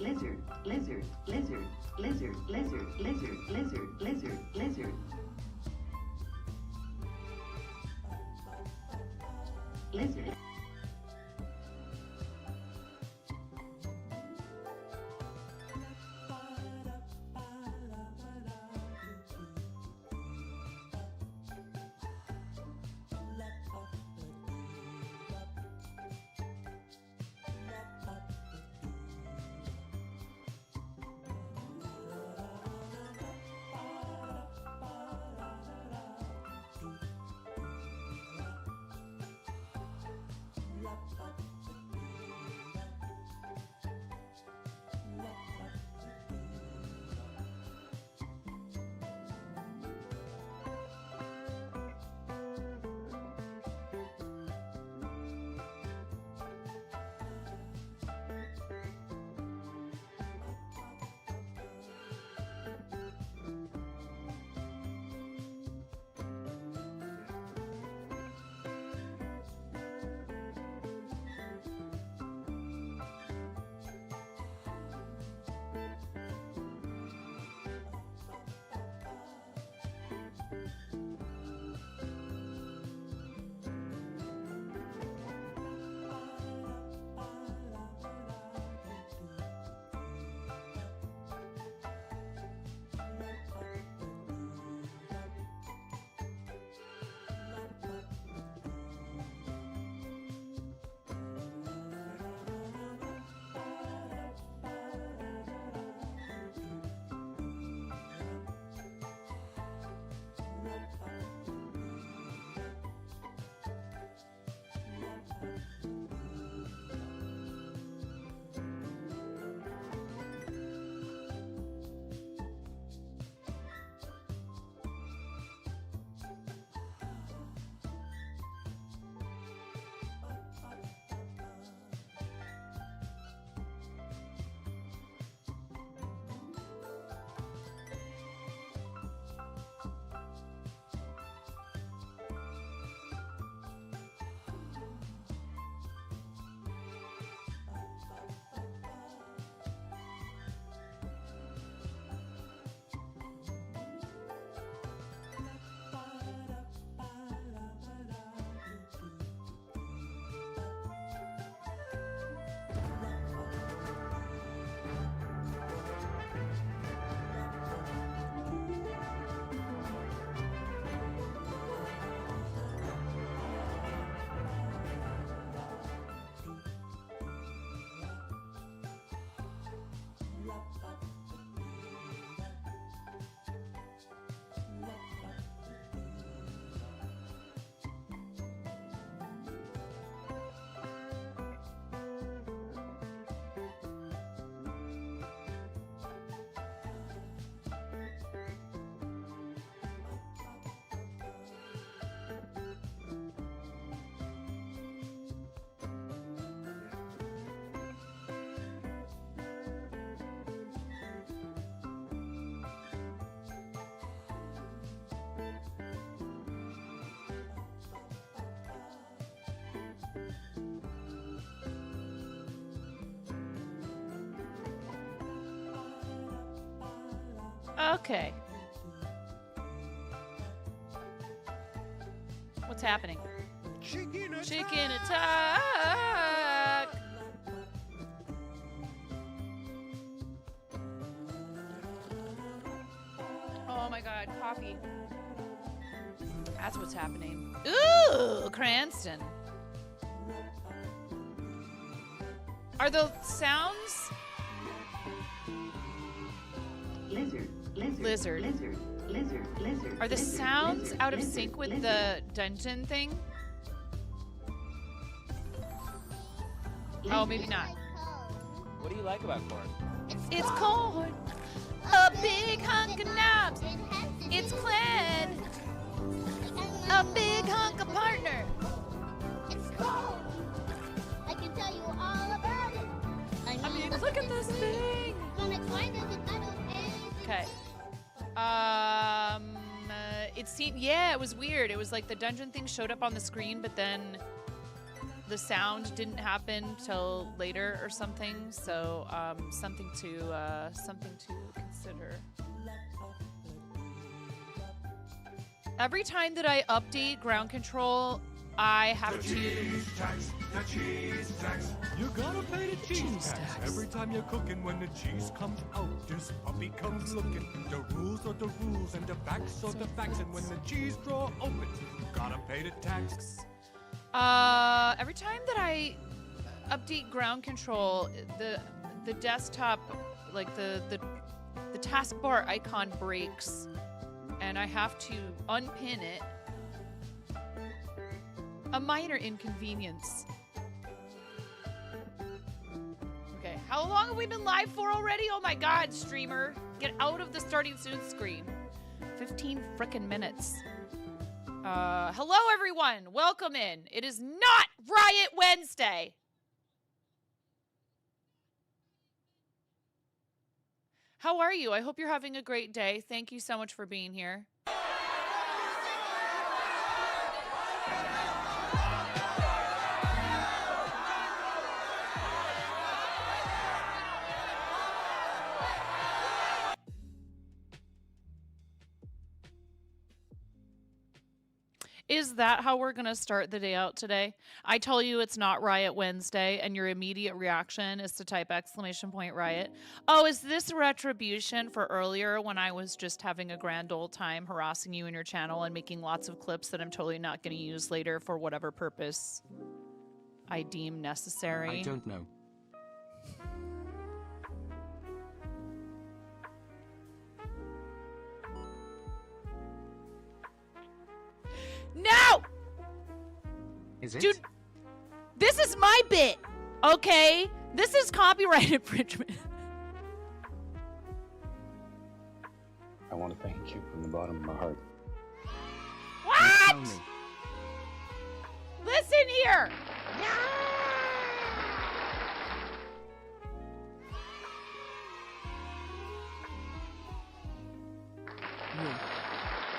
lizard, lizard, lizard, lizard, lizard, lizard, lizard, lizard, lizard. Lizard. Okay. What's happening? Chicken attack! Oh my god, coffee. That's what's happening. Ooh, Cranston. Are the sounds... Lizard, lizard, Lizard. lizard, lizard, lizard. Are the lizard, sounds lizard, out of lizard, sync with lizard. the dungeon thing? Oh, maybe not. What do you like about corn? It's corn, a big hunk of knobs. It's clad, a big hunk of partner. It's cold. I can tell you all about it. I mean, look at this thing. Okay. It seemed, yeah, it was weird. It was like the dungeon thing showed up on the screen, but then the sound didn't happen till later or something. So something to consider. Every time that I update ground control, I have to. The cheese tax. You gotta pay the cheese tax. Every time you're cooking, when the cheese comes out, this puppy comes looking. The rules are the rules, and the facts are the facts. And when the cheese drawer opens, you gotta pay the tax. Every time that I update ground control, the desktop, like the taskbar icon breaks, and I have to unpin it. A minor inconvenience. Okay, how long have we been live for already? Oh my god, streamer. Get out of the starting soon screen. 15 frickin' minutes. Hello everyone, welcome in. It is not Riot Wednesday. How are you? I hope you're having a great day. Thank you so much for being here. Is that how we're going to start the day out today? I tell you it's not Riot Wednesday, and your immediate reaction is to type !riot. Oh, is this retribution for earlier when I was just having a grand old time harassing you in your channel and making lots of clips that I'm totally not going to use later for whatever purpose I deem necessary? I don't know. No! Is it? Dude, this is my bit, okay? This is copyright infringement. I want to thank you from the bottom of my heart. What? Tell me. Listen here.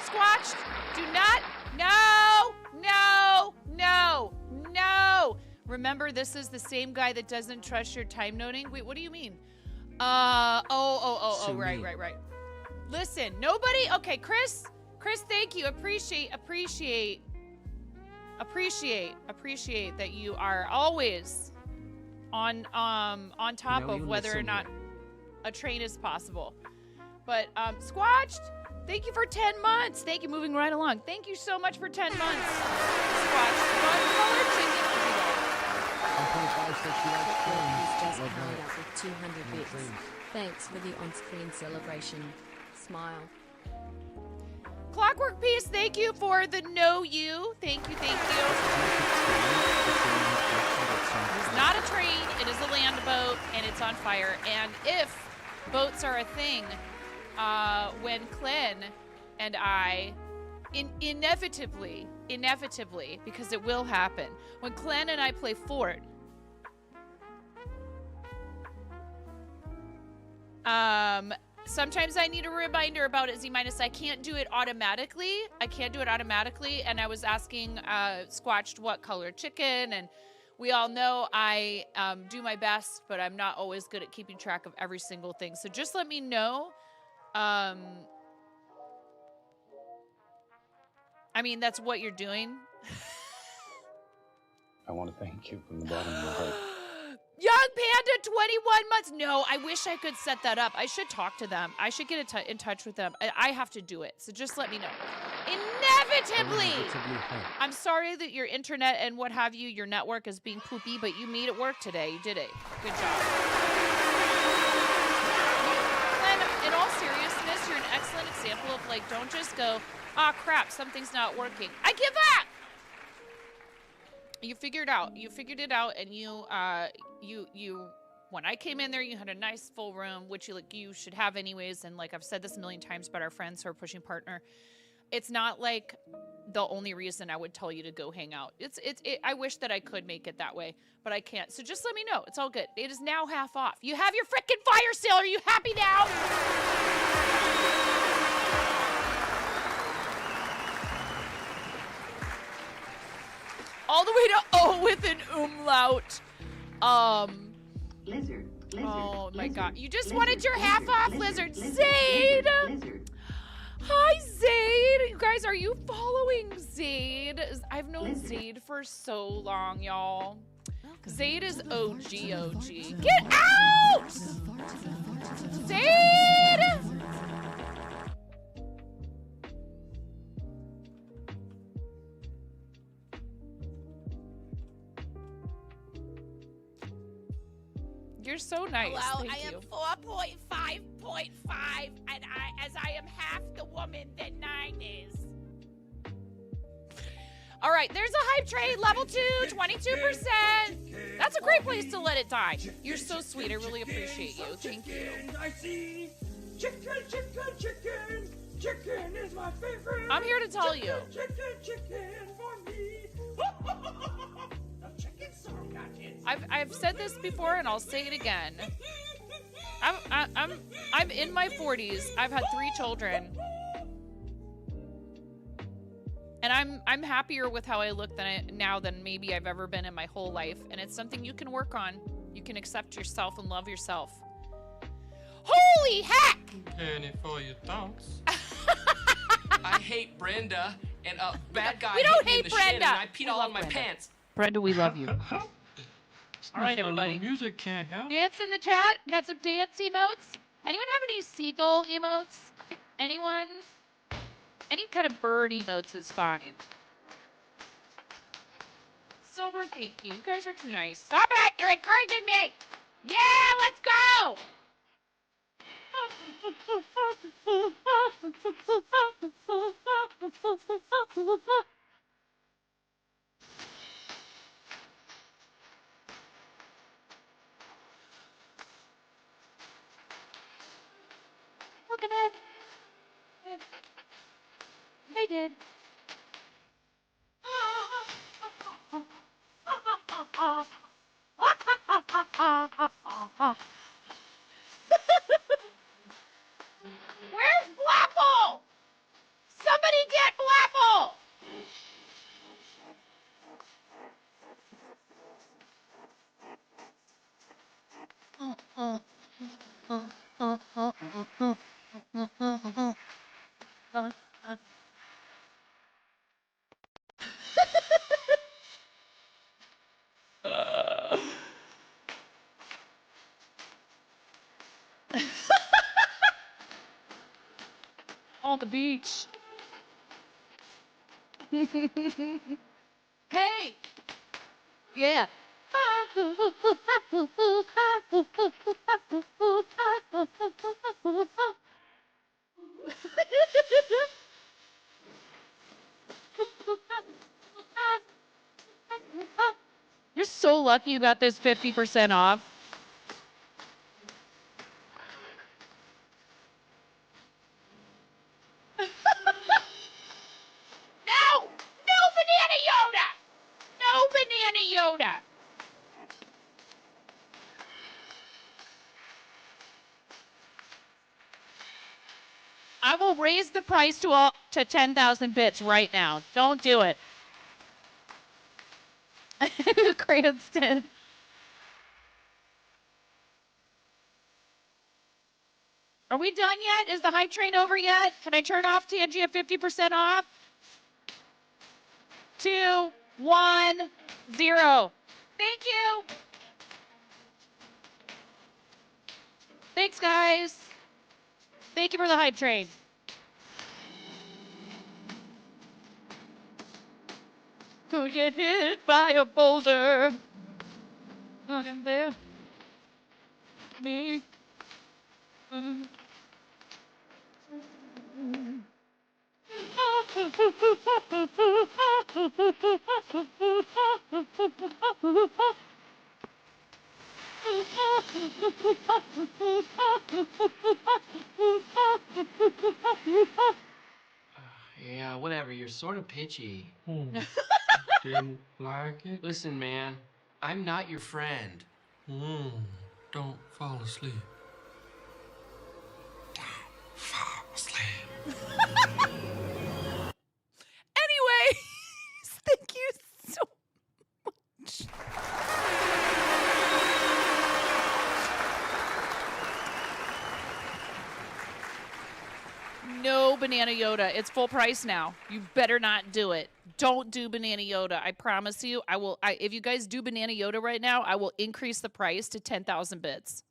Squatched, do not. No, no, no, no. Remember, this is the same guy that doesn't trust your time noting. Wait, what do you mean? Right. Listen, nobody. Okay, Chris, thank you. Appreciate that you are always on top No, of you whether or listen not here. a train is possible. But Squatched, thank you for 10 months. Thank you. Moving right along. Thank you so much for 10 months. Squatched. One color chicken. He's just powered up with 200 bits. Thanks for the on-screen celebration. Smile. Clockwork Piece, thank you for the know you. Thank you. It is not a train, it is a land boat, and it's on fire. And if boats are a thing, when Clen and I, inevitably, because it will happen, when Clen and I play Fort, sometimes I need a reminder about it, Z-. I can't do it automatically. And I was asking Squatched what color chicken, and we all know I do my best, but I'm not always good at keeping track of every single thing. So just let me know. I mean, that's what you're doing. I want to thank you from the bottom of my heart. Young Panda, 21 months. No, I wish I could set that up. I should talk to them. I should get in touch with them. I have to do it. So just let me know. Inevitably. I'm sorry that your internet and what have you, your network is being poopy, but you made it work today. You did it. Good job. And in all seriousness, you're an excellent example of, like, don't just go, ah, crap, something's not working. I give up. You figured it out, and you when I came in there, you had a nice full room, which you should have anyways. And like I've said this a million times about our friends who are pushing partner, it's not like the only reason I would tell you to go hang out. I wish that I could make it that way, but I can't. So just let me know. It's all good. It is now half off. You have your frickin' fire sale. Are you happy now? all the way to O with an umlaut. Lizard. Oh my lizard, god. You just lizard, wanted your half off, lizard. Zaid! Lizard. Hi, Zaid. You guys, are you following Zaid? I've known Lizard. Zaid for so long, y'all. Zaid is OG. Get out! Zaid! You're so nice. Hello, Thank I you. am 4.5.5, and as I am half the woman that 9 is. All right, there's a hype train, level 2, 22%. That's a great place to let it die. You're so sweet. I really appreciate you. Thank you. I see. Chicken is my favorite. I'm here to tell you. Chicken for me. The chicken song got hits. I've said this before and I'll say it again. I'm in my 40s. I've had 3 children. And I'm happier with how I look now than maybe I've ever been in my whole life. And it's something you can work on. You can accept yourself and love yourself. Holy heck! Penny for your thoughts. I hate Brenda, and a bad guy We don't hit me in hate the Brenda. shin, and I peed We all love on my Brenda. pants. Brenda, we love you. All right, everybody. Music can't help. Dance in the chat. Got some dance emotes. Anyone have any seagull emotes? Anyone? Any kind of bird emotes is fine. Silver, thank you. You guys are too nice. Stop it! You're encouraging me! Yeah, let's go! Look at it. They did. Where's Flapple? Somebody get Flapple! On the beach. Hey! Yeah. You're so lucky you got this 50% off. No! No Banana Yoda! No Banana Yoda! I will raise the price to 10,000 bits right now. Don't do it. Cranston. Are we done yet? Is the hype train over yet? Can I turn off TNG at 50% off? 2, 1, 0. Thank you. Thanks, guys. Thank you for the hype train. Who get hit by a boulder? Nothing there. Me. Yeah, whatever. You're sort of pitchy. Didn't like it? Listen, man. I'm not your friend. Don't fall asleep. Fall asleep. Anyway, thank you so Banana Yoda. It's full price now. You better not do it. Don't do Banana Yoda. I promise you. If you guys do Banana Yoda right now, I will increase the price to 10,000 bits.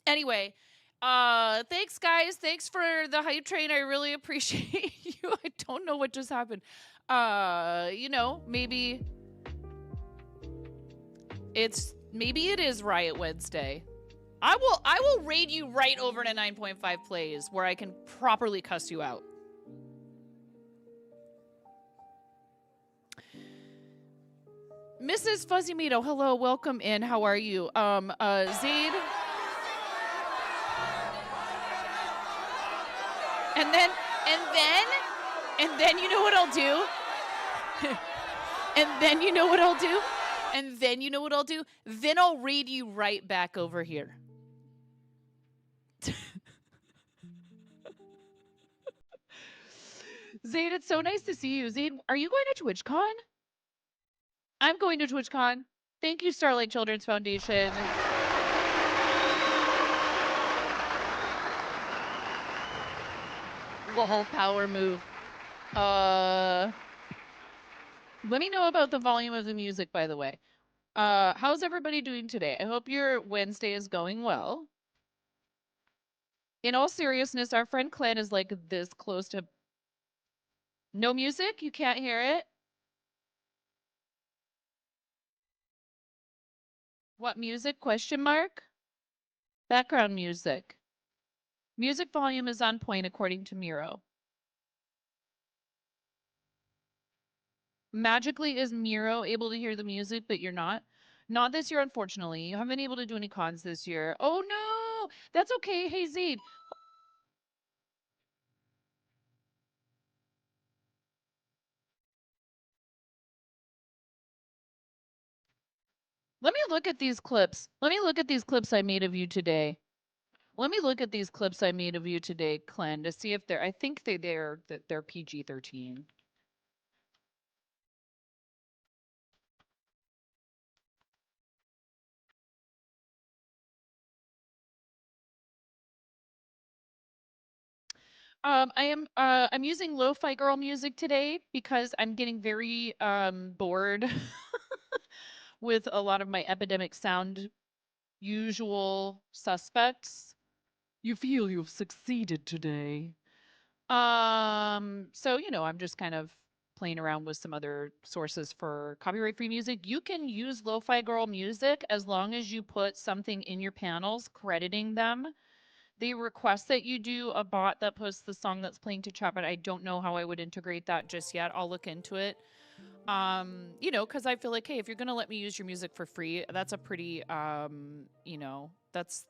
Anyway, thanks guys. Thanks for the hype train. I really appreciate you. I don't know what just happened. You know, maybe it is Riot Wednesday. I will raid you right over to 9.5 plays where I can properly cuss you out. Mrs. Fuzzy Mito, hello, welcome in. How are you? Zaid. And then you know what I'll do? And then you know what I'll do? And then you know what I'll do? Then I'll raid you right back over here. Zaid, it's so nice to see you. Zaid, are you going to TwitchCon? I'm going to TwitchCon. Thank you, Starlight Children's Foundation. Lol, power move. Let me know about the volume of the music, by the way. How's everybody doing today? I hope your Wednesday is going well. In all seriousness, our friend Clan is like this close to... No music? You can't hear it? What music? Question mark? Background music. Music volume is on point according to Miro. Magically, is Miro able to hear the music, but you're not? Not this year, unfortunately. You haven't been able to do any cons this year. Oh, no! That's okay. Hey, Zaid. Let me look at these clips. Let me look at these clips I made of you today. Let me look at these clips I made of you today, Clen, to see if they're... I think they're PG-13. I'm using lo-fi girl music today because I'm getting very bored with a lot of my epidemic sound usual suspects. You feel you've succeeded today. So you know, I'm just kind of playing around with some other sources for copyright free music. You can use lo-fi girl music as long as you put something in your panels crediting them. They request that you do a bot that posts the song that's playing to chat, but I don't know how I would integrate that just yet. I'll look into it. You know, because I feel like, hey, if you're gonna let me use your music for free, that's a pretty, you know, that's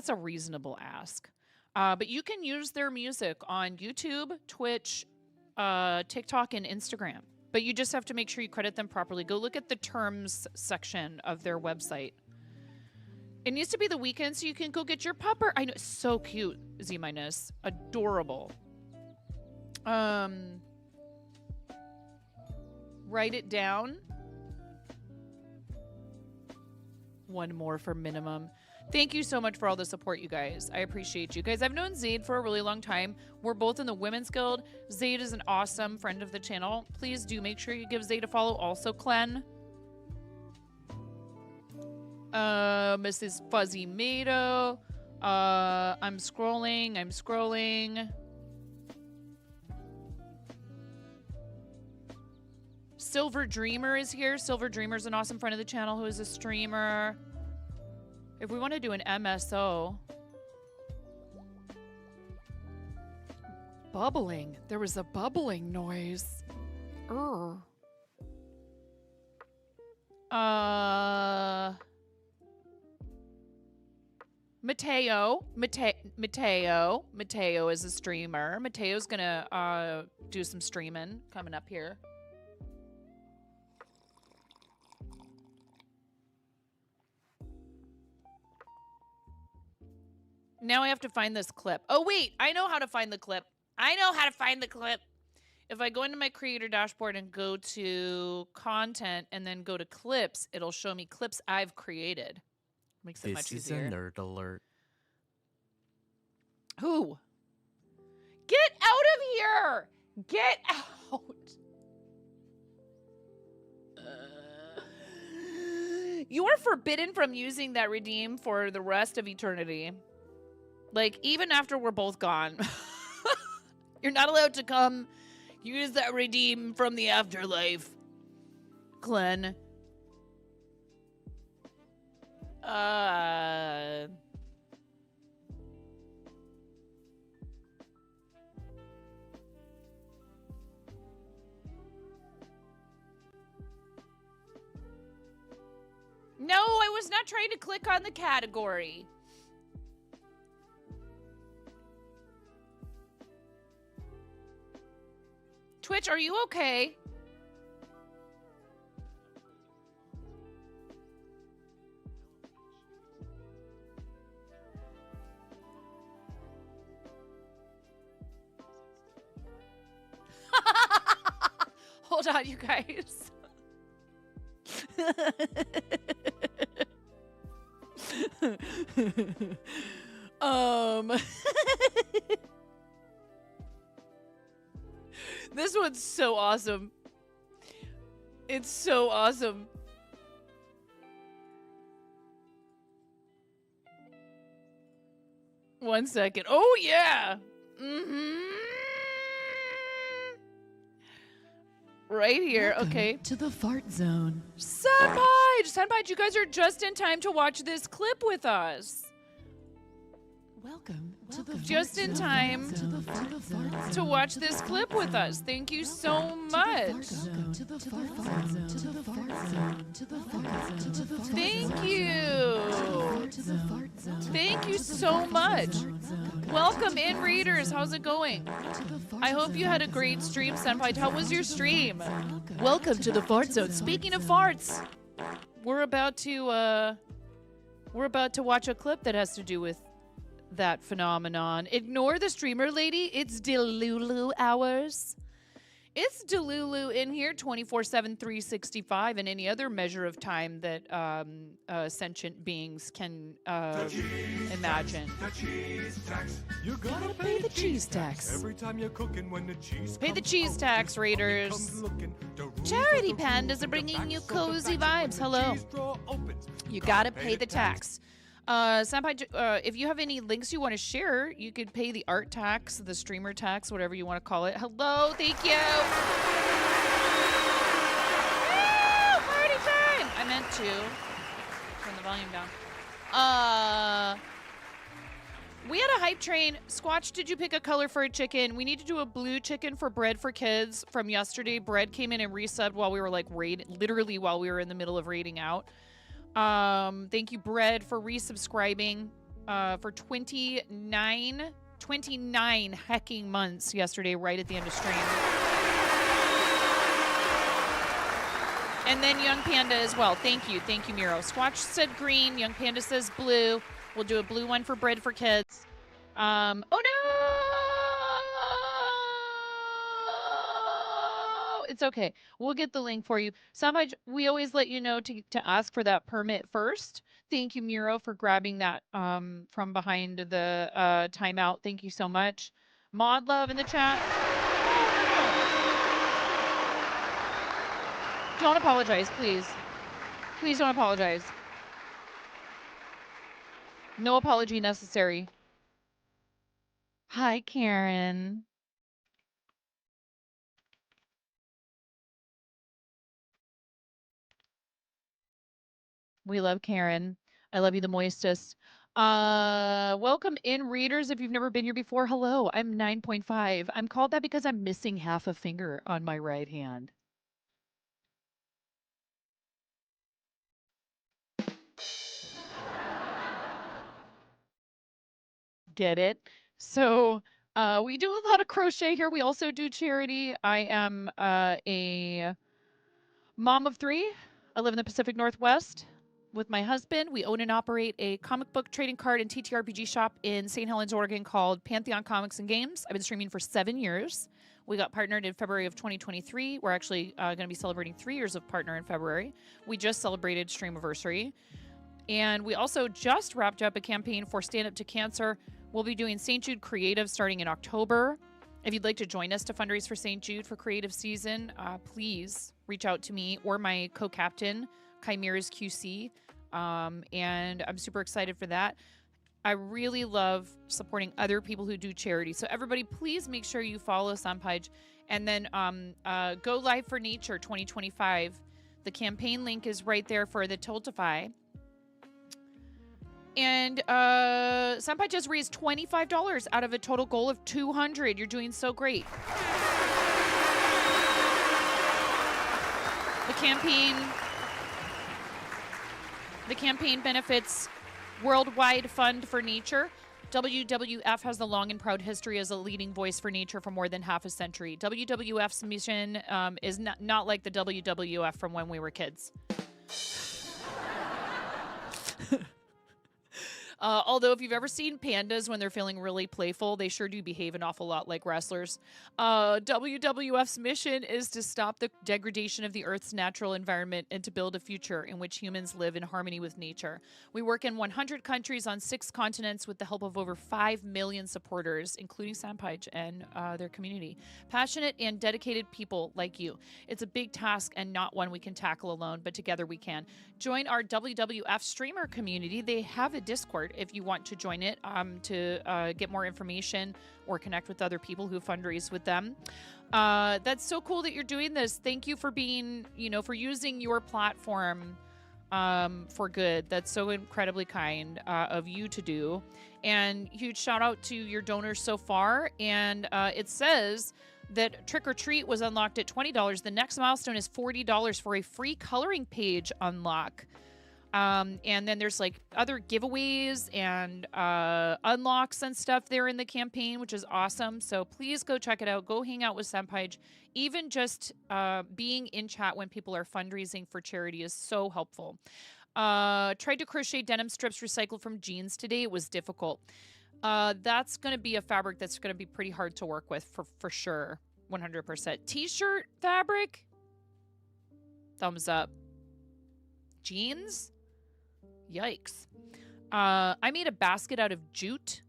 a reasonable ask. But you can use their music on YouTube, Twitch, TikTok, and Instagram. But you just have to make sure you credit them properly. Go look at the terms section of their website. It needs to be the weekend so you can go get your pupper. I know, it's so cute, Z-. Adorable. Write it down. One more for minimum. Thank you so much for all the support, you guys. I appreciate you guys. I've known Zaid for a really long time. We're both in the Women's Guild. Zaid is an awesome friend of the channel. Please do make sure you give Zaid a follow. Also, Clen. Mrs. Fuzzy Mado. I'm scrolling. Silver Dreamer is here. Silver Dreamer's an awesome friend of the channel who is a streamer. If we want to do an MSO. Bubbling. There was a bubbling noise. Mateo is a streamer. Mateo's gonna do some streaming coming up here. Now I have to find this clip. Oh wait, I know how to find the clip. if I go into my creator dashboard and go to content and then go to clips, it'll show me clips I've created. Makes it much easier. This is a nerd alert. Who? Get out of here! Get out! You are forbidden from using that redeem for the rest of eternity. Like, even after we're both gone. You're not allowed to come use that redeem from the afterlife. Glenn. No, I was not trying to click on the category. Twitch, are you okay? Hold on, you guys. This one's so awesome. It's so awesome. One second. Oh yeah. Right here. Welcome okay. to the fart zone. Senpai, you guys are just in time to watch this clip with us. Welcome to the Just in time to watch this clip with us. Thank you so much. Thank you. Thank you so much. Welcome in, readers. How's it going? I hope you had a great stream, Senpai. How was your stream? Welcome to the fart zone. Speaking of farts, we're about to watch a clip that has to do with that phenomenon. Ignore the streamer lady. It's Delulu hours. It's Delulu in here 24/7, 365, and any other measure of time that sentient beings can imagine. You gotta pay the cheese tax. Every time you're cooking when the cheese Pay the cheese tax, Raiders. Charity Pandas are bringing you cozy vibes. Hello. You gotta pay the tax. Senpai, if you have any links you want to share, you could pay the art tax, the streamer tax, whatever you want to call it. Hello, thank you. Woo, party time! I meant to turn the volume down. We had a hype train. Squatch, did you pick a color for a chicken? We need to do a blue chicken for Bread for Kids from yesterday. Bread came in and resubbed while we were like literally while we were in the middle of raiding out. Thank you, Bread, for resubscribing for 29 hecking months yesterday, right at the end of stream. And then Young Panda as well. Thank you, Miro. Squatch said green. Young Panda says blue. We'll do a blue one for Bread for Kids. Oh no! It's okay. We'll get the link for you. Sometimes we always let you know to ask for that permit first. Thank you, Miro, for grabbing that from behind the timeout. Thank you so much. Mod Love in the chat. Don't apologize, please. Please don't apologize. No apology necessary. Hi, Karen. We love Karen. I love you the moistest. Welcome in, readers. If you've never been here before, hello. I'm 9.5. I'm called that because I'm missing half a finger on my right hand. Get it? So we do a lot of crochet here. We also do charity. I am a mom of 3. I live in the Pacific Northwest with my husband. We own and operate a comic book trading card and TTRPG shop in St. Helens, Oregon called Pantheon Comics and Games. I've been streaming for 7 years. We got partnered in February of 2023. We're actually going to be celebrating 3 years of partner in February. We just celebrated Streamiversary. And we also just wrapped up a campaign for Stand Up to Cancer. We'll be doing St. Jude Creative starting in October. If you'd like to join us to fundraise for St. Jude for creative season, please reach out to me or my co-captain, Chimera's QC. And I'm super excited for that. I really love supporting other people who do charity. So everybody, please make sure you follow Sampaj. And then Go Live for Nature 2025. The campaign link is right there for the Tiltify. And Sampaj just raised $25 out of a total goal of $200. You're doing so great. The campaign benefits Worldwide Fund for Nature. WWF has the long and proud history as a leading voice for nature for more than half a century. WWF's mission is not like the WWF from when we were kids. Although if you've ever seen pandas when they're feeling really playful, they sure do behave an awful lot like wrestlers. WWF's mission is to stop the degradation of the Earth's natural environment and to build a future in which humans live in harmony with nature. We work in 100 countries on 6 continents with the help of over 5 million supporters, including Sampaj and their community. Passionate and dedicated people like you. It's a big task and not one we can tackle alone, but together we can. Join our WWF streamer community. They have a Discord if you want to join it to get more information or connect with other people who fundraise with them. That's so cool that you're doing this. Thank you for being, for using your platform for good. That's so incredibly kind of you to do. And huge shout out to your donors so far. And it says that Trick or Treat was unlocked at $20. The next milestone is $40 for a free coloring page unlock. And then there's like other giveaways and unlocks and stuff there in the campaign, which is awesome. So please go check it out. Go hang out with Sampaj. Even just being in chat when people are fundraising for charity is so helpful. Tried to crochet denim strips recycled from jeans today. It was difficult. That's going to be a fabric that's going to be pretty hard to work with for sure. 100%. T-shirt fabric? Thumbs up. Jeans? Yikes. I made a basket out of jute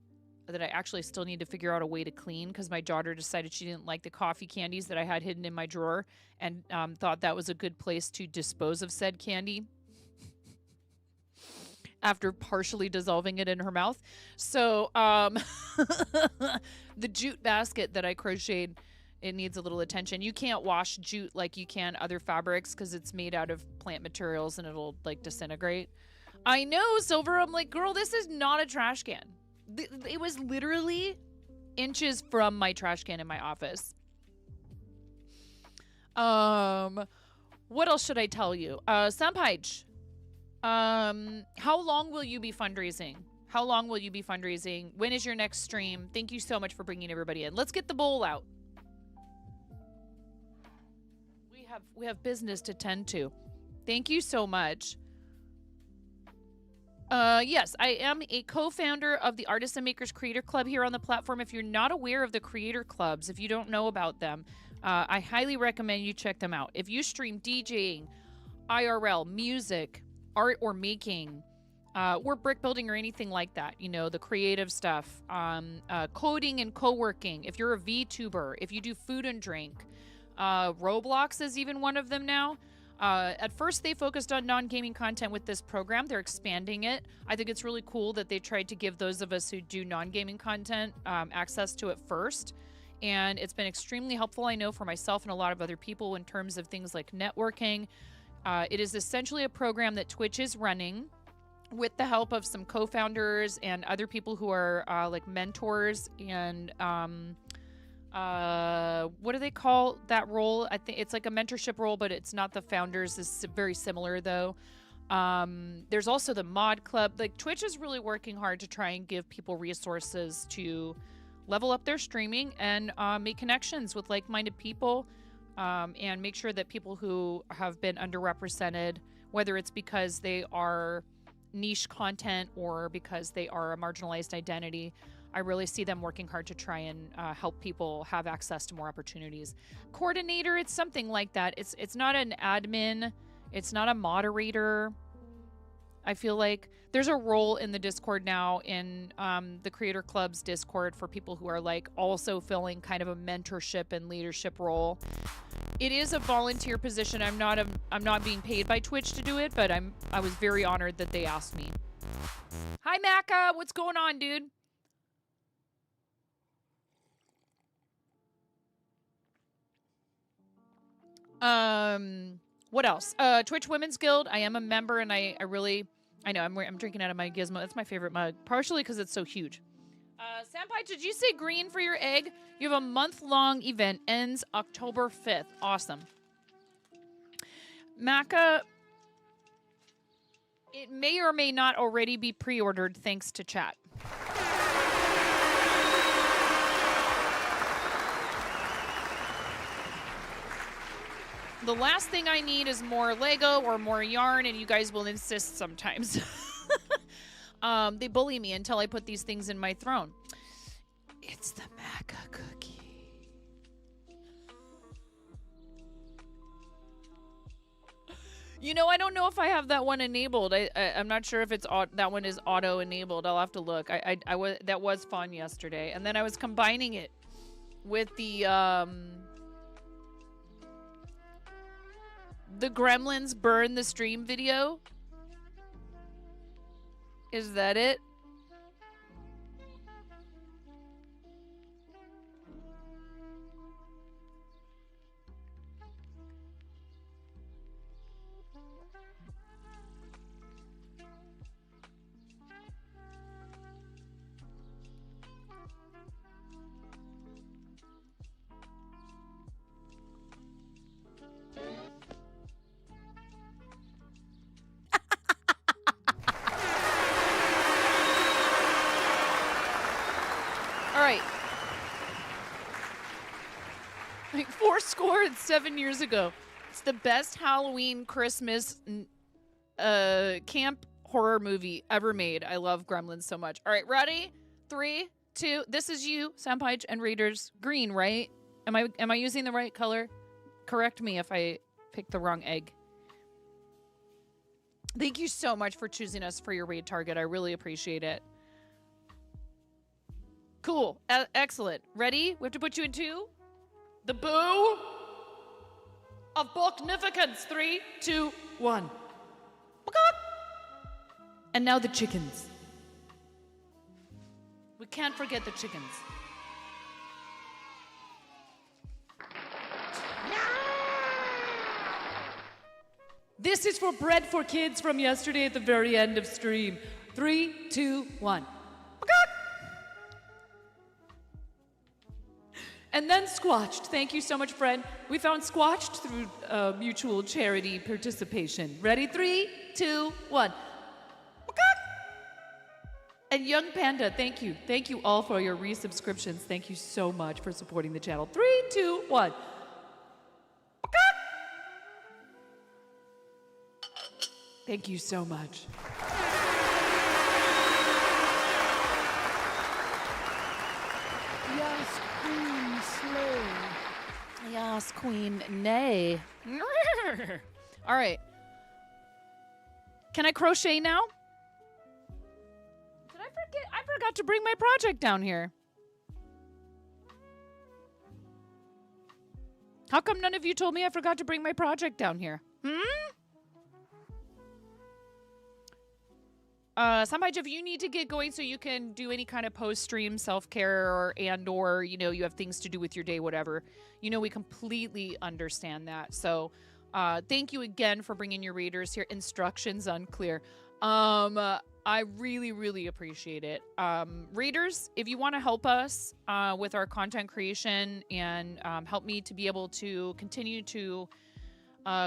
that I actually still need to figure out a way to clean because my daughter decided she didn't like the coffee candies that I had hidden in my drawer and thought that was a good place to dispose of said candy after partially dissolving it in her mouth. So the jute basket that I crocheted, it needs a little attention. You can't wash jute like you can other fabrics because it's made out of plant materials and it'll like disintegrate. I know, Silver. I'm like, girl, this is not a trash can. It was literally inches from my trash can in my office. What else should I tell you? Sampaj, how long will you be fundraising? How long will you be fundraising? When is your next stream? Thank you so much for bringing everybody in. Let's get the bowl out. We have business to tend to. Thank you so much. Yes, I am a co-founder of the Artists and Makers Creator Club here on the platform. If you're not aware of the creator clubs, if you don't know about them, I highly recommend you check them out. If you stream DJing, IRL, music, art or making, or brick building or anything like that, the creative stuff, coding and co-working, if you're a VTuber, if you do food and drink, Roblox is even one of them now. At first, they focused on non-gaming content with this program. They're expanding it. I think it's really cool that they tried to give those of us who do non-gaming content access to it first. And it's been extremely helpful, I know, for myself and a lot of other people in terms of things like networking. It is essentially a program that Twitch is running with the help of some co-founders and other people who are like mentors and what do they call that role? I think it's like a mentorship role, but it's not the founders. It's very similar though. There's also the mod club. Like Twitch is really working hard to try and give people resources to level up their streaming and make connections with like-minded people and make sure that people who have been underrepresented, whether it's because they are niche content or because they are a marginalized identity, I really see them working hard to try and help people have access to more opportunities. Coordinator, it's something like that. It's not an admin. It's not a moderator. I feel like there's a role in the Discord now in the Creator Club's Discord for people who are like also filling kind of a mentorship and leadership role. It is a volunteer position. I'm not being paid by Twitch to do it, but I was very honored that they asked me. Hi Macca, what's going on, dude? What else? Twitch Women's Guild. I am a member, and I know I'm drinking out of my Gizmo. That's my favorite mug, partially because it's so huge. Senpai, did you say green for your egg? You have a month-long event, ends October 5th. Awesome. Macca, it may or may not already be pre-ordered thanks to chat. The last thing I need is more Lego or more yarn, and you guys will insist sometimes. They bully me until I put these things in my throne. It's the Macca cookie. You know, I don't know if I have that one enabled. I'm not sure if it's that one is auto enabled. I'll have to look. That was fun yesterday, and then I was combining it with the Gremlins burn the stream video. Is that it? Like 7 years ago. It's the best Halloween Christmas camp horror movie ever made. I love Gremlins so much. All right, ready? 3, 2. This is you, Senpai and Raiders. Green, right? Am I using the right color? Correct me if I picked the wrong egg. Thank you so much for choosing us for your raid target. I really appreciate it. Cool. Excellent. Ready? We have to put you in 2. The boo of Bognificence. 3, 2, 1. And now the chickens. We can't forget the chickens. This is for bread for kids from yesterday at the very end of stream. 3, 2, 1. And then Squatched. Thank you so much, friend. We found Squatched through mutual charity participation. Ready? 3, 2, 1. And Young Panda, thank you. Thank you all for your resubscriptions. Thank you so much for supporting the channel. 3, 2, 1. Thank you so much. Yes, Queen Slay. Yes, Queen Nay. All right. Can I crochet now? Did I forget? I forgot to bring my project down here. How come none of you told me I forgot to bring my project down here? Sometimes if you need to get going so you can do any kind of post-stream self-care or you know, you have things to do with your day, whatever, you know, we completely understand that. So thank you again for bringing your readers here. Instructions unclear. I really, really appreciate it. Readers, if you want to help us with our content creation and help me to be able to continue to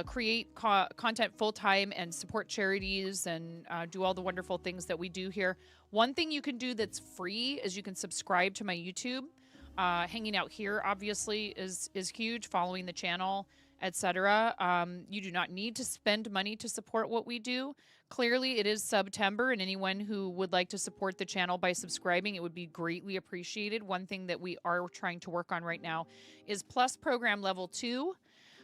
create content full-time and support charities and do all the wonderful things that we do here. One thing you can do that's free is you can subscribe to my YouTube. Hanging out here, obviously, is huge. Following the channel etc. You do not need to spend money to support what we do. Clearly, it is September, and anyone who would like to support the channel by subscribing, it would be greatly appreciated. One thing that we are trying to work on right now is Plus Program Level 2.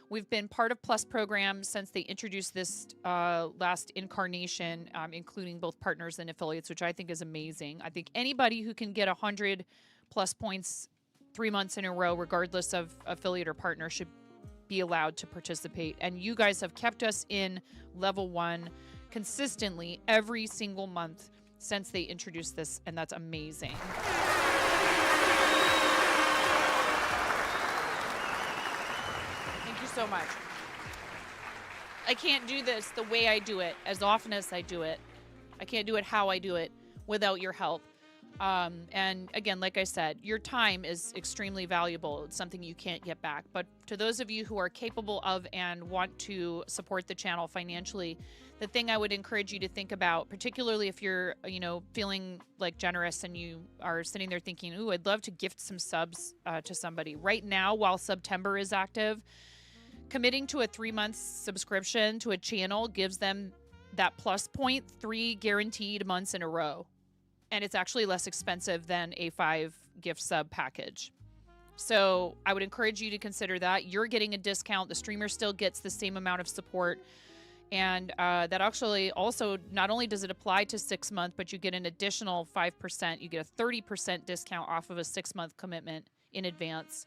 We've been part of Plus Program since they introduced this last incarnation, including both partners and affiliates, which I think is amazing. I think anybody who can get 100 plus points 3 months in a row, regardless of affiliate or partner, should be allowed to participate. And you guys have kept us in level 1 consistently every single month since they introduced this, and that's amazing. Thank you so much. I can't do this the way I do it, as often as I do it. I can't do it how I do it without your help. And again, like I said, your time is extremely valuable. It's something you can't get back. But to those of you who are capable of and want to support the channel financially, the thing I would encourage you to think about, particularly if you're, feeling like generous and you are sitting there thinking, ooh, I'd love to gift some subs to somebody. Right now, while September is active, committing to a 3-month subscription to a channel gives them that plus point 3 guaranteed months in a row. And it's actually less expensive than a 5 gift sub package. So I would encourage you to consider that. You're getting a discount. The streamer still gets the same amount of support. And that actually also, not only does it apply to 6 months, but you get an additional 5%. You get a 30% discount off of a 6-month commitment in advance.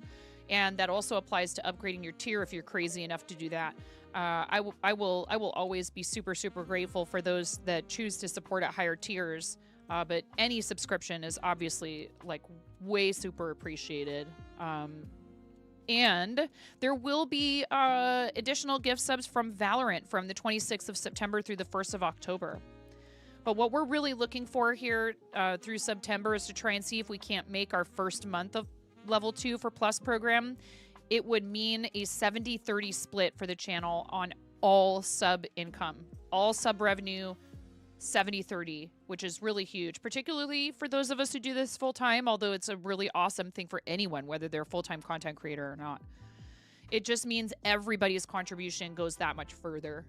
And that also applies to upgrading your tier if you're crazy enough to do that. I will always be super, super grateful for those that choose to support at higher tiers. But any subscription is obviously like way super appreciated. And there will be additional gift subs from Valorant from the 26th of September through the 1st of October. But what we're really looking for here through September is to try and see if we can't make our first month of level 2 for Plus program. It would mean a 70-30 split for the channel on all sub income, all sub revenue, 70-30, which is really huge, particularly for those of us who do this full time, although it's a really awesome thing for anyone, whether they're a full-time content creator or not. It just means everybody's contribution goes that much further.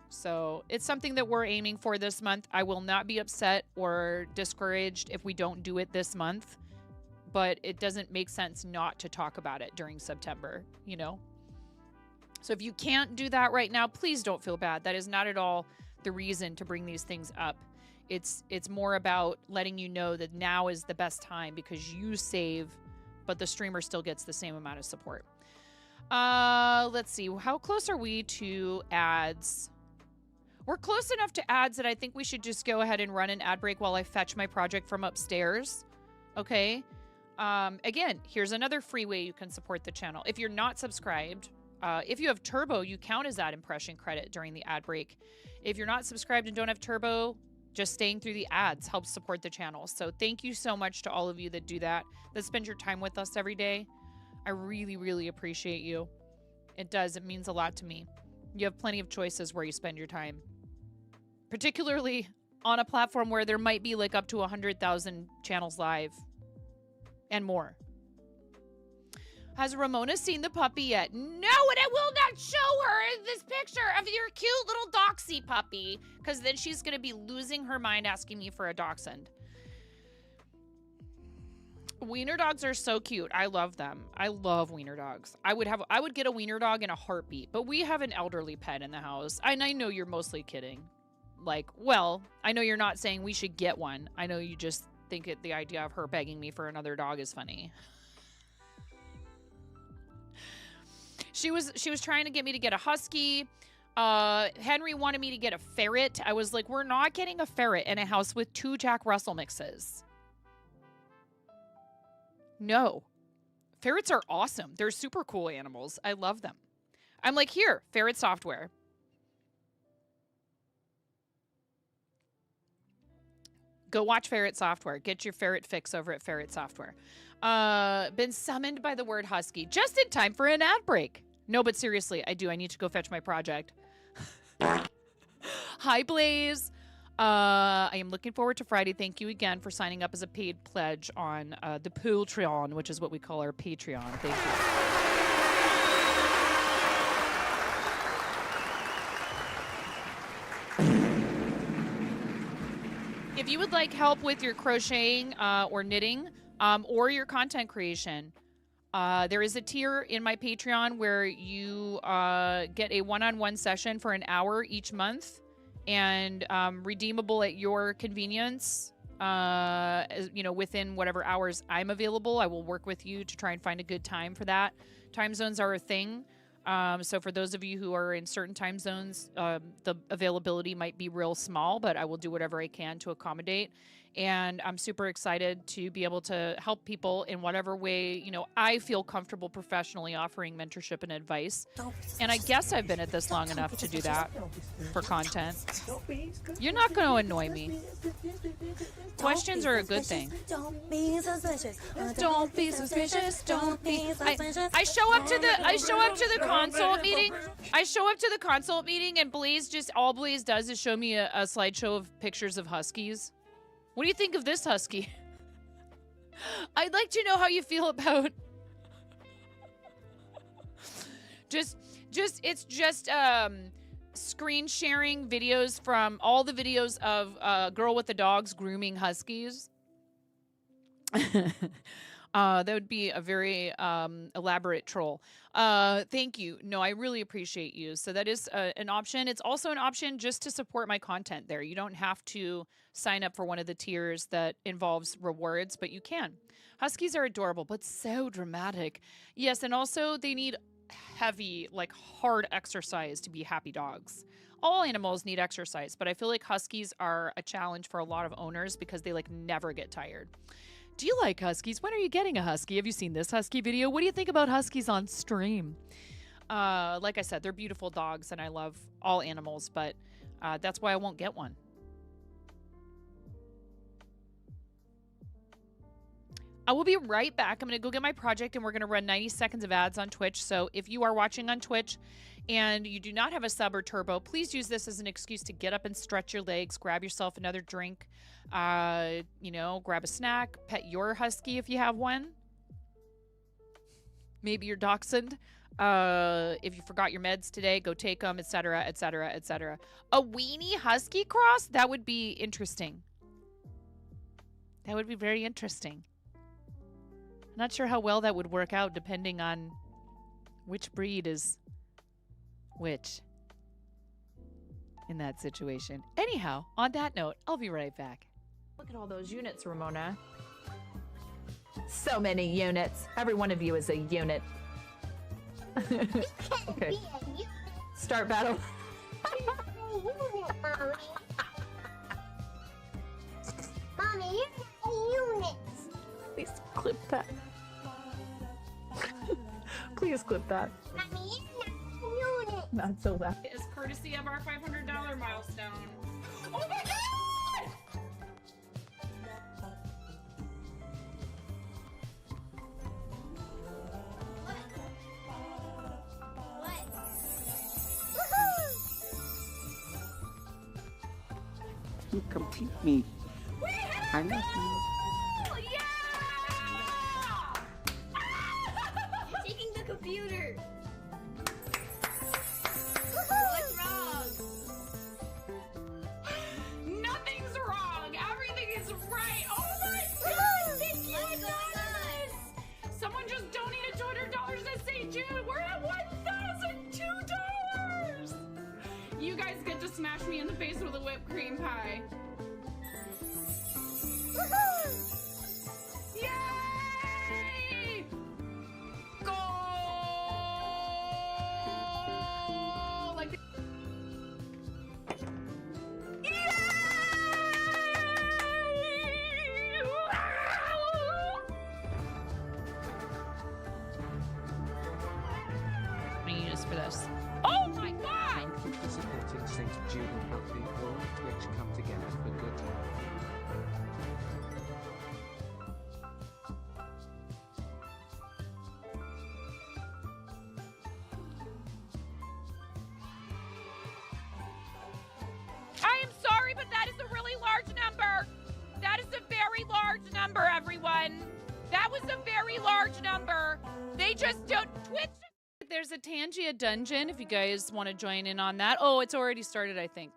So it's something that we're aiming for this month. I will not be upset or discouraged if we don't do it this month, but it doesn't make sense not to talk about it during September, So if you can't do that right now, please don't feel bad. That is not at all the reason to bring these things up. It's more about letting you know that now is the best time because you save, but the streamer still gets the same amount of support. Let's see. How close are we to ads? We're close enough to ads that I think we should just go ahead and run an ad break while I fetch my project from upstairs. Okay. Again, here's another free way you can support the channel. If you're not subscribed, if you have Turbo, you count as ad impression credit during the ad break. If you're not subscribed and don't have Turbo, just staying through the ads helps support the channel. So thank you so much to all of you that do that spend your time with us every day. I really, really appreciate you. It does. It means a lot to me. You have plenty of choices where you spend your time, particularly on a platform where there might be like up to 100,000 channels live and more. Has Ramona seen the puppy yet? No, and I will not show her this picture of your cute little doxy puppy, because then she's going to be losing her mind asking me for a dachshund. Wiener dogs are so cute. I love them. I love wiener dogs. I would get a wiener dog in a heartbeat, but we have an elderly pet in the house. And I know you're mostly kidding. I know you're not saying we should get one. I know you just think the idea of her begging me for another dog is funny. She was trying to get me to get a husky. Henry wanted me to get a ferret. I was like, we're not getting a ferret in a house with 2 Jack Russell mixes. No. Ferrets are awesome. They're super cool animals. I love them. I'm like, here, ferret software. Go watch Ferret Software. Get your ferret fix over at Ferret Software. Been summoned by the word husky. Just in time for an ad break. No, but seriously, I do. I need to go fetch my project. Hi, Blaze. I am looking forward to Friday. Thank you again for signing up as a paid pledge on the Patreon, which is what we call our Patreon. Thank you. If you would like help with your crocheting or knitting or your content creation, there is a tier in my Patreon where you get a one-on-one session for an hour each month and redeemable at your convenience. Within whatever hours I'm available, I will work with you to try and find a good time for that. Time zones are a thing. So for those of you who are in certain time zones, the availability might be real small, but I will do whatever I can to accommodate. And I'm super excited to be able to help people in whatever way, I feel comfortable professionally offering mentorship and advice. And I guess I've been at this long enough to do that for content. You're not going to annoy me. Questions are a good thing. Don't be suspicious. Don't be suspicious. Don't be. I show up to the consult meeting. I show up to the consult meeting, and all Blaze does is show me a slideshow of pictures of huskies. What do you think of this husky? I'd like to know how you feel about. It's just screen sharing videos from all the videos of Girl with the Dogs grooming huskies. That would be a very elaborate troll. Thank you. No, I really appreciate you. So that is an option. It's also an option just to support my content there. You don't have to sign up for one of the tiers that involves rewards, but you can. Huskies are adorable, but so dramatic. Yes, and also they need heavy, hard exercise to be happy dogs. All animals need exercise, but I feel like huskies are a challenge for a lot of owners because they never get tired. Do you like huskies? When are you getting a husky? Have you seen this husky video? What do you think about huskies on stream? Like I said, they're beautiful dogs, and I love all animals, but that's why I won't get one. I will be right back. I'm going to go get my project, and we're going to run 90 seconds of ads on Twitch. So if you are watching on Twitch and you do not have a sub or turbo, please use this as an excuse to get up and stretch your legs, grab yourself another drink, grab a snack, pet your husky if you have one. Maybe your dachshund. If you forgot your meds today, go take them, etc., etc., etc. A weenie husky cross? That would be interesting. That would be very interesting. Not sure how well that would work out depending on which breed is which in that situation. Anyhow, on that note, I'll be right back. Look at all those units, Ramona. So many units. Every one of you is a unit. Okay. Start battle. Mommy, you're a unit. Please clip that. Please clip that. Mommy, you're a unit. Not so loud. As courtesy of our $500 milestone. Oh my god! You complete me. I love you. Taking the computer. What's wrong? Nothing's wrong. Everything is right. Oh my god! Thank you, Anonymous! Someone just donated $200 to St. Jude. We're at $1,002. You guys get to smash me in the face with a whipped cream pie. Yay! Goal! Use for this. Oh my god! Thank you for supporting St. Jude and helping all of Twitch come together for good. I am sorry, but that is a really large number. That is a very large number, everyone. That was a very large number. They just don't Twitch. There's a Tangia dungeon if you guys want to join in on that. Oh, it's already started, I think.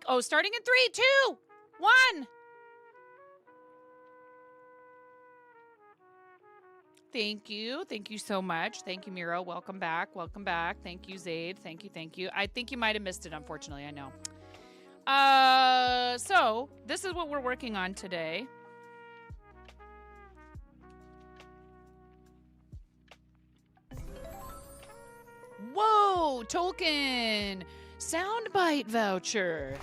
Oh, starting in 3, 2, 1. Thank you. Thank you so much. Thank you, Miro. Welcome back. Welcome back. Thank you, Zaid. Thank you. Thank you. I think you might have missed it, unfortunately. I know. So this is what we're working on today. Whoa, Tolkien. Soundbite voucher.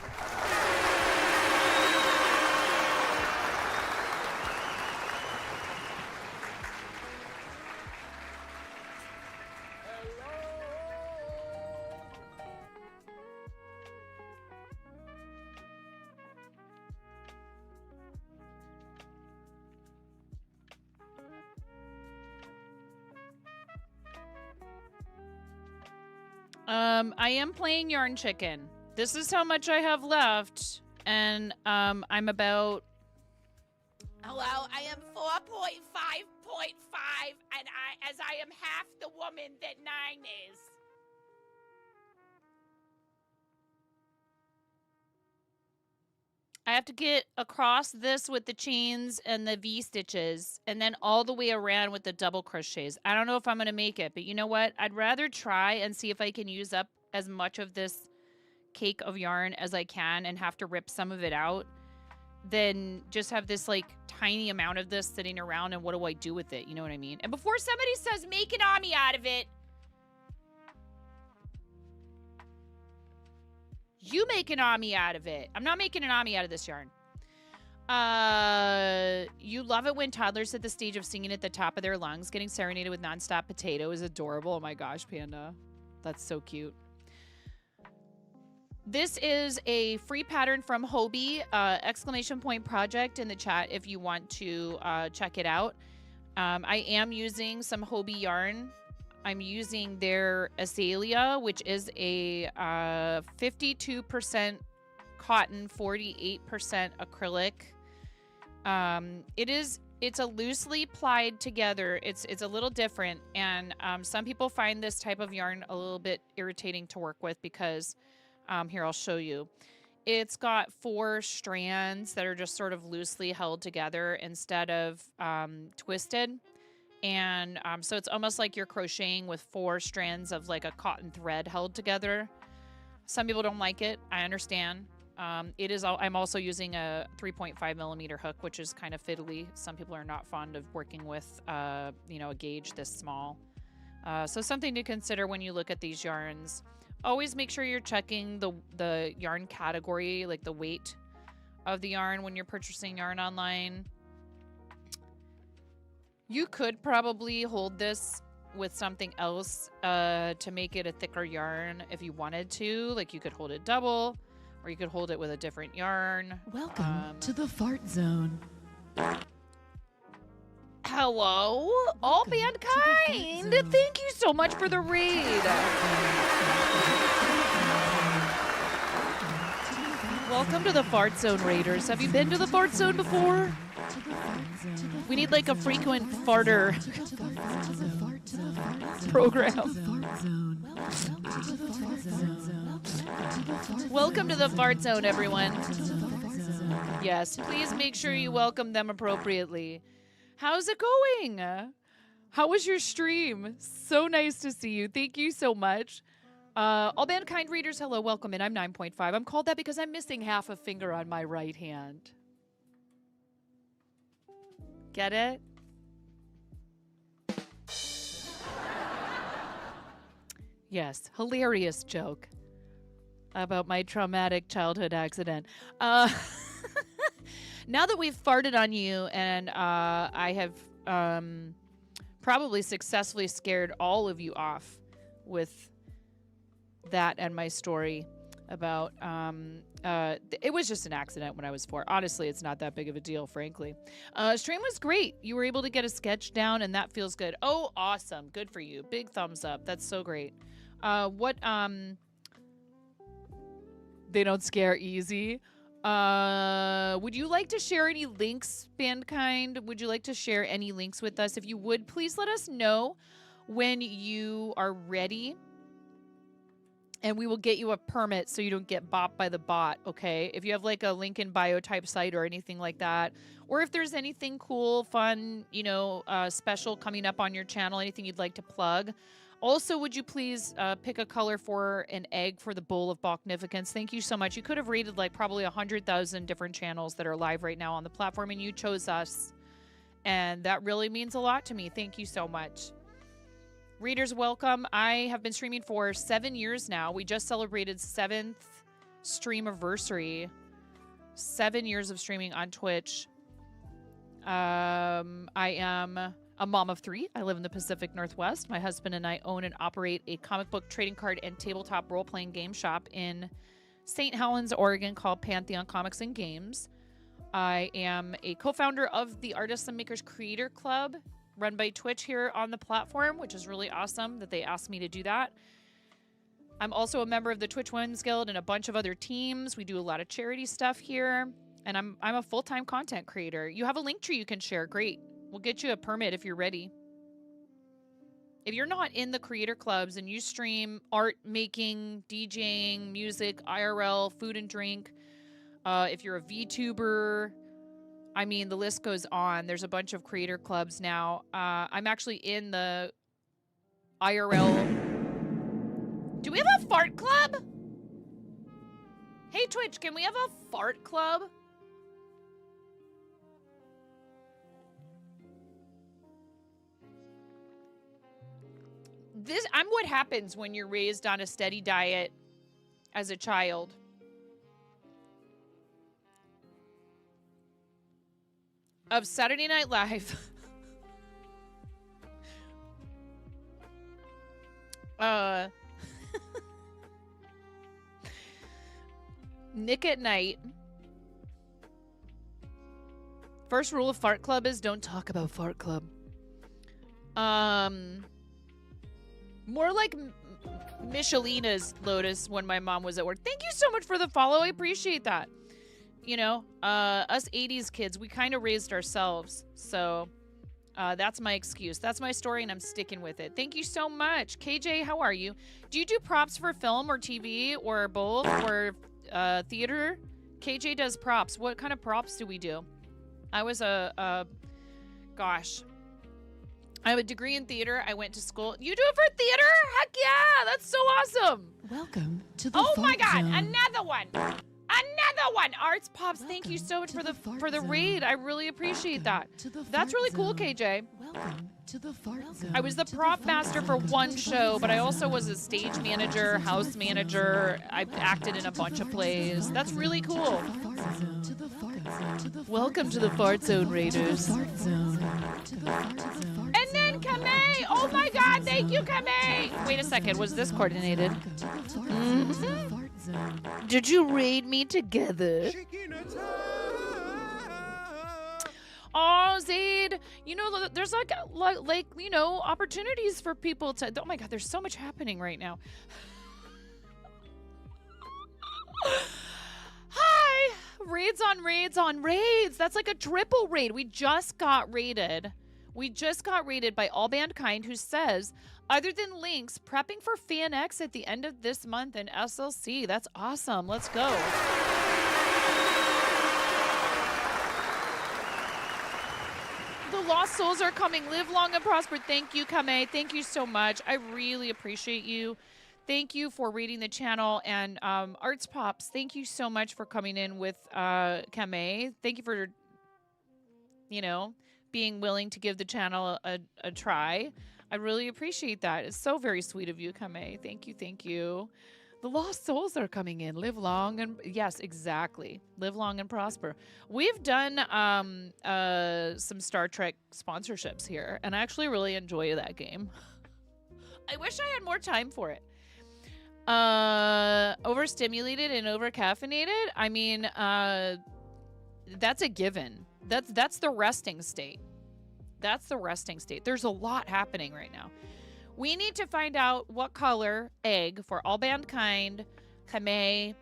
I am playing Yarn Chicken. This is how much I have left, and I'm about. Hello, I am 4.5.5, and as I am half the woman that 9 is. I have to get across this with the chains and the V-stitches, and then all the way around with the double crochets. I don't know if I'm going to make it, but you know what? I'd rather try and see if I can use up as much of this cake of yarn as I can and have to rip some of it out than just have this, like, tiny amount of this sitting around, and what do I do with it? You know what I mean? And before somebody says, make an army out of it, you make an army out of it. I'm not making an army out of this yarn. You love it when toddlers at the stage of singing at the top of their lungs. Getting serenaded with nonstop potato is adorable. Oh my gosh, Panda. That's so cute. This is a free pattern from Hobie, exclamation point project in the chat if you want to check it out. I am using some Hobie yarn. I'm using their Azalea, which is a 52% cotton, 48% acrylic. It's a loosely plied together. It's a little different, and some people find this type of yarn a little bit irritating to work with because here, I'll show you. It's got 4 strands that are just sort of loosely held together instead of twisted. And so it's almost like you're crocheting with 4 strands of like a cotton thread held together. Some people don't like it. I understand. I'm also using a 3.5 millimeter hook, which is kind of fiddly. Some people are not fond of working with, a gauge this small. So something to consider when you look at these yarns. Always make sure you're checking the yarn category, like the weight of the yarn when you're purchasing yarn online. You could probably hold this with something else to make it a thicker yarn if you wanted to. Like you could hold it double, or you could hold it with a different yarn. Welcome to the fart zone. Hello, all mankind. Thank you so much for the raid. Welcome to the Fart Zone Raiders. Have you been to the Fart Zone before? We need like a frequent farter program. Welcome to the Fart Zone, everyone. Yes, please make sure you welcome them appropriately. How's it going? How was your stream? So nice to see you. Thank you so much. All mankind readers, hello, welcome in. I'm 9.5. I'm called that because I'm missing half a finger on my right hand. Get it? Yes, hilarious joke about my traumatic childhood accident. Now that we've farted on you and I have probably successfully scared all of you off with that and my story about it was just an accident when I was 4. Honestly, it's not that big of a deal, frankly. Stream was great. You were able to get a sketch down, and that feels good. Oh, awesome. Good for you. Big thumbs up. That's so great. They don't scare easy. Would you like to share any links, Bandkind? Would you like to share any links with us? If you would, please let us know when you are ready. And we will get you a permit so you don't get bopped by the bot, okay? If you have like a link in bio type site or anything like that, or if there's anything cool, fun, you know, special coming up on your channel, anything you'd like to plug. Also, would you please pick a color for an egg for the bowl of Bachnificence? Thank you so much. You could have rated like probably 100,000 different channels that are live right now on the platform, and you chose us. And that really means a lot to me. Thank you so much. Readers, welcome. I have been streaming for 7 years now. We just celebrated 7th streamiversary. 7 years of streaming on Twitch. I am a mom of 3. I live in the Pacific Northwest. My husband and I own and operate a comic book trading card and tabletop role-playing game shop in St. Helens, Oregon called Pantheon Comics and Games. I am a co-founder of the Artists and Makers Creator Club, run by Twitch here on the platform, which is really awesome that they asked me to do that. I'm also a member of the Twitch Women's Guild and a bunch of other teams. We do a lot of charity stuff here, and I'm a full-time content creator. You have a link tree you can share. Great. We'll get you a permit if you're ready. If you're not in the creator clubs and you stream art making, DJing, music, IRL, food and drink, if you're a VTuber, I mean, the list goes on. There's a bunch of creator clubs now. I'm actually in the IRL. Do we have a fart club? Hey, Twitch, can we have a fart club? I'm what happens when you're raised on a steady diet as a child. Of Saturday Night Live. Nick at Night. First rule of Fart Club is don't talk about Fart Club. More like Michelina's Lotus when my mom was at work. Thank you so much for the follow. I appreciate that. You know, us 80s kids, we kind of raised ourselves. So that's my excuse. That's my story, and I'm sticking with it. Thank you so much. KJ, how are you? Do you do props for film or TV or both or theater? KJ does props. What kind of props do we do? I was gosh. I have a degree in theater. I went to school. You do it for theater? Heck yeah! That's so awesome. Welcome to the Oh my Fart God! Zone. Another one. Another one. Arts Pops, thank you so much for the raid. I really appreciate that. That's really cool, KJ. Welcome to the Fart Zone. I was the prop master for one show, but I also was a stage manager, house manager. I acted in a bunch of plays. That's really cool. Welcome to the Fart Zone, Raiders. And then Kamei. Oh my God! Thank you, Kamei. Wait a second. Was this coordinated? Did you raid me together? Oh, Zaid, you know, there's like you know, opportunities for people to. Oh my God, there's so much happening right now. Hi, raids on raids on raids. That's like a triple raid. We just got raided. We just got raided by All Mankind, who says, other than links, prepping for Fan X at the end of this month in SLC. That's awesome. Let's go. The Lost Souls are coming. Live long and prosper. Thank you, Kamei. Thank you so much. I really appreciate you. Thank you for reading the channel. And Arts Pops, thank you so much for coming in with Kamei. Thank you for, you know, being willing to give the channel a try. I really appreciate that. It's so very sweet of you, Kamei. Thank you, thank you. The Lost Souls are coming in. Live long and... Yes, exactly. Live long and prosper. We've done some Star Trek sponsorships here, and I actually really enjoy that game. I wish I had more time for it. Overstimulated and overcaffeinated? I mean, that's a given. That's the resting state. That's the resting state. There's a lot happening right now. We need to find out what color egg for All Mankind, Kamei,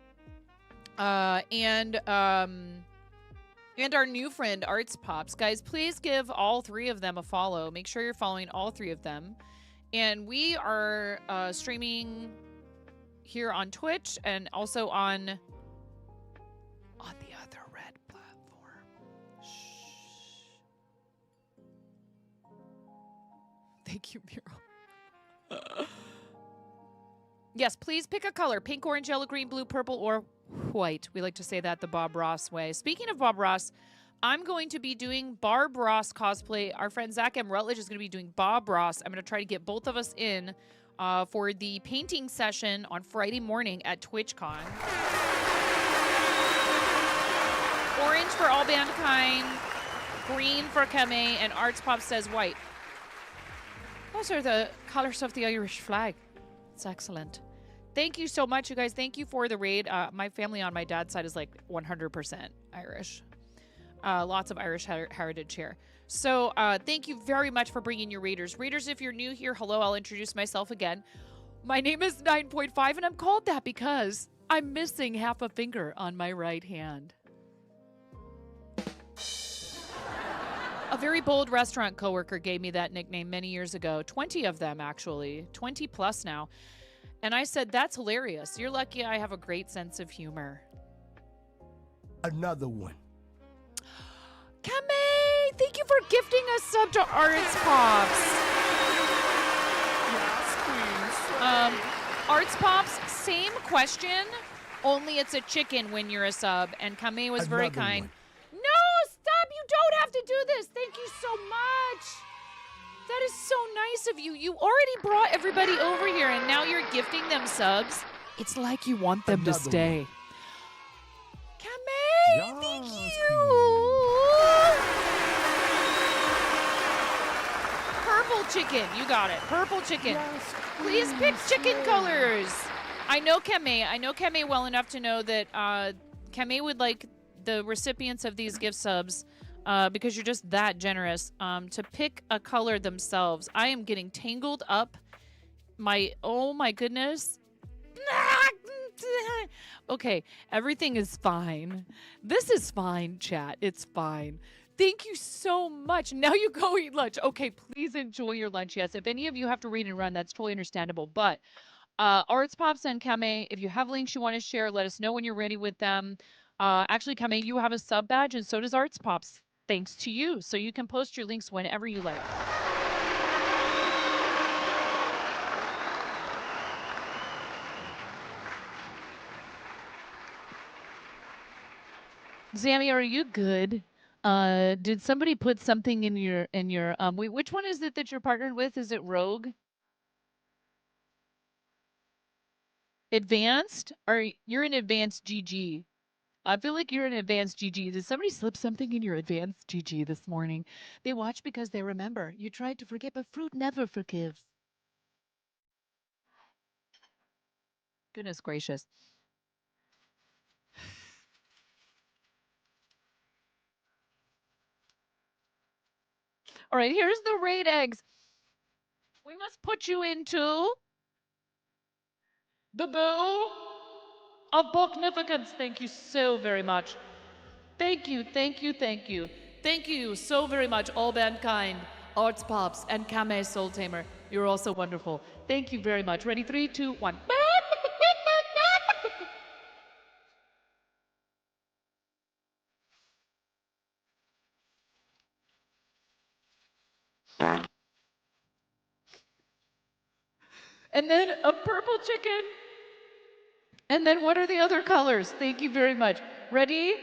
and our new friend Arts Pops. Guys, please give all three of them a follow. Make sure you're following all three of them. And we are streaming here on Twitch and also on the other red platform. Shh. Thank you, Mural. Yes, please pick a color. Pink, orange, yellow, green, blue, purple, or white. We like to say that the Bob Ross way. Speaking of Bob Ross, I'm going to be doing Barb Ross cosplay. Our friend Zach M. Rutledge is going to be doing Bob Ross. I'm going to try to get both of us in for the painting session on Friday morning at TwitchCon. Orange for all mankind, green for Kame, and Arts Pop says white. Those are the colors of the Irish flag. It's excellent. Thank you so much, you guys. Thank you for the raid. My family on my dad's side is like 100% Irish. Lots of Irish heritage here. So thank you very much for bringing your raiders. Raiders, if you're new here, hello, I'll introduce myself again. My name is 9.5, and I'm called that because I'm missing half a finger on my right hand. A very bold restaurant coworker gave me that nickname many years ago. 20 of them, actually. 20 plus now. And I said, that's hilarious. You're lucky I have a great sense of humor. Another one. Kame, thank you for gifting a sub to Arts Pops. Yes, queen. Arts Pops, same question, only it's a chicken when you're a sub. And Kame was very kind. No, stop, you don't have to do this. Thank you so much. That is so nice of you. You already brought everybody over here, and now you're gifting them subs. It's like you want them to stay. Kame, Yes, thank queen. you. Purple chicken. You got it. Purple chicken. Yes, Please pick chicken colors. I know Kame well enough to know that Kame would like the recipients of these gift subs, because you're just that generous, to pick a color themselves. I am getting tangled up. Oh my goodness. Okay, everything is fine. This is fine, chat. It's fine. Thank you so much. Now you go eat lunch. Okay, please enjoy your lunch. Yes, if any of you have to read and run, that's totally understandable. But Arts Pops and Kame, if you have links you want to share, let us know when you're ready with them. Actually, Kame, you have a sub badge, and so does Arts Pops. Thanks to you. So you can post your links whenever you like. Zammy, are you good? Did somebody put something in your which one is it that you're partnered with? Is it Rogue? Advanced? Or you're in Advanced GG? I feel like you're in Advanced GG. Did somebody slip something in your Advanced GG this morning? They watch because they remember. You tried to forget, but fruit never forgives. Goodness gracious. All right, here's the raid eggs. We must put you into the bowl of Bognificence. Thank you so very much. Thank you, thank you, thank you. Thank you so very much, all mankind, Arts Pops, and Kame Soul Tamer. You're also wonderful. Thank you very much. Ready? 3, 2, 1. And then a purple chicken. And then what are the other colors? Thank you very much. Ready?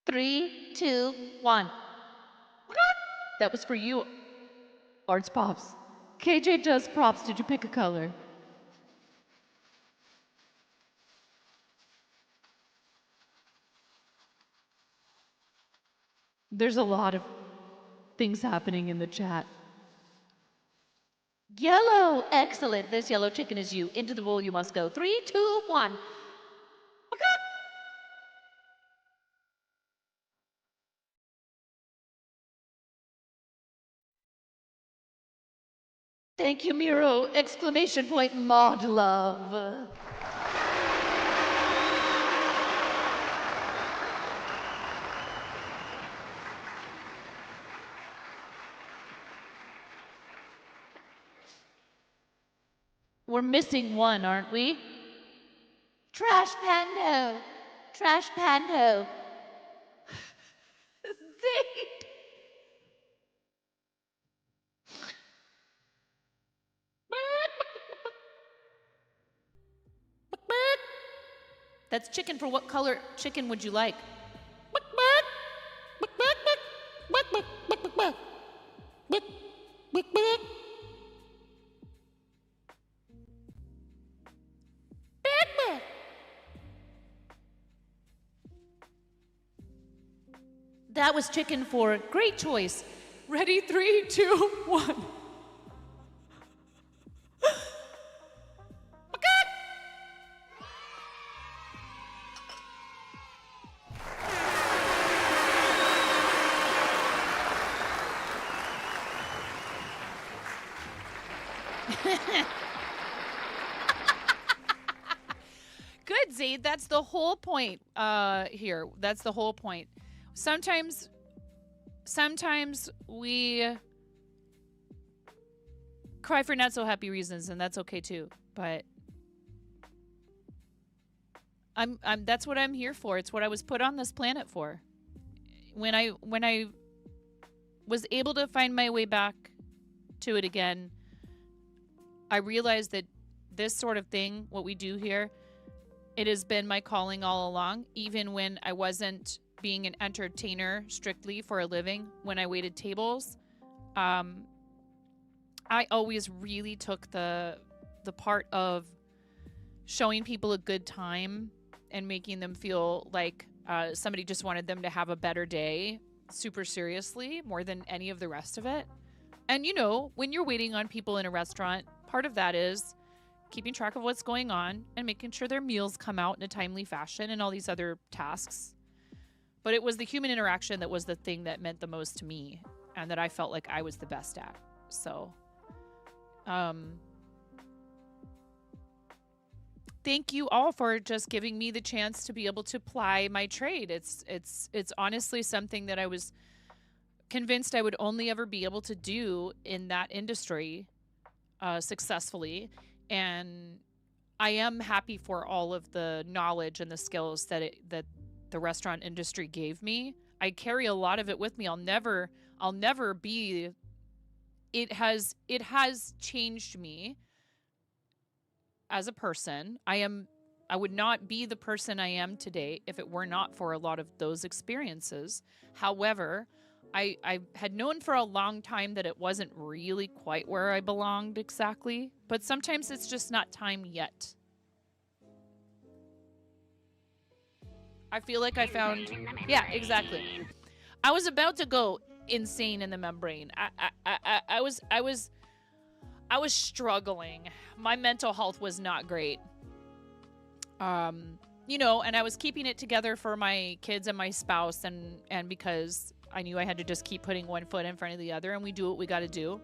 3, 2, 1. That was for you, Arts Pops. KJ does props. Did you pick a color? There's a lot of things happening in the chat. Yellow! Excellent. This yellow chicken is you. Into the bowl you must go. 3, 2, 1. Thank you, Miro! Exclamation point, mod love. We're missing one, aren't we? Trash Pando. Trash Pando. That's chicken. For what color chicken would you like? That was chicken for great choice. Ready, 3, 2, 1. Good, Zaid. That's the whole point here. That's the whole point. Sometimes we cry for not so happy reasons, and that's okay too. But I'm that's what I'm here for. It's what I was put on this planet for. When I was able to find my way back to it again, I realized that this sort of thing, what we do here, it has been my calling all along, even when I wasn't being an entertainer strictly for a living, when I waited tables. I always really took the part of showing people a good time and making them feel like somebody just wanted them to have a better day super seriously, more than any of the rest of it. And you know, when you're waiting on people in a restaurant, part of that is keeping track of what's going on and making sure their meals come out in a timely fashion and all these other tasks. But it was the human interaction that was the thing that meant the most to me and that I felt like I was the best at. So, thank you all for just giving me the chance to be able to ply my trade. It's honestly something that I was convinced I would only ever be able to do in that industry successfully. And I am happy for all of the knowledge and the skills that the restaurant industry gave me. I carry a lot of it with me. I'll never be. It has changed me as a person. I would not be the person I am today if it were not for a lot of those experiences. However, I had known for a long time that it wasn't really quite where I belonged exactly, but sometimes it's just not time yet. I feel like I found, yeah, exactly. I was about to go insane in the membrane. I was struggling. My mental health was not great. You know, and I was keeping it together for my kids and my spouse, and because I knew I had to just keep putting one foot in front of the other, and we do what we got to do.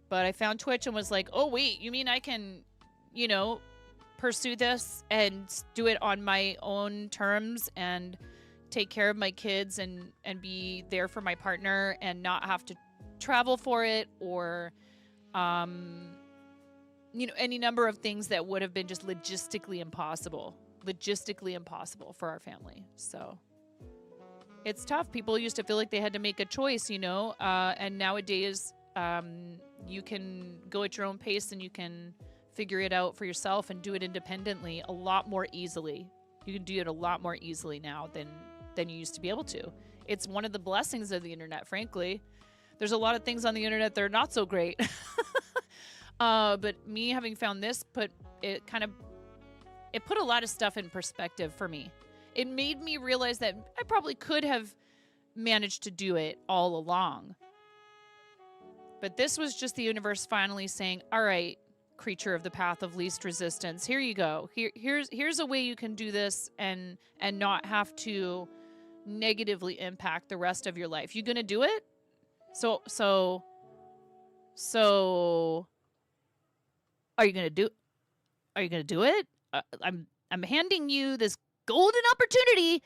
But I found Twitch and was like, oh wait, you mean I can, you know, pursue this and do it on my own terms and take care of my kids and be there for my partner and not have to travel for it, or you know, any number of things that would have been just logistically impossible for our family. So it's tough. People used to feel like they had to make a choice, you know, and nowadays you can go at your own pace and you can figure it out for yourself and do it independently a lot more easily. You can do it a lot more easily now than you used to be able to. It's one of the blessings of the internet, frankly. There's a lot of things on the internet that are not so great. But me having found this put a lot of stuff in perspective for me. It made me realize that I probably could have managed to do it all along. But this was just the universe finally saying, all right, creature of the path of least resistance, here you go. Here's a way you can do this and not have to negatively impact the rest of your life. You gonna do it? So are you gonna do it? I'm handing you this golden opportunity.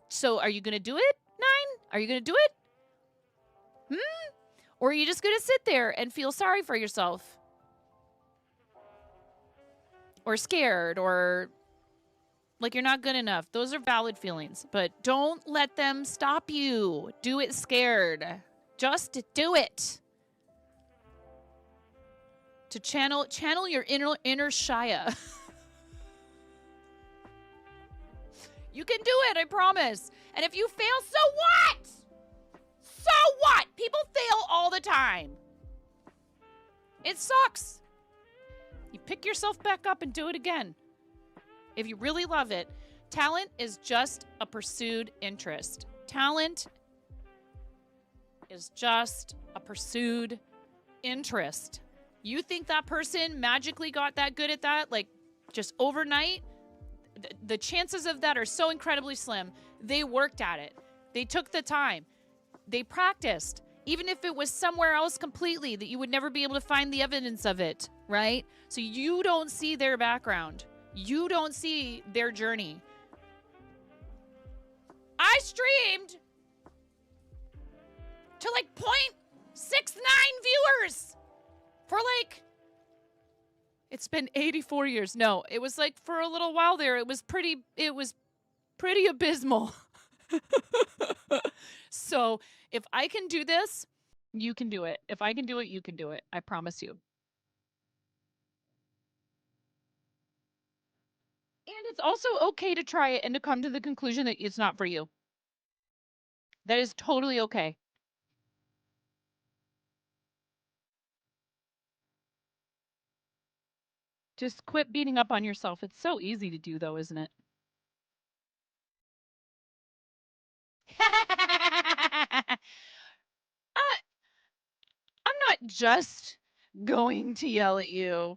So are you gonna do it, Nine? Are you gonna do it? Or are you just gonna sit there and feel sorry for yourself? or scared or like you're not good enough. Those are valid feelings, but don't let them stop you. Do it scared. Just do it. To channel your inner Shia. You can do it, I promise. And if you fail, so what? So what? People fail all the time. It sucks. You pick yourself back up and do it again. If you really love it, talent is just a pursued interest. Talent is just a pursued interest. You think that person magically got that good at that, like just overnight? The chances of that are so incredibly slim. They worked at it. They took the time. They practiced. Even if it was somewhere else completely that you would never be able to find the evidence of it, right? So you don't see their background. You don't see their journey. I streamed to like 0.69 viewers for like, it's been 84 years. No, it was like for a little while there, it was pretty abysmal. So if I can do this, you can do it. If I can do it, you can do it. I promise you. And it's also okay to try it and to come to the conclusion that it's not for you. That is totally okay. Just quit beating up on yourself. It's so easy to do, though, isn't it? I'm not just going to yell at you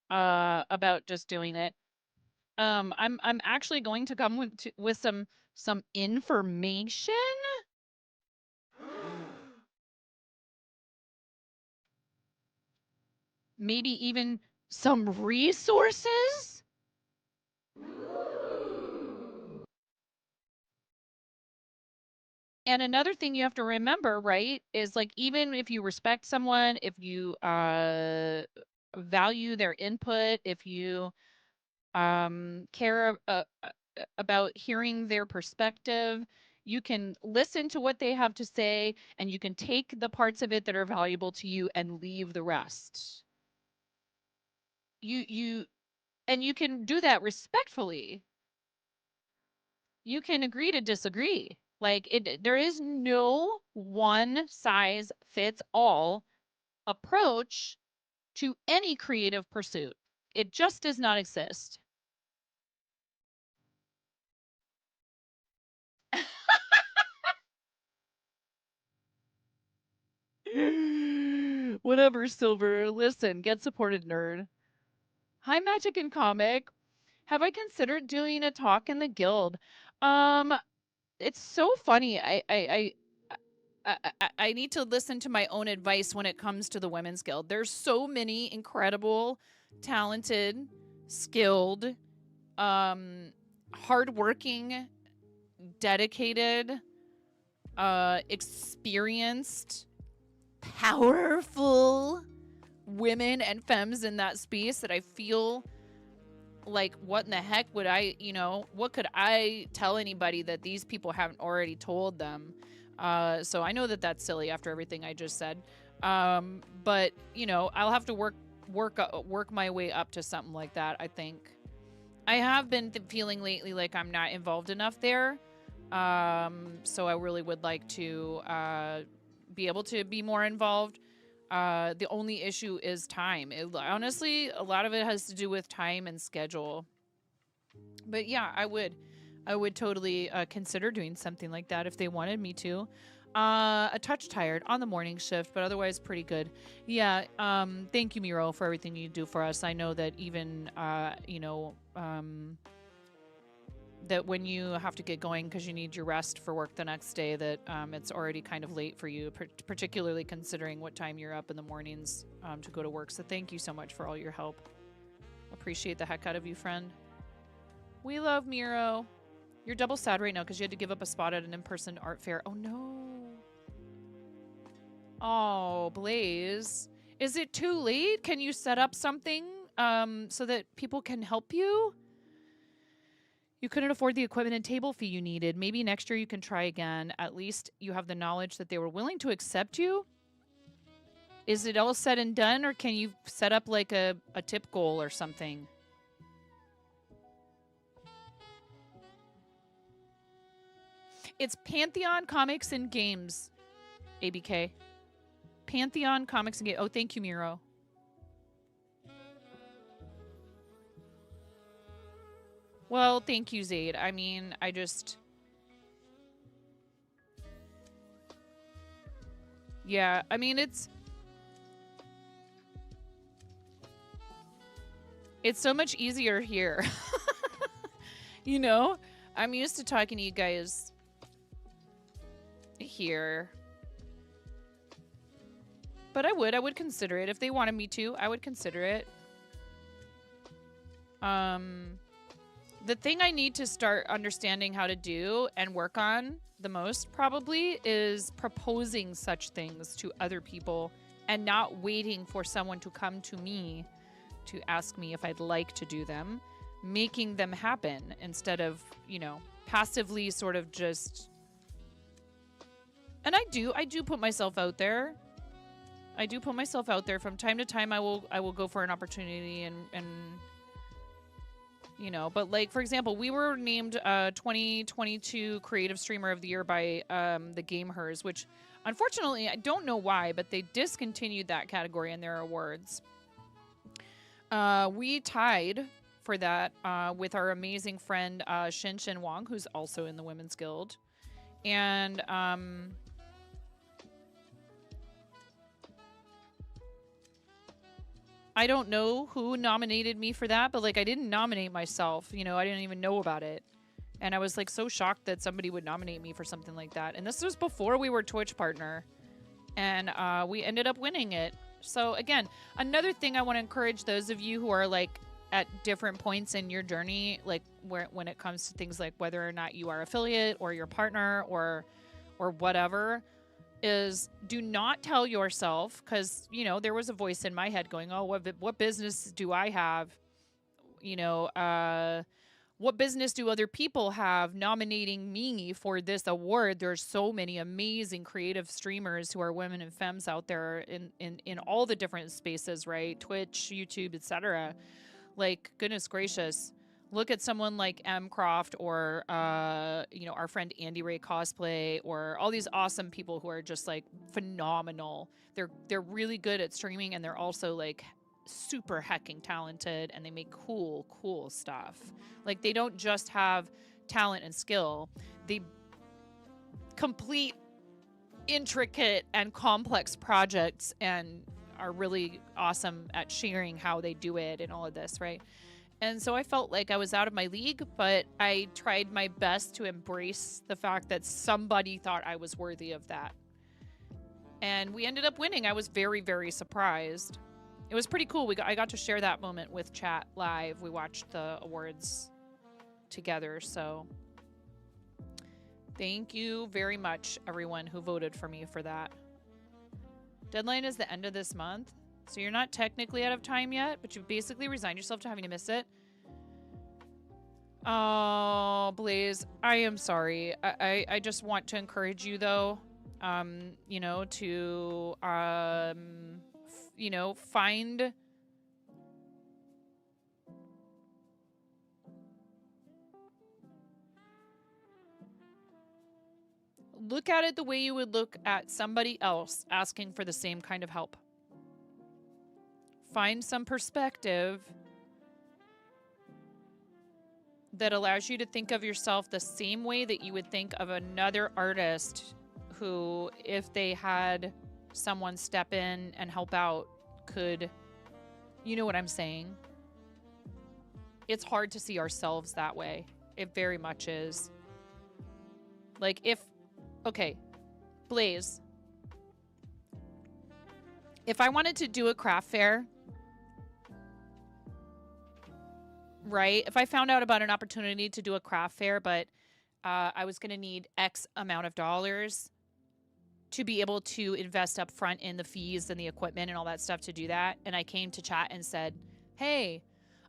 about just doing it. I'm actually going to come with some information. Maybe even some resources. And another thing you have to remember, right, is like even if you respect someone, if you value their input, if you care about hearing their perspective, you can listen to what they have to say and you can take the parts of it that are valuable to you and leave the rest. You can do that respectfully. You can agree to disagree. Like there is no one size fits all approach to any creative pursuit. It just does not exist. Whatever, Silver. Listen, get supported, nerd. Hi, Magic and Comic. Have I considered doing a talk in the guild? It's so funny. I need to listen to my own advice when it comes to the Women's Guild. There's so many incredible, talented, skilled, hardworking, dedicated, experienced, powerful women and femmes in that space that I feel like, what in the heck would I, what could I tell anybody that these people haven't already told them? So I know that that's silly after everything I just said. But I'll have to work my way up to something like that. I think I have been feeling lately like I'm not involved enough there. So I really would like to be able to be more involved. The only issue is time. Honestly, a lot of it has to do with time and schedule. But yeah, I would totally consider doing something like that if they wanted me to. A touch tired on the morning shift, but otherwise pretty good. Yeah, thank you, Miro, for everything you do for us. I know that even, that when you have to get going because you need your rest for work the next day, that it's already kind of late for you, particularly considering what time you're up in the mornings to go to work. So thank you so much for all your help. Appreciate the heck out of you, friend. We love Miro. You're double sad right now because you had to give up a spot at an in-person art fair. Oh, no. Oh, Blaze. Is it too late? Can you set up something so that people can help you. You couldn't afford the equipment and table fee you needed. Maybe next year you can try again. At least you have the knowledge that they were willing to accept you. Is it all said and done, or can you set up like a tip goal or something? It's Pantheon Comics and Games, ABK. Pantheon Comics and Games. Oh, thank you, Miro. Well, thank you, Zaid. I mean, I just... Yeah, I mean, it's so much easier here. You know? I'm used to talking to you guys here. But I would consider it. If they wanted me to, I would consider it. The thing I need to start understanding how to do and work on the most probably is proposing such things to other people and not waiting for someone to come to me to ask me if I'd like to do them, making them happen instead of, you know, passively sort of just... And I do put myself out there. I do put myself out there from time to time. I will go for an opportunity and you know, but like, for example, we were named 2022 Creative Streamer of the Year by the Game Hers, which unfortunately, I don't know why, but they discontinued that category in their awards. We tied for that with our amazing friend Shin Shin Wong, who's also in the Women's Guild. And I don't know who nominated me for that, but like I didn't nominate myself, you know, I didn't even know about it. And I was like so shocked that somebody would nominate me for something like that. And this was before we were Twitch partner. And we ended up winning it. So again, another thing I want to encourage those of you who are like at different points in your journey, like when it comes to things like whether or not you are affiliate or your partner or whatever, is do not tell yourself, because, you know, there was a voice in my head going, oh, what business do I have? You know, what business do other people have nominating me for this award? There's so many amazing creative streamers who are women and femmes out there in all the different spaces, right? Twitch, YouTube, etc. Like, goodness gracious. Look at someone like M. Croft or, you know, our friend Andy Ray Cosplay, or all these awesome people who are just like phenomenal. They're really good at streaming, and they're also like super hecking talented, and they make cool stuff. Like, they don't just have talent and skill. They complete intricate and complex projects and are really awesome at sharing how they do it and all of this, right? And so I felt like I was out of my league, but I tried my best to embrace the fact that somebody thought I was worthy of that. And we ended up winning. I was very, very surprised. It was pretty cool. I got to share that moment with chat live. We watched the awards together. So thank you very much, everyone who voted for me for that. Deadline is the end of this month. So you're not technically out of time yet, but you've basically resigned yourself to having to miss it. Oh, Blaze, I am sorry. I just want to encourage you, though, you know, to, you know, find... Look at it the way you would look at somebody else asking for the same kind of help. Find some perspective that allows you to think of yourself the same way that you would think of another artist who, if they had someone step in and help out, could, you know what I'm saying? It's hard to see ourselves that way. It very much is. Like, okay, Blaze, if I wanted to do a craft fair, right? If I found out about an opportunity to do a craft fair, but I was going to need X amount of dollars to be able to invest up front in the fees and the equipment and all that stuff to do that, and I came to chat and said, hey,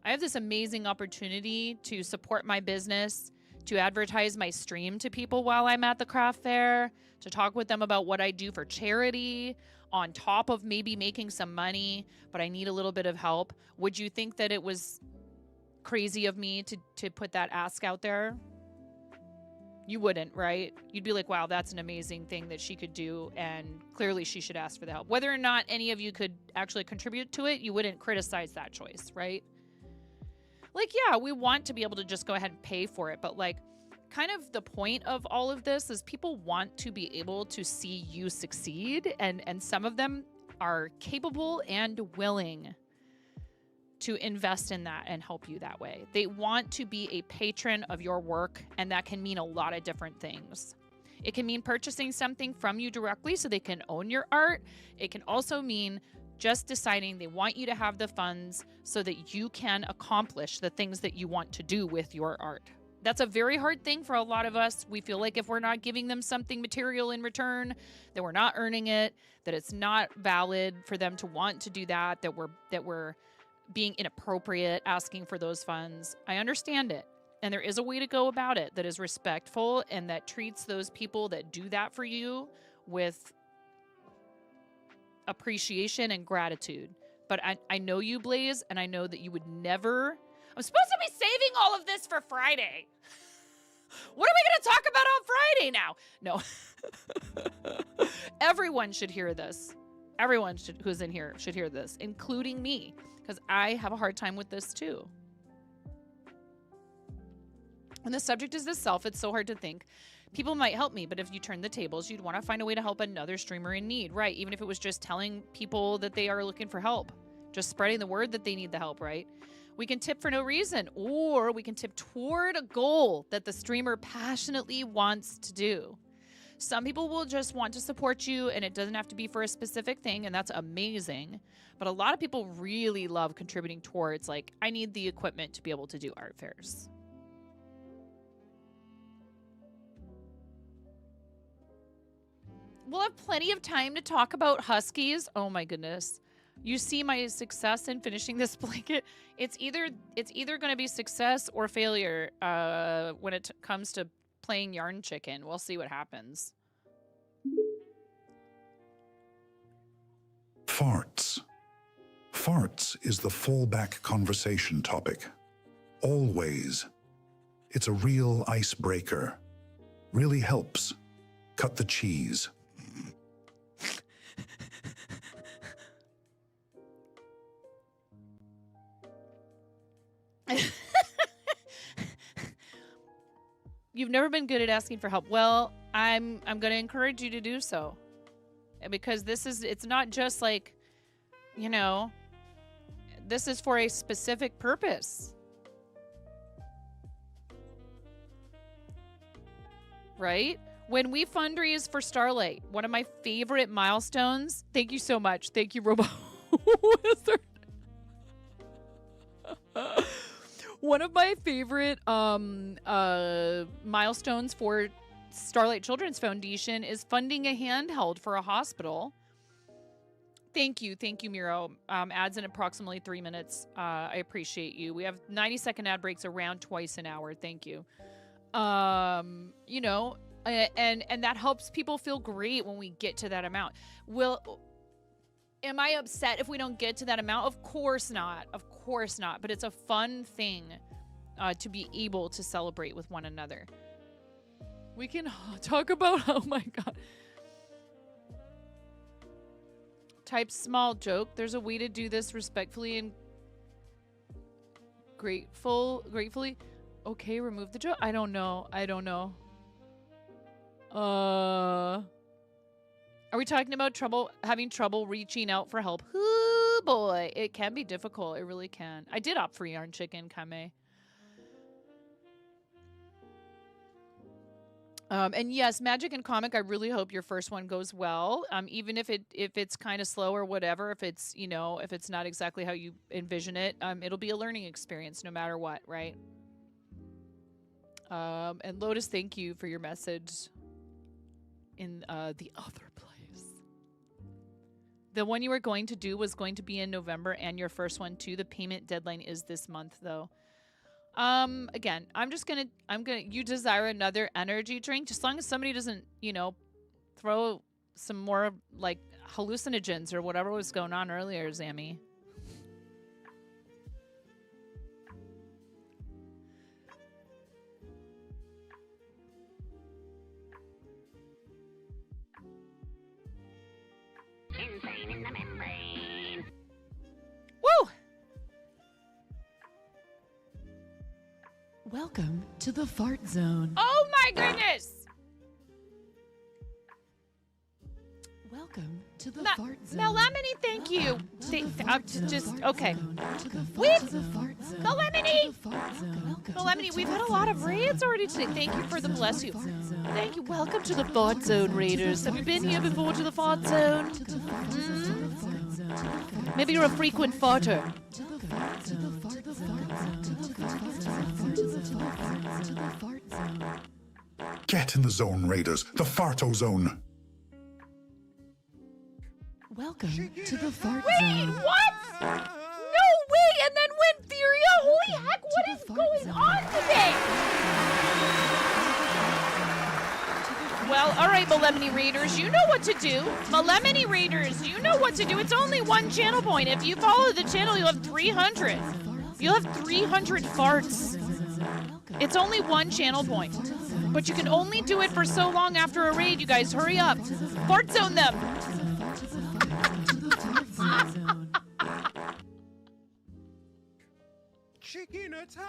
I have this amazing opportunity to support my business, to advertise my stream to people while I'm at the craft fair, to talk with them about what I do for charity, on top of maybe making some money, but I need a little bit of help. Would you think that it was crazy of me to put that ask out there? You wouldn't, right? You'd be like, wow, that's an amazing thing that she could do, and clearly she should ask for the help. Whether or not any of you could actually contribute to it, you wouldn't criticize that choice, right? Like, yeah, we want to be able to just go ahead and pay for it, but like, kind of the point of all of this is people want to be able to see you succeed, and some of them are capable and willing to invest in that and help you that way. They want to be a patron of your work, and that can mean a lot of different things. It can mean purchasing something from you directly so they can own your art. It can also mean just deciding they want you to have the funds so that you can accomplish the things that you want to do with your art. That's a very hard thing for a lot of us. We feel like if we're not giving them something material in return, that we're not earning it, that it's not valid for them to want to do that, that we're being inappropriate asking for those funds. I understand it. And there is a way to go about it that is respectful and that treats those people that do that for you with appreciation and gratitude. But I know you, Blaze, and I know that you would never... I'm supposed to be saving all of this for Friday. What are we going to talk about on Friday now? No. Everyone should hear this. Everyone who's in here should hear this, including me, because I have a hard time with this too. When the subject is the self, it's so hard to think. People might help me, but if you turn the tables, you'd want to find a way to help another streamer in need, right? Even if it was just telling people that they are looking for help, just spreading the word that they need the help, right? We can tip for no reason, or we can tip toward a goal that the streamer passionately wants to do. Some people will just want to support you, and it doesn't have to be for a specific thing, and that's amazing. But a lot of people really love contributing towards, like, I need the equipment to be able to do art fairs. We'll have plenty of time to talk about Huskies. Oh my goodness. You see my success in finishing this blanket. It's either going to be success or failure when it comes to playing Yarn Chicken. We'll see what happens. Farts. Farts is the fallback conversation topic. Always. It's a real icebreaker. Really helps. Cut the cheese. You've never been good at asking for help. Well, I'm going to encourage you to do so. Because it's not just like, you know, this is for a specific purpose. Right? When we fundraise for Starlight, one of my favorite milestones, thank you so much. Thank you, Robo Wizard. One of my favorite milestones for Starlight Children's Foundation is funding a handheld for a hospital. Thank you, Miro. Ads in approximately 3 minutes. I appreciate you. We have 90-second ad breaks around twice an hour. Thank you. You know, and that helps people feel great when we get to that amount. Am I upset if we don't get to that amount? Of course not. Of course not. But it's a fun thing to be able to celebrate with one another. We can talk about, oh my God. Type small joke. There's a way to do this respectfully and gratefully. Okay, remove the joke. I don't know. Are we talking about having trouble reaching out for help? Ooh, boy, it can be difficult. It really can. I did opt for Yarn Chicken, Kame. And yes, Magic and Comic, I really hope your first one goes well. Even if it's kind of slow or whatever, if it's not exactly how you envision it, it'll be a learning experience no matter what, right? And Lotus, thank you for your message in the other place. The one you were going to do was going to be in November, and your first one too. The payment deadline is this month, though. Again, you desire another energy drink, just as long as somebody doesn't, you know, throw some more like hallucinogens or whatever was going on earlier, Zammy. Insane in the membrane. Woo! Welcome to the fart zone. Oh my goodness! Welcome to the fart zone. Melemony, thank you. Okay. Melemony, we've had a lot of raids already today. Thank you for the bless you. Thank you. Welcome to the fart zone, raiders. Have you been here before to the fart zone? Maybe you're a frequent farter. Get in the zone, Raiders. The Farto Zone. Welcome to the fart Wait, zone. what? No way! And then Wintheria? Holy heck, what is going on today? Well, all right, Melemony Raiders, you know what to do. Melemony Raiders, you know what to do. It's only one channel point. If you follow the channel, you'll have 300. You'll have 300 farts. It's only one channel point. But you can only do it for so long after a raid, you guys. Hurry up. Fart zone them. Chicken attack!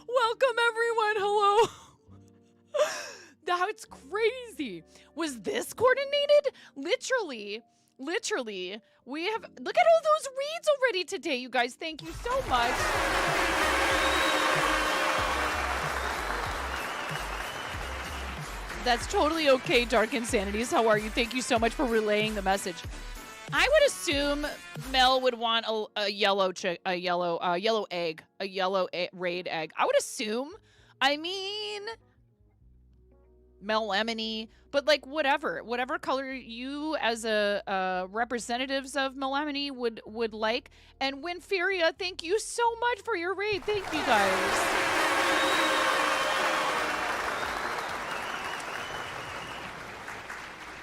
Welcome, everyone. Hello. That's crazy. Was this coordinated? Literally, we have, look at all those reads already today, you guys. Thank you so much. That's totally okay, Dark Insanities. How are you? Thank you so much for relaying the message. I would assume Mel would want a yellow egg, raid egg. I would assume. I mean, Melemony, but like whatever color you as a representatives of Melemony would like. And Winferia, thank you so much for your raid. Thank you guys.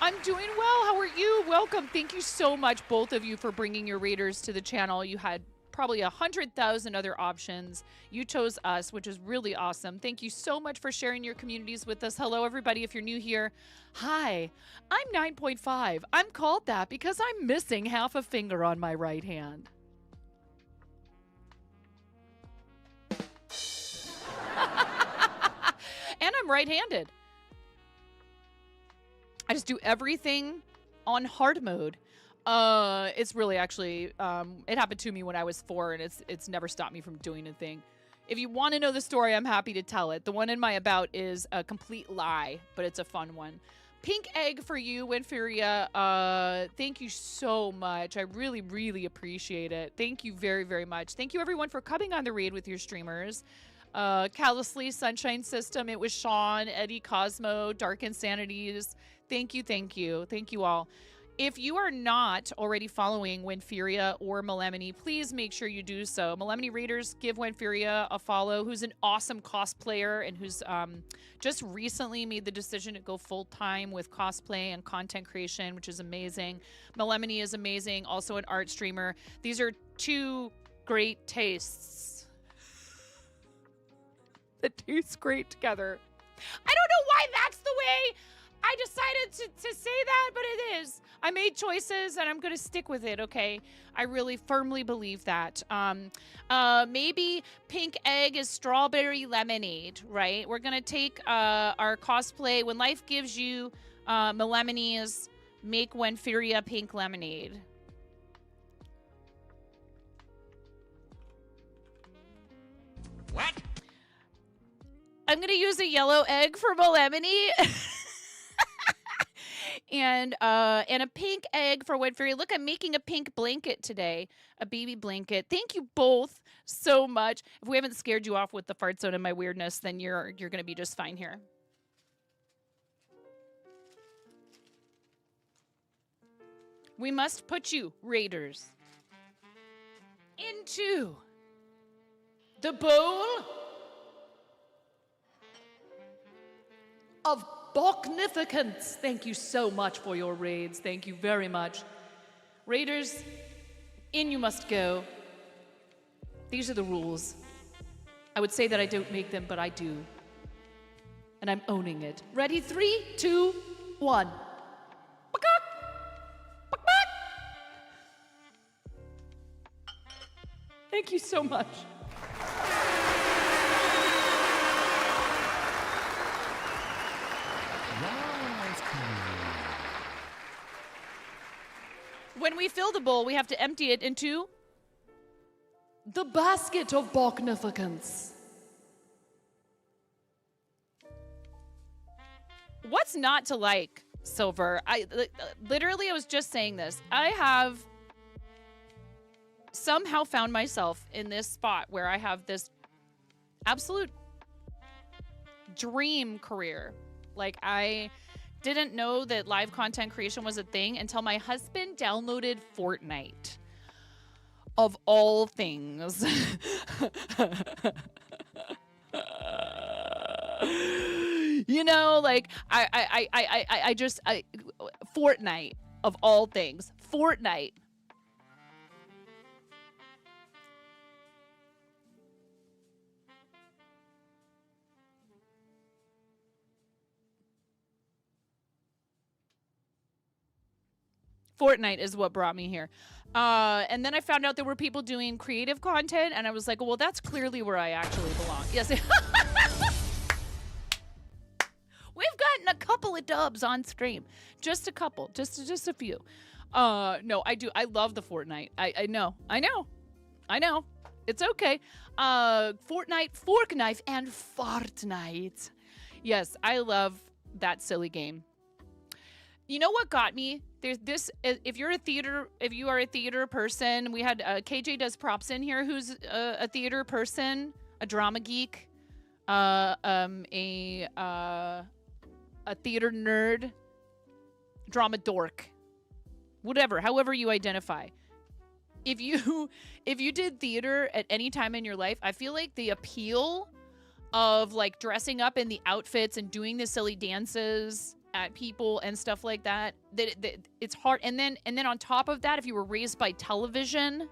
I'm doing well. How are you? Welcome. Thank you so much, both of you, for bringing your raiders to the channel. You had probably 100,000 other options. You chose us, which is really awesome. Thank you so much for sharing your communities with us. Hello, everybody. If you're new here, hi, I'm 9.5. I'm called that because I'm missing half a finger on my right hand. And I'm right-handed. I just do everything on hard mode. It's really actually, it happened to me when I was 4, and it's never stopped me from doing a thing. If you want to know the story, I'm happy to tell it. The one in my about is a complete lie, but it's a fun one. Pink egg for you, Winferia. Thank you so much. I really, really appreciate it. Thank you very, very much. Thank you, everyone, for coming on the raid with your streamers. Callously, Sunshine System, it was Sean, Eddie Cosmo, Dark Insanities. Thank you, thank you. Thank you all. If you are not already following Winferia or Melemony, please make sure you do so. Melemony Raiders, give Winferia a follow, who's an awesome cosplayer and who's just recently made the decision to go full-time with cosplay and content creation, which is amazing. Melemony is amazing, also an art streamer. These are two great tastes that taste great together. I don't know why that's the way I decided to say that, but it is. I made choices and I'm going to stick with it, okay? I really firmly believe that. Maybe pink egg is strawberry lemonade, right? We're going to take our cosplay. When life gives you Melemonies, make Winferia pink lemonade. What? I'm going to use a yellow egg for Melemony. And a pink egg for Winferia. Look, I'm making a pink blanket today, a baby blanket. Thank you both so much. If we haven't scared you off with the fart zone and my weirdness, then you're going to be just fine here. We must put you, Raiders, into the bowl of Boknificence. Thank you so much for your raids. Thank you very much. Raiders, in you must go. These are the rules. I would say that I don't make them, but I do. And I'm owning it. Ready? 3, 2, 1. Thank you so much. When we fill the bowl, we have to empty it into the basket of Boknificence. What's not to like, Silver? I was just saying this. I have somehow found myself in this spot where I have this absolute dream career. Like, I didn't know that live content creation was a thing until my husband downloaded Fortnite. Of all things. You know, like, I just Fortnite, of all things. Fortnite. Fortnite is what brought me here. And then I found out there were people doing creative content, and I was like, well, that's clearly where I actually belong. Yes. We've gotten a couple of dubs on stream. Just a couple. Just a few. No, I do. I love the Fortnite. I know. It's okay. Fortnite, Fork Knife, and Fartnite. Yes, I love that silly game. You know what got me? There's this. If you are a theater person, we had KJ does props in here, who's a theater person, a drama geek, a theater nerd, drama dork, whatever, however you identify. If you did theater at any time in your life, I feel like the appeal of like dressing up in the outfits and doing the silly dances at people and stuff like that, that it's hard. And then on top of that, if you were raised by television,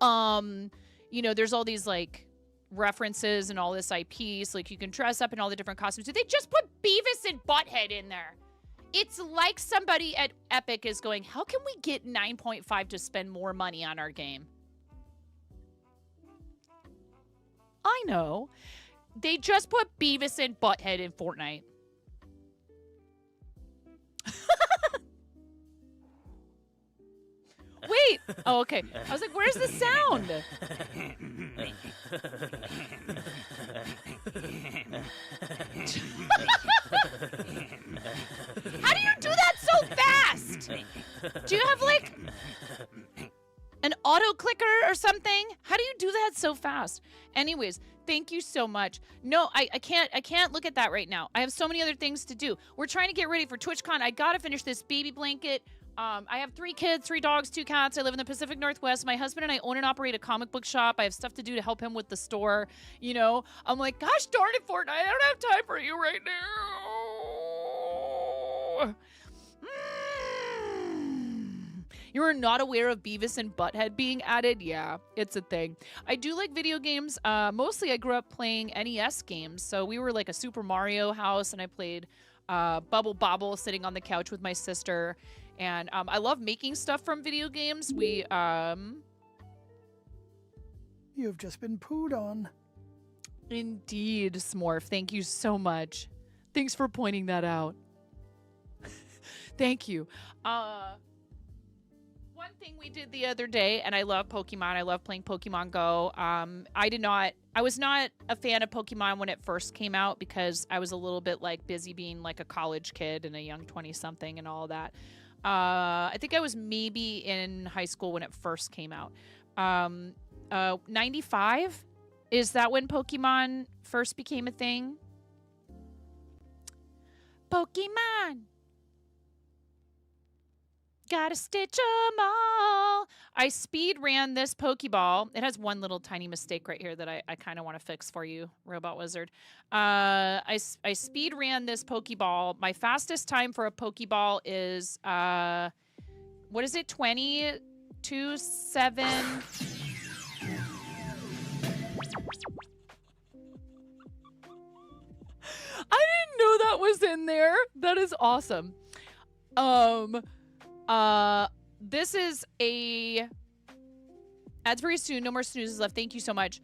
you know, there's all these like references and all this IP, so like you can dress up in all the different costumes. Did they just put Beavis and Butthead in there? It's like somebody at Epic is going, how can we get 9.5 to spend more money on our game? I know. They just put Beavis and Butthead in Fortnite. Wait. Oh, okay. I was like, where's the sound? How do you do that so fast? Do you have like an auto clicker or something? How do you do that so fast? Anyways, thank you so much. No, I can't look at that right now. I have so many other things to do. We're trying to get ready for TwitchCon. I gotta finish this baby blanket. I have 3 kids, 3 dogs, 2 cats. I live in the Pacific Northwest. My husband and I own and operate a comic book shop. I have stuff to do to help him with the store. You know, I'm like, gosh darn it, Fortnite, I don't have time for you right now. You are not aware of Beavis and Butthead being added? Yeah, it's a thing. I do like video games. Mostly I grew up playing NES games. So we were like a Super Mario house, and I played Bubble Bobble sitting on the couch with my sister. And I love making stuff from video games. We, You've just been pooed on. Indeed, Smorf. Thank you so much. Thanks for pointing that out. Thank you. One thing we did the other day, and I love Pokemon. I love playing Pokemon Go. I was not a fan of Pokemon when it first came out because I was a little bit like busy being like a college kid and a young 20-something and all that. I think I was maybe in high school when it first came out. 95? Is that when Pokemon first became a thing? Pokemon! Gotta stitch 'em all. I speed ran this Pokeball. It has one little tiny mistake right here that I kind of want to fix for you, Robot Wizard. I speed ran this Pokeball. My fastest time for a Pokeball is, what is it, 20:7. I didn't know that was in there. That is awesome. This is a ads very soon. No more snoozes left. Thank you so much.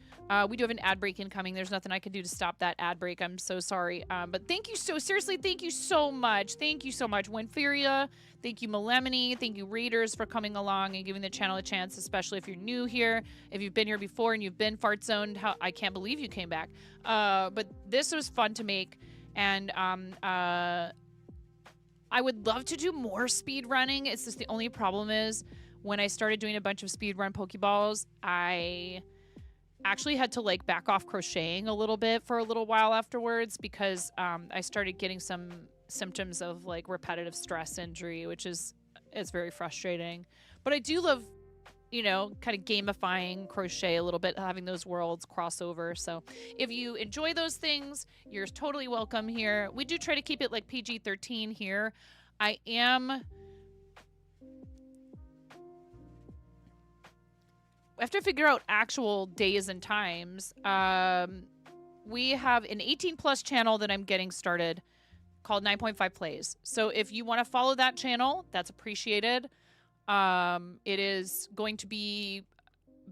We do have an ad break incoming. There's nothing I can do to stop that ad break. I'm so sorry. But thank you seriously, thank you so much. Thank you so much, Winferia. Thank you, Melemony. Thank you, Raiders, for coming along and giving the channel a chance, especially if you're new here. If you've been here before and you've been fart zoned, I can't believe you came back. But this was fun to make. And I would love to do more speed running. It's just the only problem is when I started doing a bunch of speed run Pokeballs, I actually had to like back off crocheting a little bit for a little while afterwards because I started getting some symptoms of like repetitive stress injury, which is very frustrating. But I do love, you know, kind of gamifying crochet a little bit, having those worlds cross over. So if you enjoy those things, you're totally welcome here. We do try to keep it like PG-13 here. I have to figure out actual days and times. We have an 18+ channel that I'm getting started called 9.5 Plays. So if you want to follow that channel, that's appreciated. It is going to be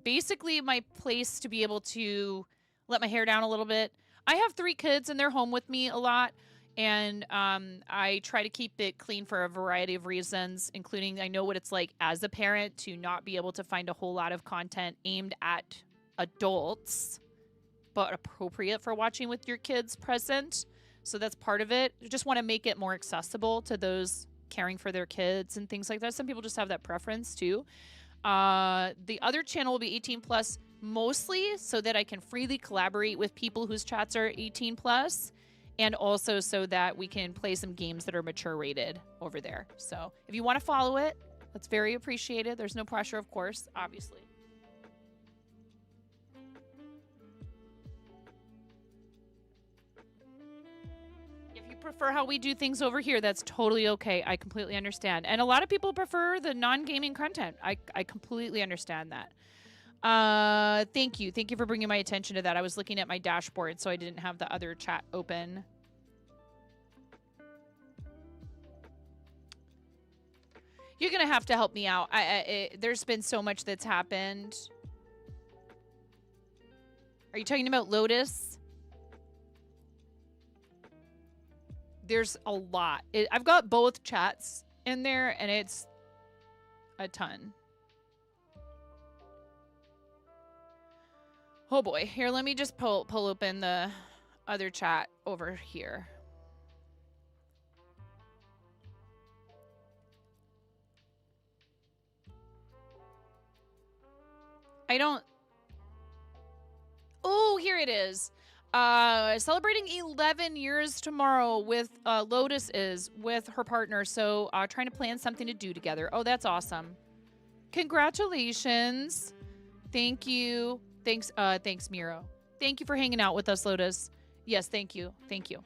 basically my place to be able to let my hair down a little bit. I have 3 kids and they're home with me a lot. And I try to keep it clean for a variety of reasons, including I know what it's like as a parent to not be able to find a whole lot of content aimed at adults, but appropriate for watching with your kids present. So that's part of it. I just want to make it more accessible to those caring for their kids and things like that. Some people just have that preference too. The other channel will be 18+, mostly so that I can freely collaborate with people whose chats are 18+, and also so that we can play some games that are mature rated over there. So if you want to follow it, that's very appreciated. There's no pressure, of course, obviously. If you prefer how we do things over here, that's totally okay. I completely understand. And a lot of people prefer the non-gaming content. I completely understand that. Thank you. Thank you for bringing my attention to that. I was looking at my dashboard, so I didn't have the other chat open. You're going to have to help me out. There's been so much that's happened. Are you talking about Lotus? There's a lot. I've got both chats in there, and it's a ton. Oh boy. Here, let me just pull open the other chat over here. I don't... Oh, here it is. Celebrating 11 years tomorrow with Lotus is with her partner. So trying to plan something to do together. Oh, that's awesome. Congratulations. Thank you. Thanks, Miro. Thank you for hanging out with us, Lotus. Yes, thank you. Thank you.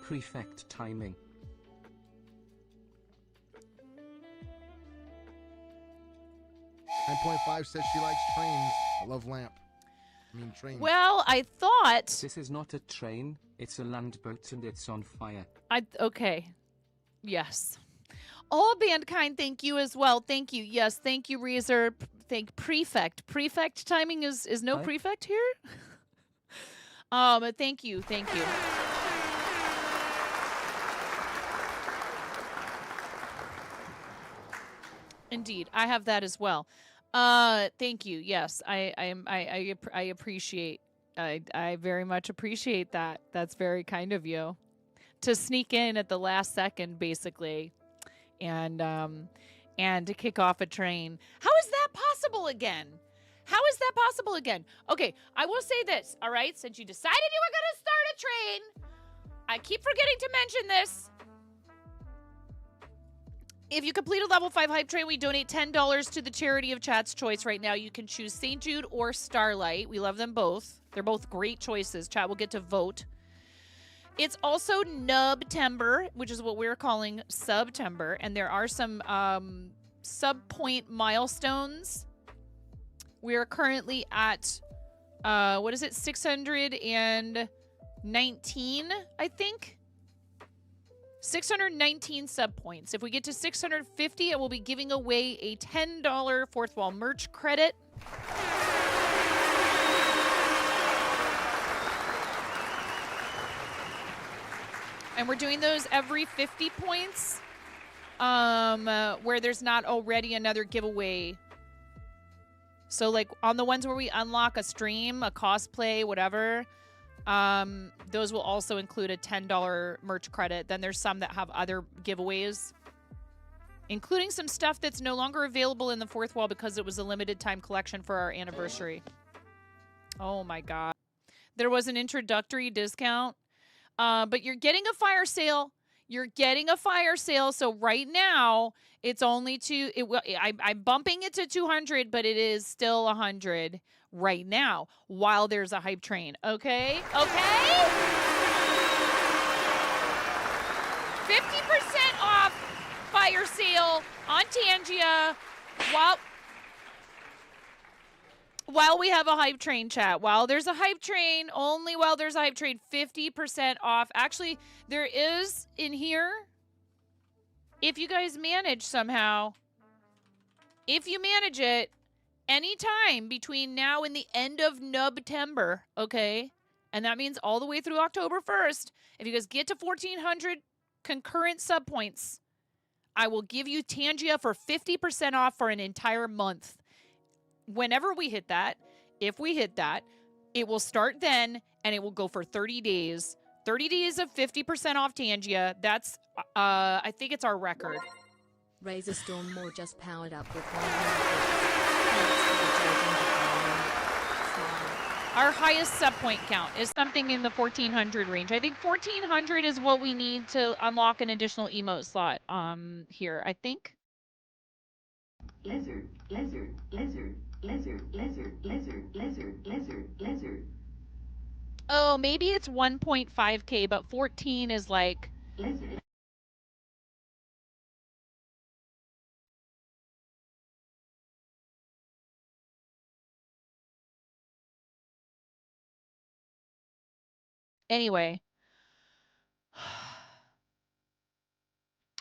Prefect timing. 9.5 says she likes trains. I love trains. Well, I thought... This is not a train. It's a land boat and it's on fire. Okay. Yes. All mankind, thank you as well. Thank you. Yes, thank you, Reezer. Thank Prefect. Prefect timing is no Hi. prefect here? Thank you. Thank you. Indeed, I have that as well. Thank you. Yes, I appreciate. I very much appreciate that. That's very kind of you to sneak in at the last second, basically, and to kick off a train. How is that possible again? How is that possible again? Okay, I will say this. All right, since you decided you were gonna start a train, I keep forgetting to mention this. If you complete a level 5 hype train, we donate $10 to the charity of chat's choice right now. You can choose St. Jude or Starlight. We love them both. They're both great choices. Chat will get to vote. It's also Nubtember, which is what we're calling Subtember. And there are some sub-point milestones. We are currently at, 619, I think? 619 sub points. If we get to 650, it will be giving away a $10 fourth wall merch credit. And we're doing those every 50 points, where there's not already another giveaway. So like on the ones where we unlock a stream, a cosplay, whatever, those will also include a $10 merch credit. Then there's some that have other giveaways, including some stuff that's no longer available in the fourth wall because it was a limited time collection for our anniversary. Oh my God. There was an introductory discount, but you're getting a fire sale. You're getting a fire sale. So right now it's only I'm bumping it to 200, but it is still 100 right now while there's a hype train. Okay? Okay? 50% off fire sale on Tangia while we have a hype train, chat. While there's a hype train, only while there's a hype train, 50% off. Actually, there is in here, if you guys manage somehow, if you manage it, anytime between now and the end of Nubtember, okay? And that means all the way through October 1st. If you guys get to 1,400 concurrent sub points, I will give you Tangia for 50% off for an entire month. Whenever we hit that, if we hit that, it will start then, and it will go for 30 days. 30 days of 50% off Tangia. That's, I think it's our record. Razor Storm Moore just powered up with 100. Our highest sub point count is something in the 1,400 range. I think 1,400 is what we need to unlock an additional emote slot here, I think. Lizard, lizard, lizard, lizard, lizard, lizard, lizard, lizard, lizard. Oh, maybe it's 1.5K, but 14 is like... Lizard. Anyway.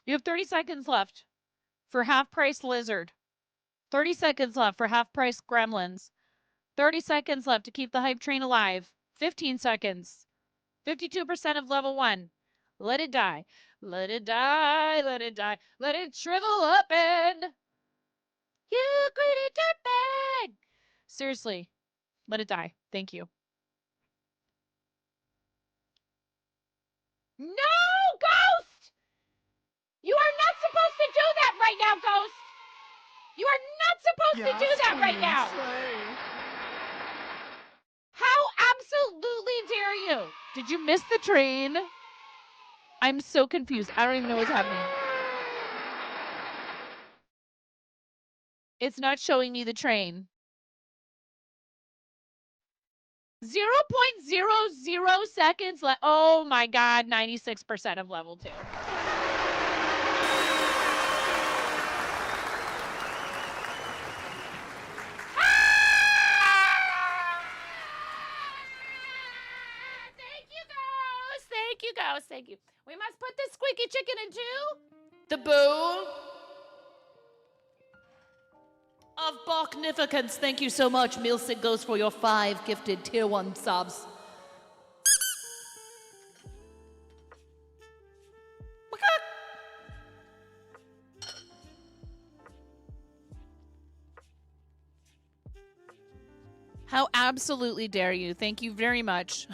You have 30 seconds left for half-price lizard. 30 seconds left for half-price gremlins. 30 seconds left to keep the hype train alive. 15 seconds. 52% of level 1. Let it die. Let it die. Let it die. Let it shrivel up and... You greedy dirtbag! Seriously. Let it die. Thank you. No, Ghost! You are not supposed to do that right now, Ghost! You are not supposed to do that right now! How absolutely dare you? Did you miss the train? I'm so confused. I don't even know what's happening. It's not showing me the train. 0.00 seconds left. Oh my God, 96% of level 2. Thank you, Ghost. Thank you. We must put this squeaky chicken into the bowl of Bachnificence. Thank you so much, Milsig Ghost, for your 5 gifted tier 1 subs. How absolutely dare you. Thank you very much.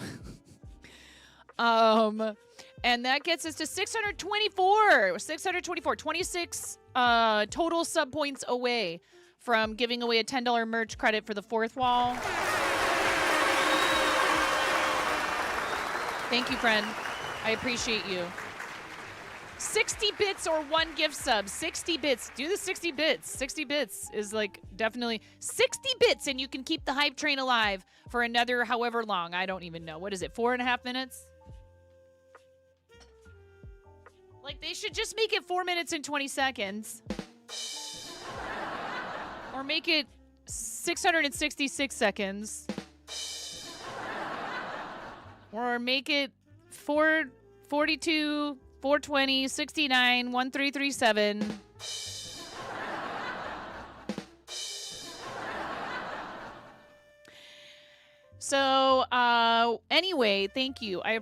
And that gets us to 624. 26 total sub points away from giving away a $10 merch credit for the fourth wall. Thank you, friend. I appreciate you. 60 bits or 1 gift sub. 60 bits. Do the 60 bits. 60 bits is like definitely 60 bits, and you can keep the hype train alive for another however long. I don't even know. What is it? 4.5 minutes? Like, they should just make it 4 minutes and 20 seconds. Or make it 666 seconds. Or make it 442, 420, 69, 1337. So, anyway, thank you. I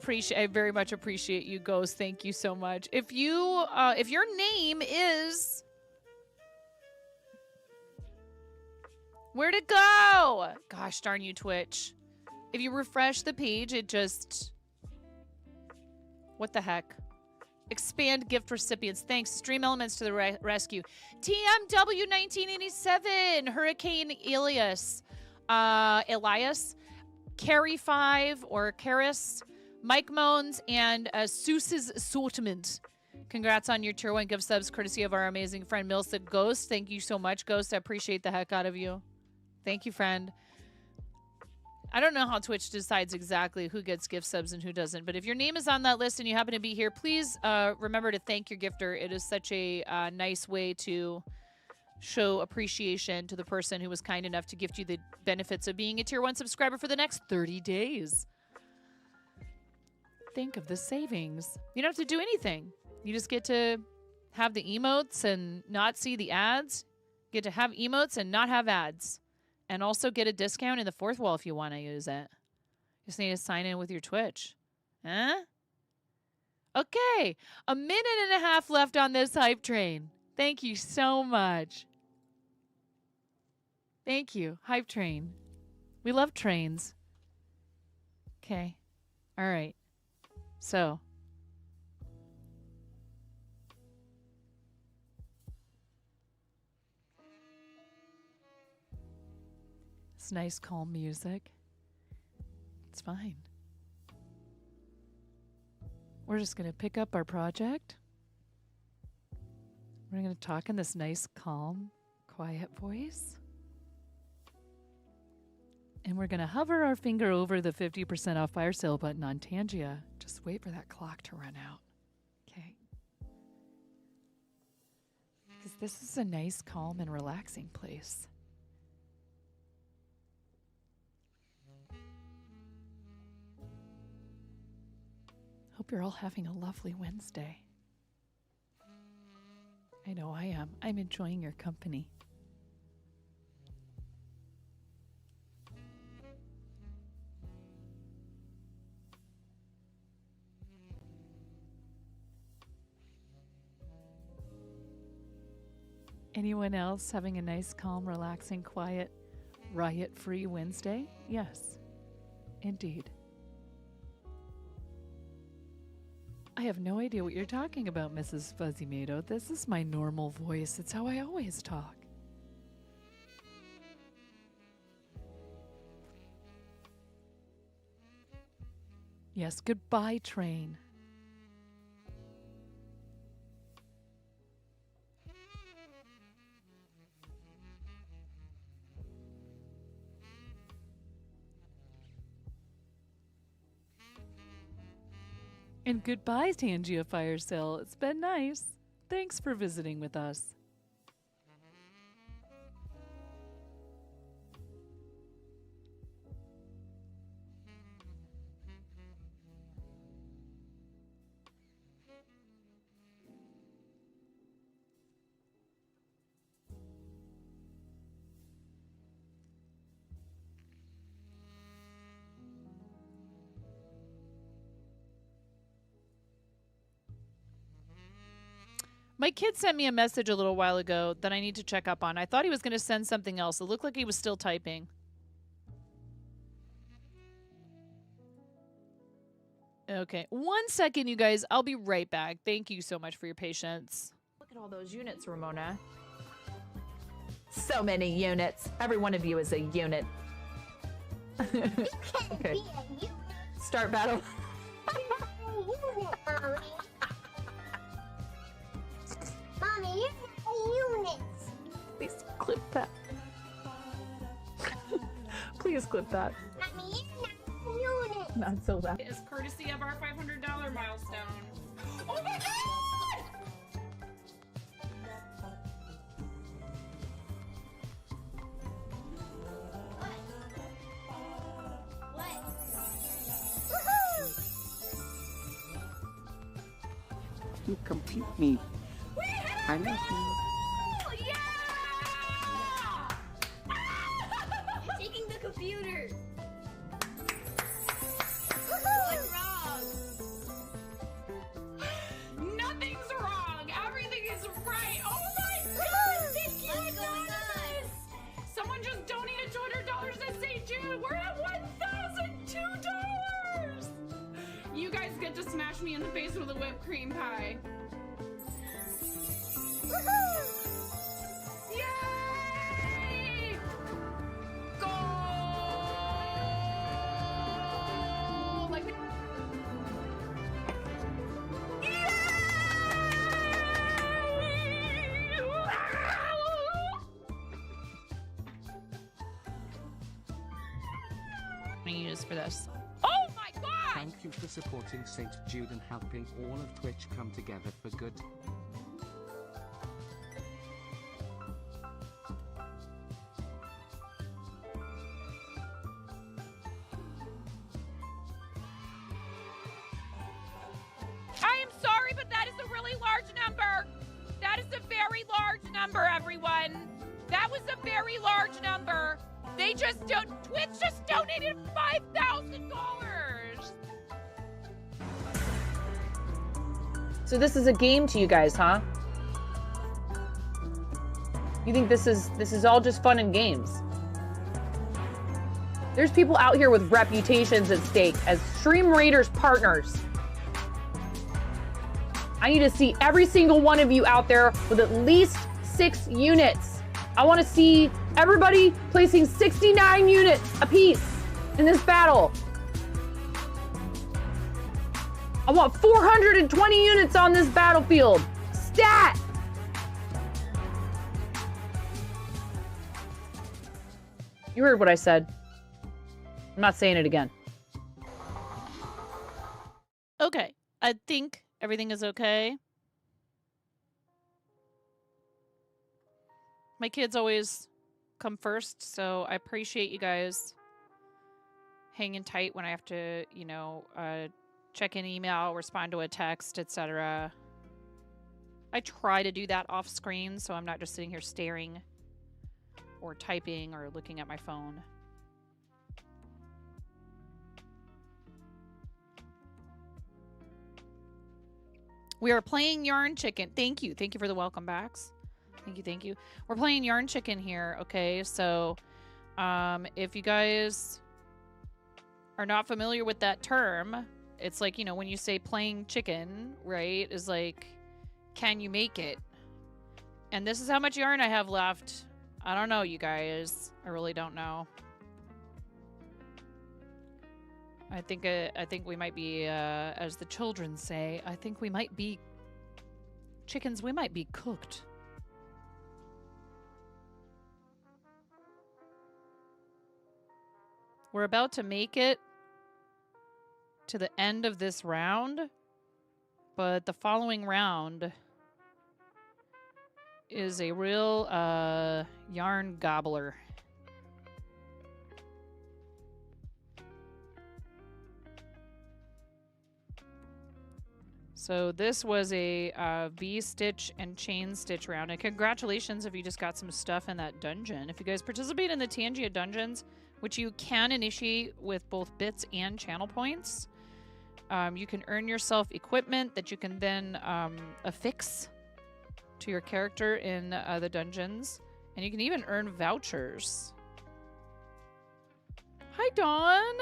very much appreciate you, Ghost. Thank you so much. If your name is, where'd it go? Gosh darn you, Twitch. If you refresh the page, it just, what the heck? Expand gift recipients. Thanks. Stream Elements to the rescue. TMW 1987. Hurricane Elias. Carrie 5 or Karis, Mike Moans, and Seuss's Assortment. Congrats on your tier 1 gift subs, courtesy of our amazing friend Milsa Ghost. Thank you so much, Ghost. I appreciate the heck out of you. Thank you, friend. I don't know how Twitch decides exactly who gets gift subs and who doesn't, but if your name is on that list and you happen to be here, please remember to thank your gifter. It is such a nice way to show appreciation to the person who was kind enough to gift you the benefits of being a tier 1 subscriber for the next 30 days. Think of the savings. You don't have to do anything. You just get to have the emotes and not see the ads. You get to have emotes and not have ads. And also get a discount in the 4th wall if you want to use it. You just need to sign in with your Twitch. Huh? Okay. 1.5 minutes left on this hype train. Thank you so much. Thank you, hype train. We love trains. Okay. All right. So. It's nice, calm music. It's fine. We're just going to pick up our project. We're going to talk in this nice, calm, quiet voice. And we're going to hover our finger over the 50% off fire sale button on Tangia. Just wait for that clock to run out. Okay? Because this is a nice, calm, and relaxing place. Hope you're all having a lovely Wednesday. I know I am. I'm enjoying your company. Anyone else having a nice, calm, relaxing, quiet, riot-free Wednesday? Yes, indeed. I have no idea what you're talking about, Mrs. Fuzzy Mado. This is my normal voice. It's how I always talk. Yes, goodbye, train. And goodbye, Tangia Fire Sale. It's been nice. Thanks for visiting with us. My kid sent me a message a little while ago that I need to check up on. I thought he was going to send something else. It looked like he was still typing. Okay. 1 second, you guys. I'll be right back. Thank you so much for your patience. Look at all those units, Ramona. So many units. Every one of you is a unit. Okay. Start battle. Mommy, you're not units. Please clip that. Please clip that. Mommy, you're not units. Not so loud. Is courtesy of our $500 milestone. Oh my god! You complete me. I love you. Taking the computer. What's wrong? Nothing's wrong. Everything is right. Oh my god! Thank you, Anonymous. Someone just donated $200 to St. Jude. We're at $1,002. You guys get to smash me in the face with a whipped cream pie. Yay! Go! Like. I'm gonna use for this. Oh my god! Thank you for supporting St. Jude and helping all of Twitch come together for good. I am sorry, but that is a really large number. That is a very large number, everyone. That was a very large number. They just don't. Twitch just donated $5,000. So this is a game to you guys, huh? You think this is all just fun and games? There's people out here with reputations at stake as Stream Raiders partners. I need to see every single one of you out there with at least 6 units. I want to see everybody placing 69 units apiece in this battle. I want 420 units on this battlefield. Stat! You heard what I said. I'm not saying it again. Okay, I think everything is okay. My kids always come first, so I appreciate you guys hanging tight when I have to, you know, check an email, respond to a text, etc. I try to do that off screen, so I'm not just sitting here staring or typing or looking at my phone. We are playing Yarn Chicken. Thank you. Thank you for the welcome backs. Thank you. Thank you. We're playing Yarn Chicken here. Okay, so if you guys are not familiar with that term, it's like, you know, when you say playing chicken, right, is like, can you make it? And this is how much yarn I have left. I don't know, you guys. I really don't know. I think we might be, as the children say, I think we might be chickens. We might be cooked. We're about to make it to the end of this round, but the following round is a real yarn gobbler. So this was a V-stitch and chain stitch round, and congratulations if you just got some stuff in that dungeon. If you guys participate in the Tangia dungeons, which you can initiate with both bits and channel points, you can earn yourself equipment that you can then affix to your character in the dungeons. And you can even earn vouchers. Hi, Dawn!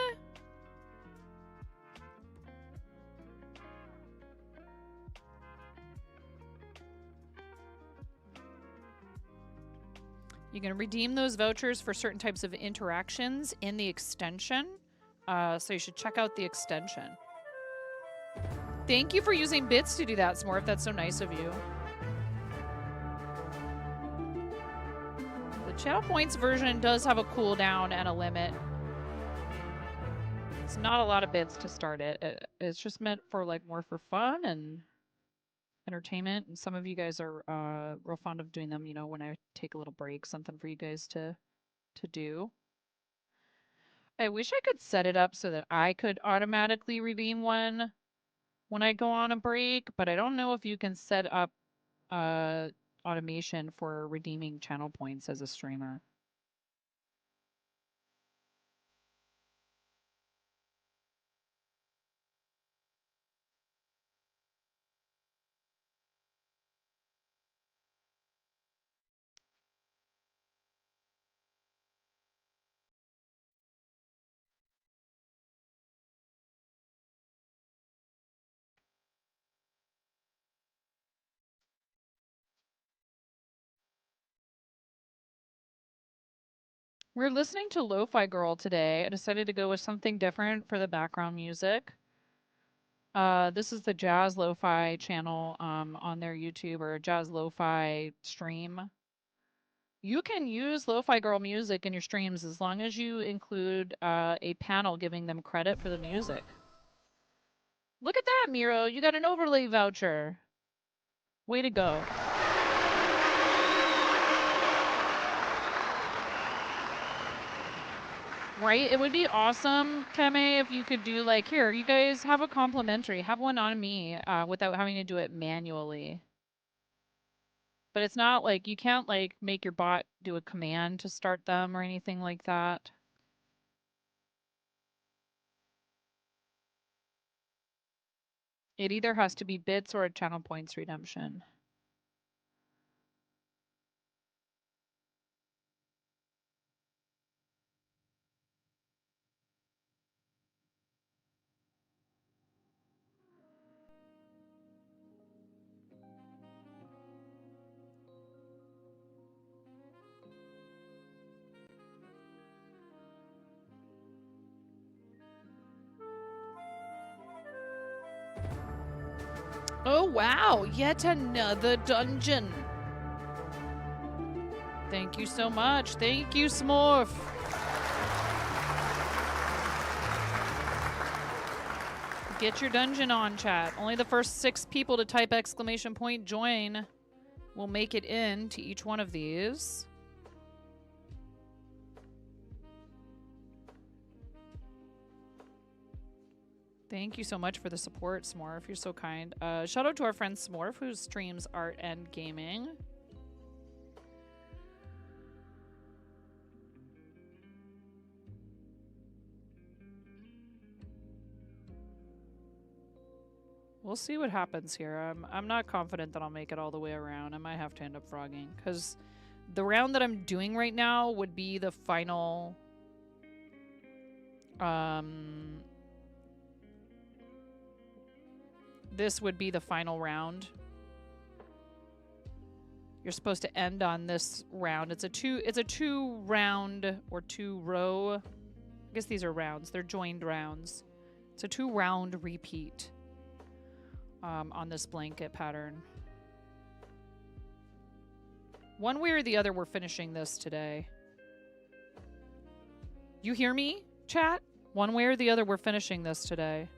You can redeem those vouchers for certain types of interactions in the extension. So you should check out the extension. Thank you for using bits to do that, Smorf. That's so nice of you. Channel Points version does have a cooldown and a limit. It's not a lot of bits to start it. It's just meant for like more for fun and entertainment. And some of you guys are real fond of doing them, you know, when I take a little break, something for you guys to do. I wish I could set it up so that I could automatically redeem one when I go on a break, but I don't know if you can set up automation for redeeming channel points as a streamer. We're listening to Lo-Fi Girl today. I decided to go with something different for the background music. This is the Jazz Lo-Fi channel on their YouTube, or Jazz Lo-Fi stream. You can use Lo-Fi Girl music in your streams as long as you include a panel giving them credit for the music. Look at that, Miro. You got an overlay voucher. Way to go. Right? It would be awesome, Keme, if you could do like, here, you guys have a complimentary. Have one on me without having to do it manually. But it's not like, you can't like make your bot do a command to start them or anything like that. It either has to be bits or a channel points redemption. Oh wow, yet another dungeon. Thank you so much. Thank you, Smurf. Get your dungeon on, chat. Only the first 6 people to type !join will make it in to each one of these. Thank you so much for the support, Smorf. You're so kind. Shout out to our friend Smorf, who streams art and gaming. We'll see what happens here. I'm not confident that I'll make it all the way around. I might have to end up frogging, because the round that I'm doing right now would be the final... This would be the final round. You're supposed to end on this round. It's a two round or 2 row. I guess these are rounds. They're joined rounds. It's a 2 round repeat on this blanket pattern. One way or the other, we're finishing this today. You hear me, chat? One way or the other, we're finishing this today.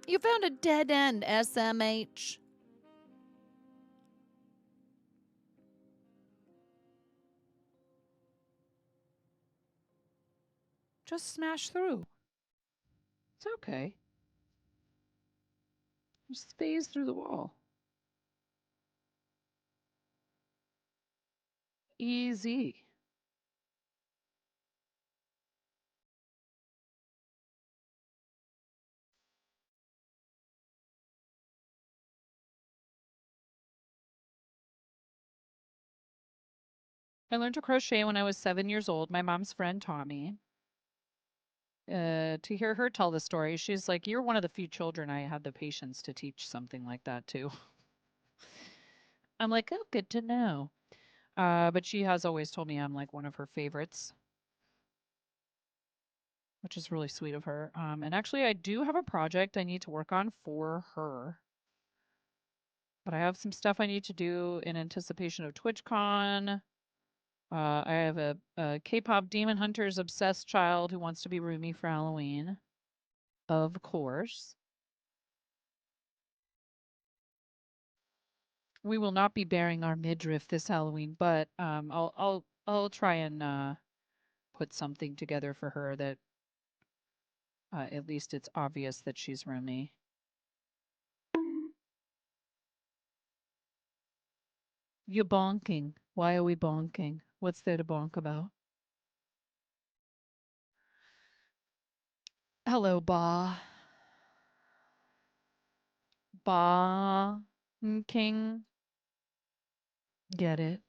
You found a dead end, SMH. Just smash through. It's okay. Just phase through the wall. Easy. I learned to crochet when I was 7 years old. My mom's friend taught me. To hear her tell the story, she's like, you're one of the few children I had the patience to teach something like that to. I'm like, oh, good to know. But she has always told me I'm like one of her favorites, which is really sweet of her. And actually, I do have a project I need to work on for her. But I have some stuff I need to do in anticipation of TwitchCon. I have a K-pop Demon Hunters obsessed child who wants to be Rumi for Halloween. Of course. We will not be bearing our midriff this Halloween, but I'll try and put something together for her that at least it's obvious that she's Rumi. You're bonking. Why are we bonking? What's there to bonk about? Hello, Ba. Bonking. Get it?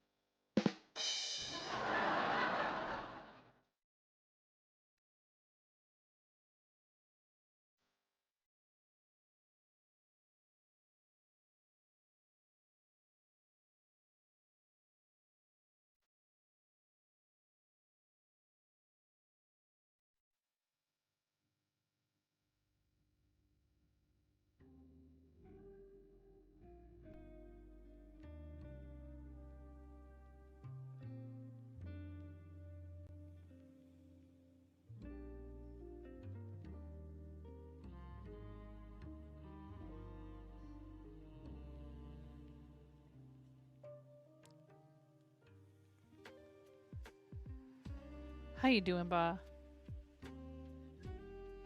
How you doing, Ba?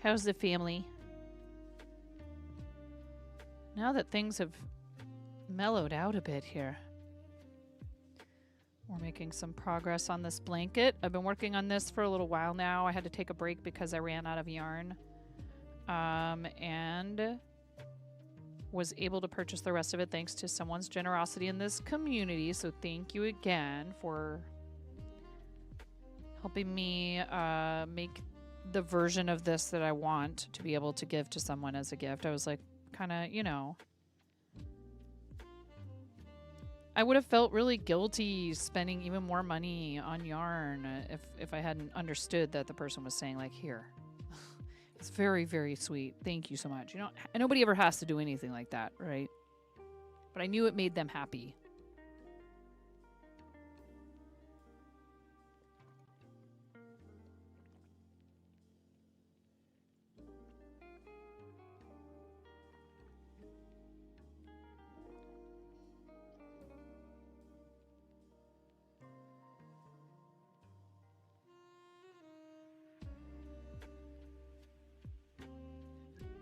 How's the family? Now that things have mellowed out a bit here, we're making some progress on this blanket. I've been working on this for a little while now. I had to take a break because I ran out of yarn. And was able to purchase the rest of it thanks to someone's generosity in this community. So thank you again for helping me make the version of this that I want to be able to give to someone as a gift. I was like, kind of, you know, I would have felt really guilty spending even more money on yarn if I hadn't understood that the person was saying, like, here. It's very, very sweet. Thank you so much. You know, nobody ever has to do anything like that, right? But I knew it made them happy.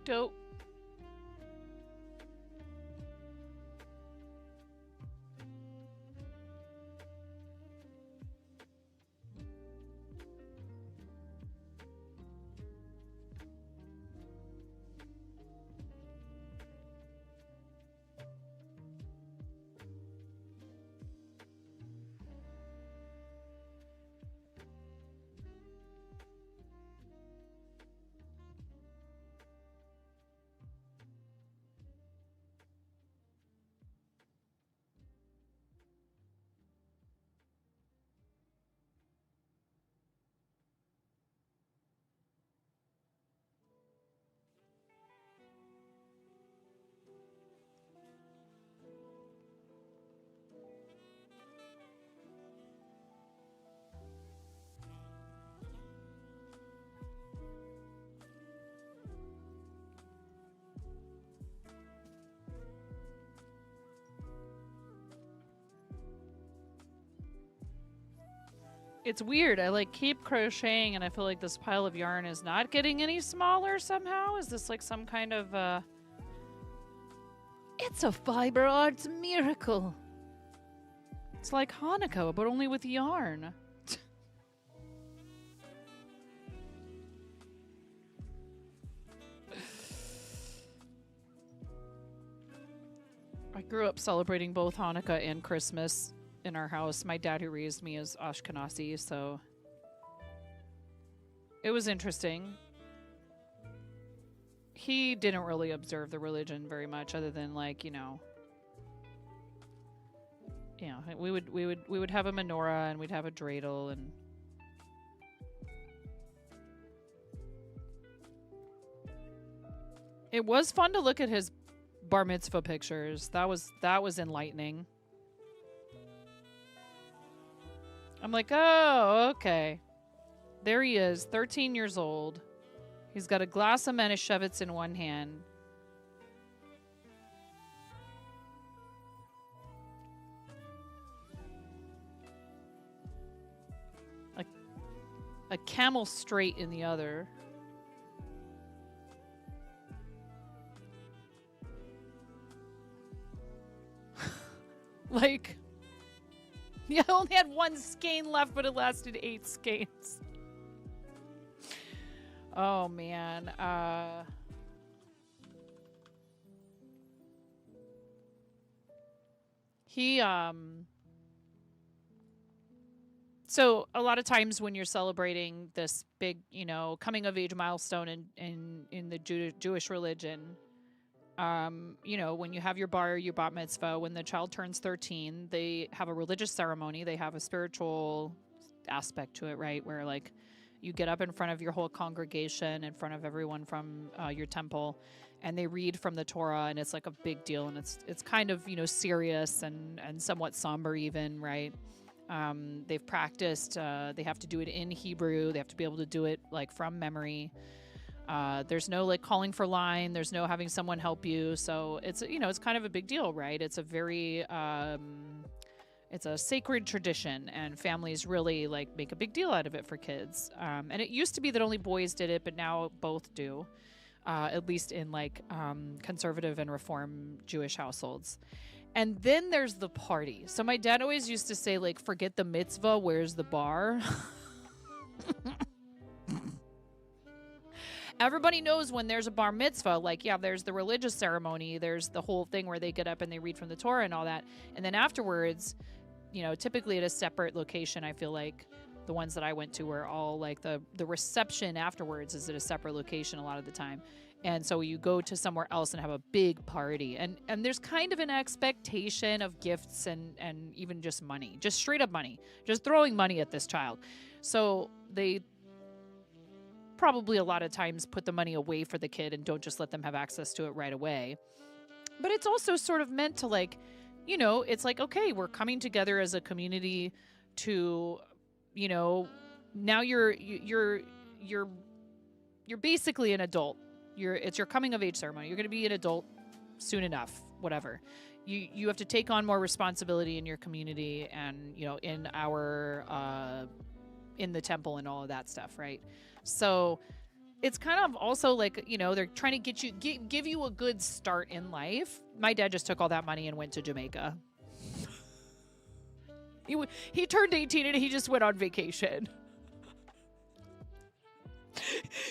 Dope. It's weird. I like keep crocheting and I feel like this pile of yarn is not getting any smaller somehow. Is this like some kind of It's a fiber arts miracle. It's like Hanukkah, but only with yarn. I grew up celebrating both Hanukkah and Christmas in our house. My dad, who raised me, is Ashkenazi, so it was interesting. He didn't really observe the religion very much, other than like, you know, we would have a menorah and we'd have a dreidel and it was fun to look at his bar mitzvah pictures. That was enlightening. I'm like, oh, okay. There he is, 13 years old. He's got a glass of Manischewitz in one hand. A Camel Straight in the other. Like, yeah, I only had one skein left, but it lasted 8 skeins. Oh, man. So a lot of times when you're celebrating this big, you know, coming of age milestone in the Jewish religion, you know, when you have your bat mitzvah, when the child turns 13, they have a religious ceremony. They have a spiritual aspect to it, right? Where like you get up in front of your whole congregation, in front of everyone from your temple, and they read from the Torah, and it's like a big deal, and it's kind of, you know, serious and somewhat somber even, right? They've practiced, they have to do it in Hebrew. They have to be able to do it like from memory. There's no like calling for line. There's no having someone help you. So it's, you know, it's kind of a big deal, right? It's a very, it's a sacred tradition, and families really like make a big deal out of it for kids. And it used to be that only boys did it, but now both do, at least in like conservative and reform Jewish households. And then there's the party. So my dad always used to say, like, forget the mitzvah, where's the bar? Everybody knows when there's a bar mitzvah, like, yeah, there's the religious ceremony, there's the whole thing where they get up and they read from the Torah and all that. And then afterwards, you know, typically at a separate location, I feel like the ones that I went to were all like the reception afterwards is at a separate location a lot of the time. And so you go to somewhere else and have a big party. And there's kind of an expectation of gifts and even just money, just straight up money, just throwing money at this child. So they probably a lot of times put the money away for the kid and don't just let them have access to it right away. But it's also sort of meant to, like, you know, it's like, okay, we're coming together as a community to, you know, now you're basically an adult. It's your coming of age ceremony. You're going to be an adult soon enough, whatever. You have to take on more responsibility in your community and, you know, in our in the temple and all of that stuff, right? So it's kind of also like, you know, they're trying to get you give you a good start in life. My dad just took all that money and went to Jamaica. He turned 18 and he just went on vacation.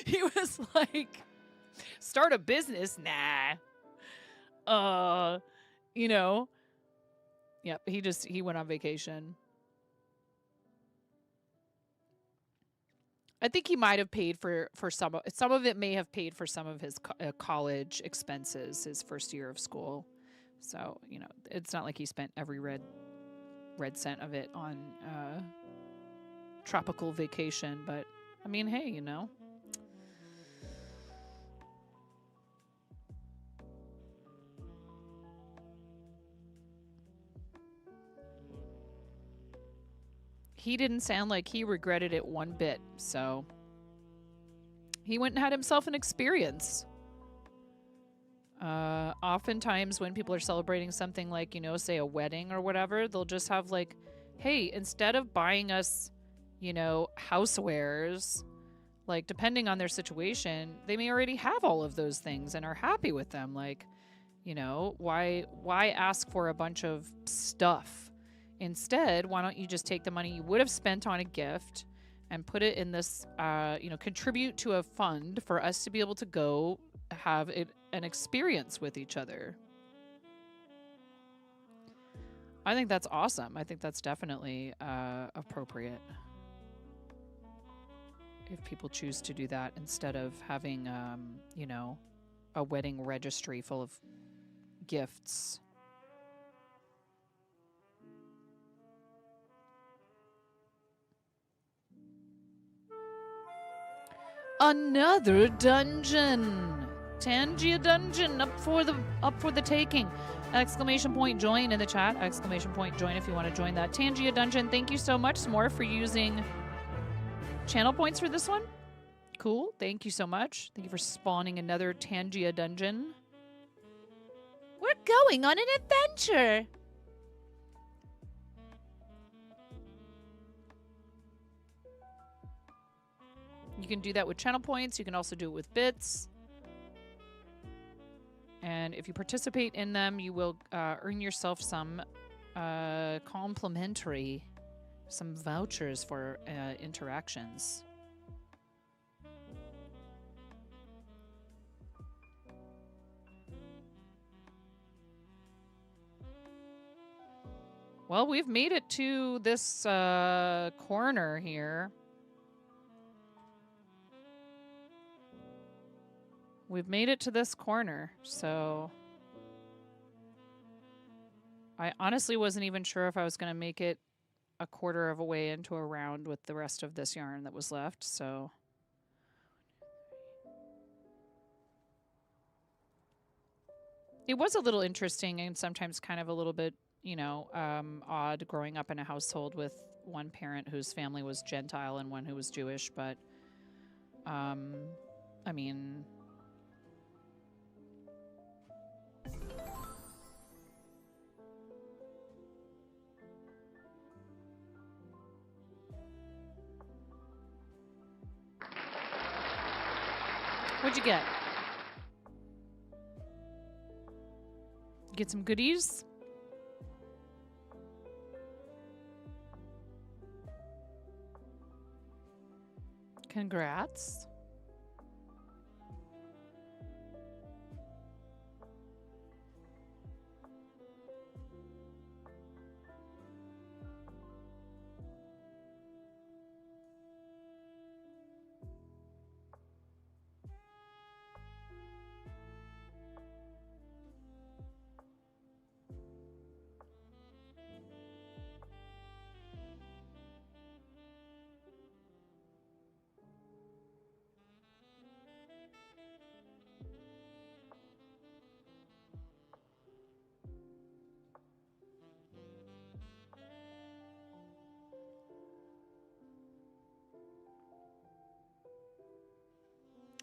He was like, start a business? Nah. You know. Yep, he went on vacation. I think he might have paid for some of it may have paid for some of his college expenses his first year of school. So, you know, it's not like he spent every red cent of it on tropical vacation, but I mean, hey, you know. He didn't sound like he regretted it one bit, so he went and had himself an experience. Oftentimes when people are celebrating something like, you know, say a wedding or whatever, they'll just have like, hey, instead of buying us, you know, housewares, like depending on their situation, they may already have all of those things and are happy with them. Like, you know, why ask for a bunch of stuff? Instead, why don't you just take the money you would have spent on a gift and put it in this, you know, contribute to a fund for us to be able to go have an experience with each other. I think that's awesome. I think that's definitely appropriate. If people choose to do that instead of having, you know, a wedding registry full of gifts. Another dungeon. Tangia Dungeon up for the taking. Exclamation point join in the chat. Exclamation point join if you want to join that Tangia Dungeon. Thank you so much, S'more, for using channel points for this one. Cool. Thank you so much. Thank you for spawning another Tangia Dungeon. We're going on an adventure. You can do that with channel points. You can also do it with bits. And if you participate in them, you will earn yourself some complimentary, some vouchers for interactions. Well, we've made it to this corner here. We've made it to this corner, so I honestly wasn't even sure if I was going to make it a quarter of a way into a round with the rest of this yarn that was left, so it was a little interesting and sometimes kind of a little bit, you know, odd growing up in a household with one parent whose family was Gentile and one who was Jewish, but I mean, what'd you get? Get some goodies? Congrats.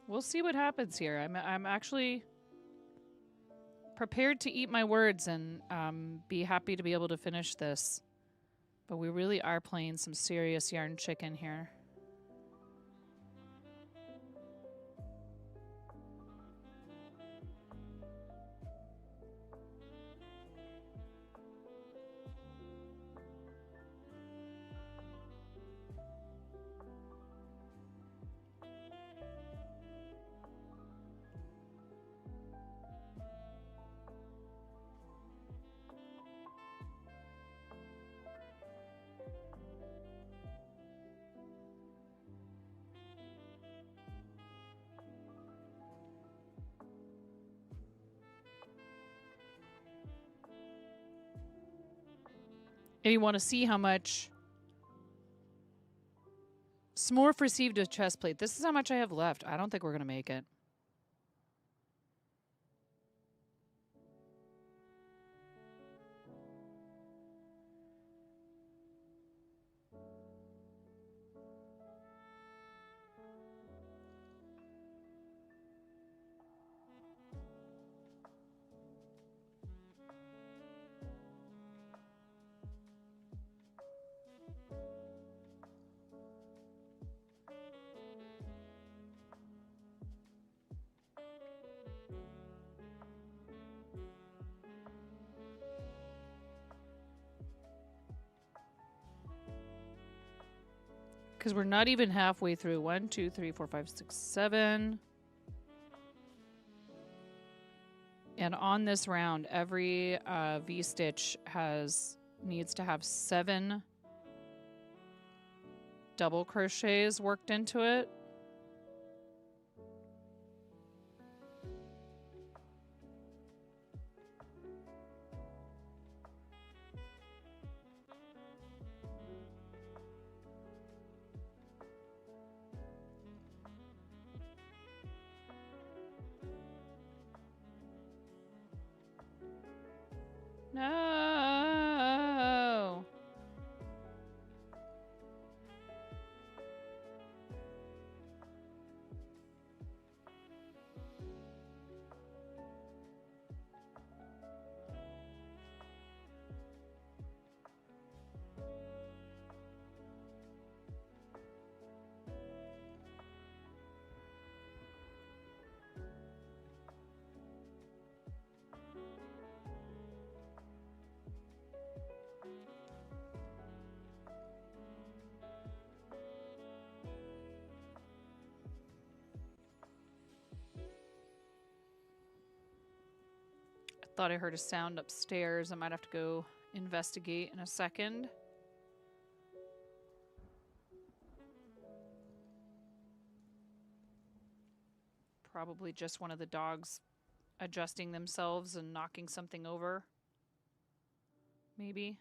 We'll see what happens here. I'm actually prepared to eat my words and be happy to be able to finish this. But we really are playing some serious yarn chicken here. If you want to see how much Smorf received a chest plate, this is how much I have left. I don't think we're going to make it. Because we're not even halfway through. 1, 2, 3, 4, 5, 6, 7. And on this round, every V-stitch needs to have 7 double crochets worked into it. Thought I heard a sound upstairs. I might have to go investigate in a second. Probably just one of the dogs adjusting themselves and knocking something over. Maybe.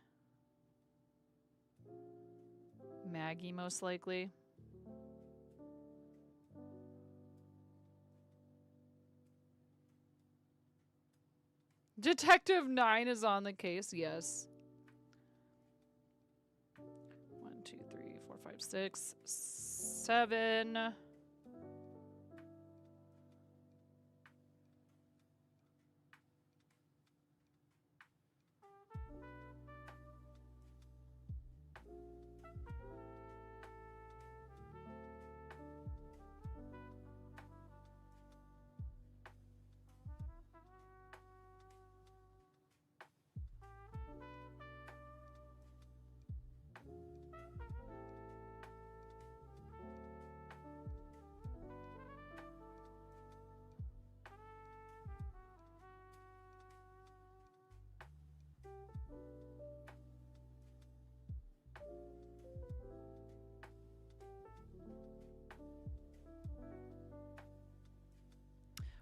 Maggie, most likely. Detective 9 is on the case, yes. 1, 2, 3, 4, 5, 6, 7.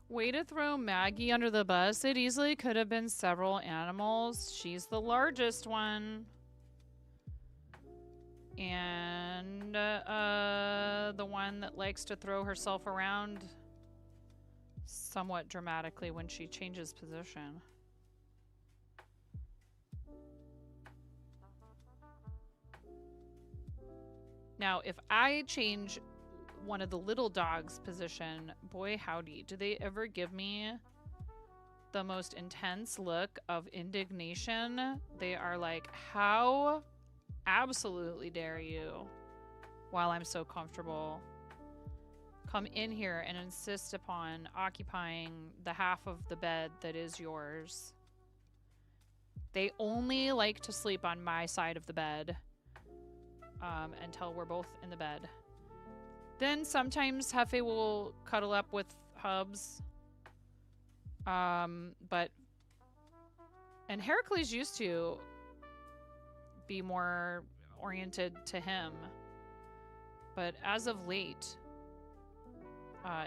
Way to throw Maggie under the bus. It easily could have been several animals. She's the largest one. And the one that likes to throw herself around somewhat dramatically when she changes position. Now, if I change one of the little dogs' position, boy howdy, do they ever give me the most intense look of indignation. They are like, how absolutely dare you, while I'm so comfortable, come in here and insist upon occupying the half of the bed that is yours. They only like to sleep on my side of the bed until we're both in the bed. Then sometimes Hefe will cuddle up with Hubs. And Heracles used to be more oriented to him. But as of late,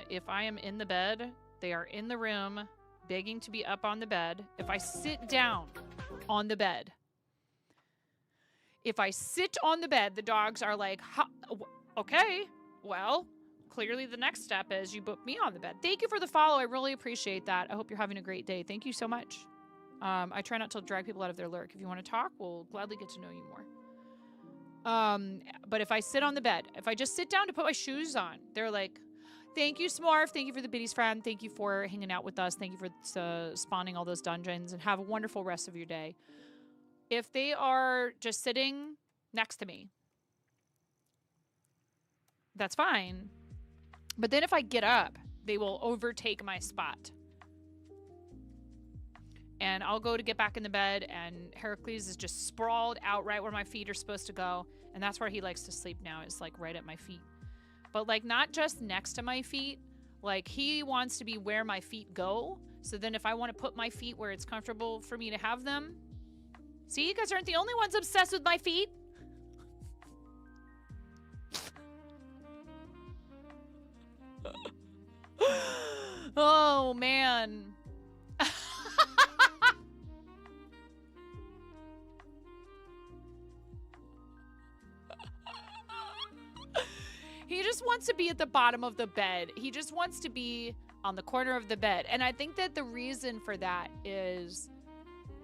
if I am in the bed, they are in the room begging to be up on the bed. If I sit down on the bed, the dogs are like, okay, well, clearly the next step is you put me on the bed. Thank you for the follow. I really appreciate that. I hope you're having a great day. Thank you so much. I try not to drag people out of their lurk. If you want to talk, we'll gladly get to know you more. But if I sit on the bed, if I just sit down to put my shoes on, they're like, thank you, Smorf. Thank you for the biddies, friend. Thank you for hanging out with us. Thank you for spawning all those dungeons, and have a wonderful rest of your day. If they are just sitting next to me, that's fine. But then if I get up, they will overtake my spot. And I'll go to get back in the bed, and Heracles is just sprawled out right where my feet are supposed to go. And that's where he likes to sleep now, is like right at my feet. But like not just next to my feet, like he wants to be where my feet go. So then if I want to put my feet where it's comfortable for me to have them. See, you guys aren't the only ones obsessed with my feet. Oh, man. He just wants to be at the bottom of the bed. He just wants to be on the corner of the bed. And I think that the reason for that is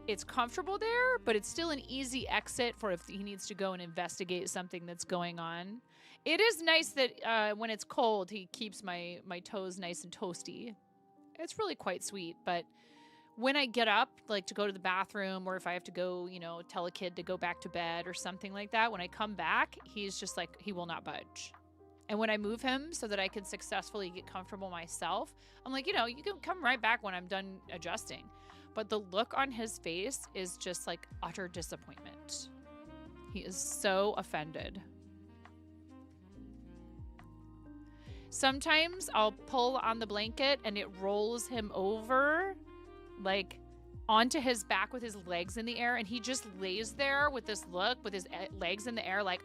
it's comfortable there, but it's still an easy exit for if he needs to go and investigate something that's going on. It is nice that when it's cold, he keeps my toes nice and toasty. It's really quite sweet. But when I get up, like to go to the bathroom, or if I have to go, you know, tell a kid to go back to bed or something like that, when I come back, he's just like, he will not budge. And when I move him so that I can successfully get comfortable myself, I'm like, you know, you can come right back when I'm done adjusting. But the look on his face is just like utter disappointment. He is so offended. Sometimes I'll pull on the blanket and it rolls him over like onto his back with his legs in the air, and he just lays there with this look, with his legs in the air, like,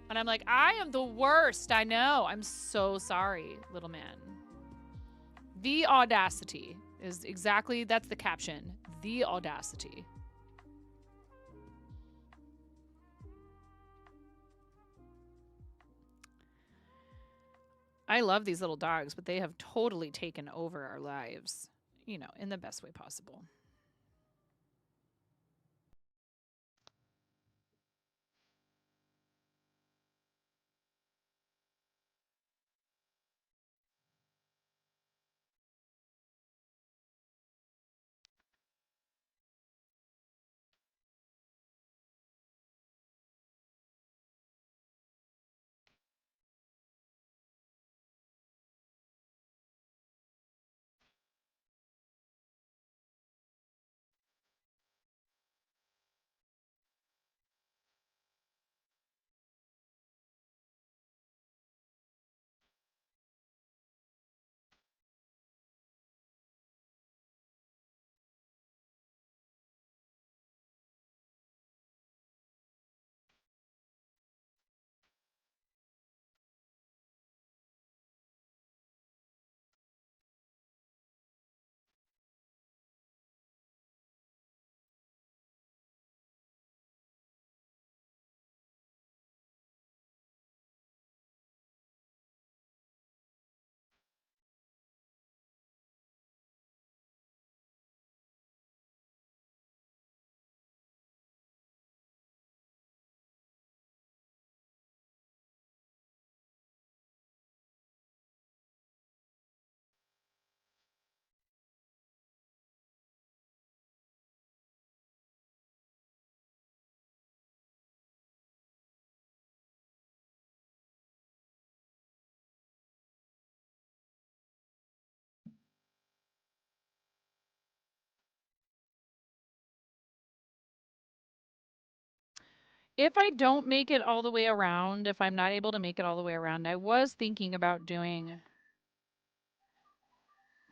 and I'm like, I am the worst. I know. I'm so sorry, little man. The audacity is exactly, that's the caption. The audacity. I love these little dogs, but they have totally taken over our lives, you know, in the best way possible. If I don't make it all the way around, if I'm not able to make it all the way around, I was thinking about doing,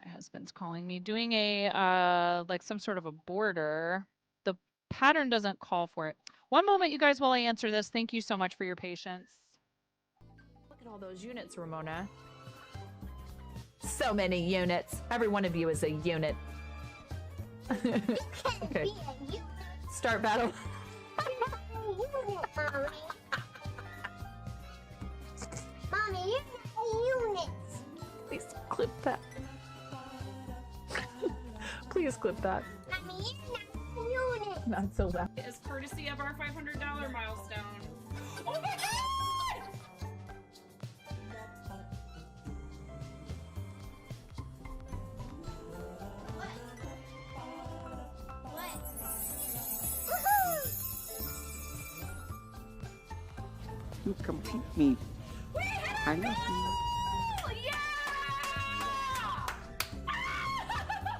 my husband's calling me, doing a, like some sort of a border. The pattern doesn't call for it. One moment, you guys, while I answer this. Thank you so much for your patience. Look at all those units, Ramona. So many units. Every one of you is a unit. Okay. Start battle. Mommy, you're not a unit. Please clip that. Please clip that. Mommy, you're not a unit. Not so loud. As courtesy of our $500 milestone. Oh my God! You complete me. I love you.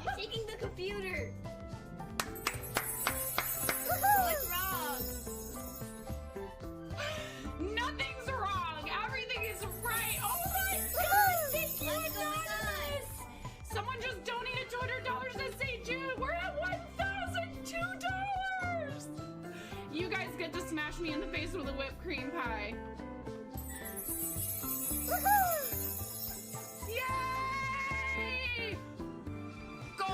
You're taking the computer. What's wrong? Nothing's wrong. Everything is right. Oh my God! Thank you, Anonymous. Someone just donated $200 to St. Jude. We're at $1,002. You guys get to smash me in the face with a whipped cream pie. Yay! Go!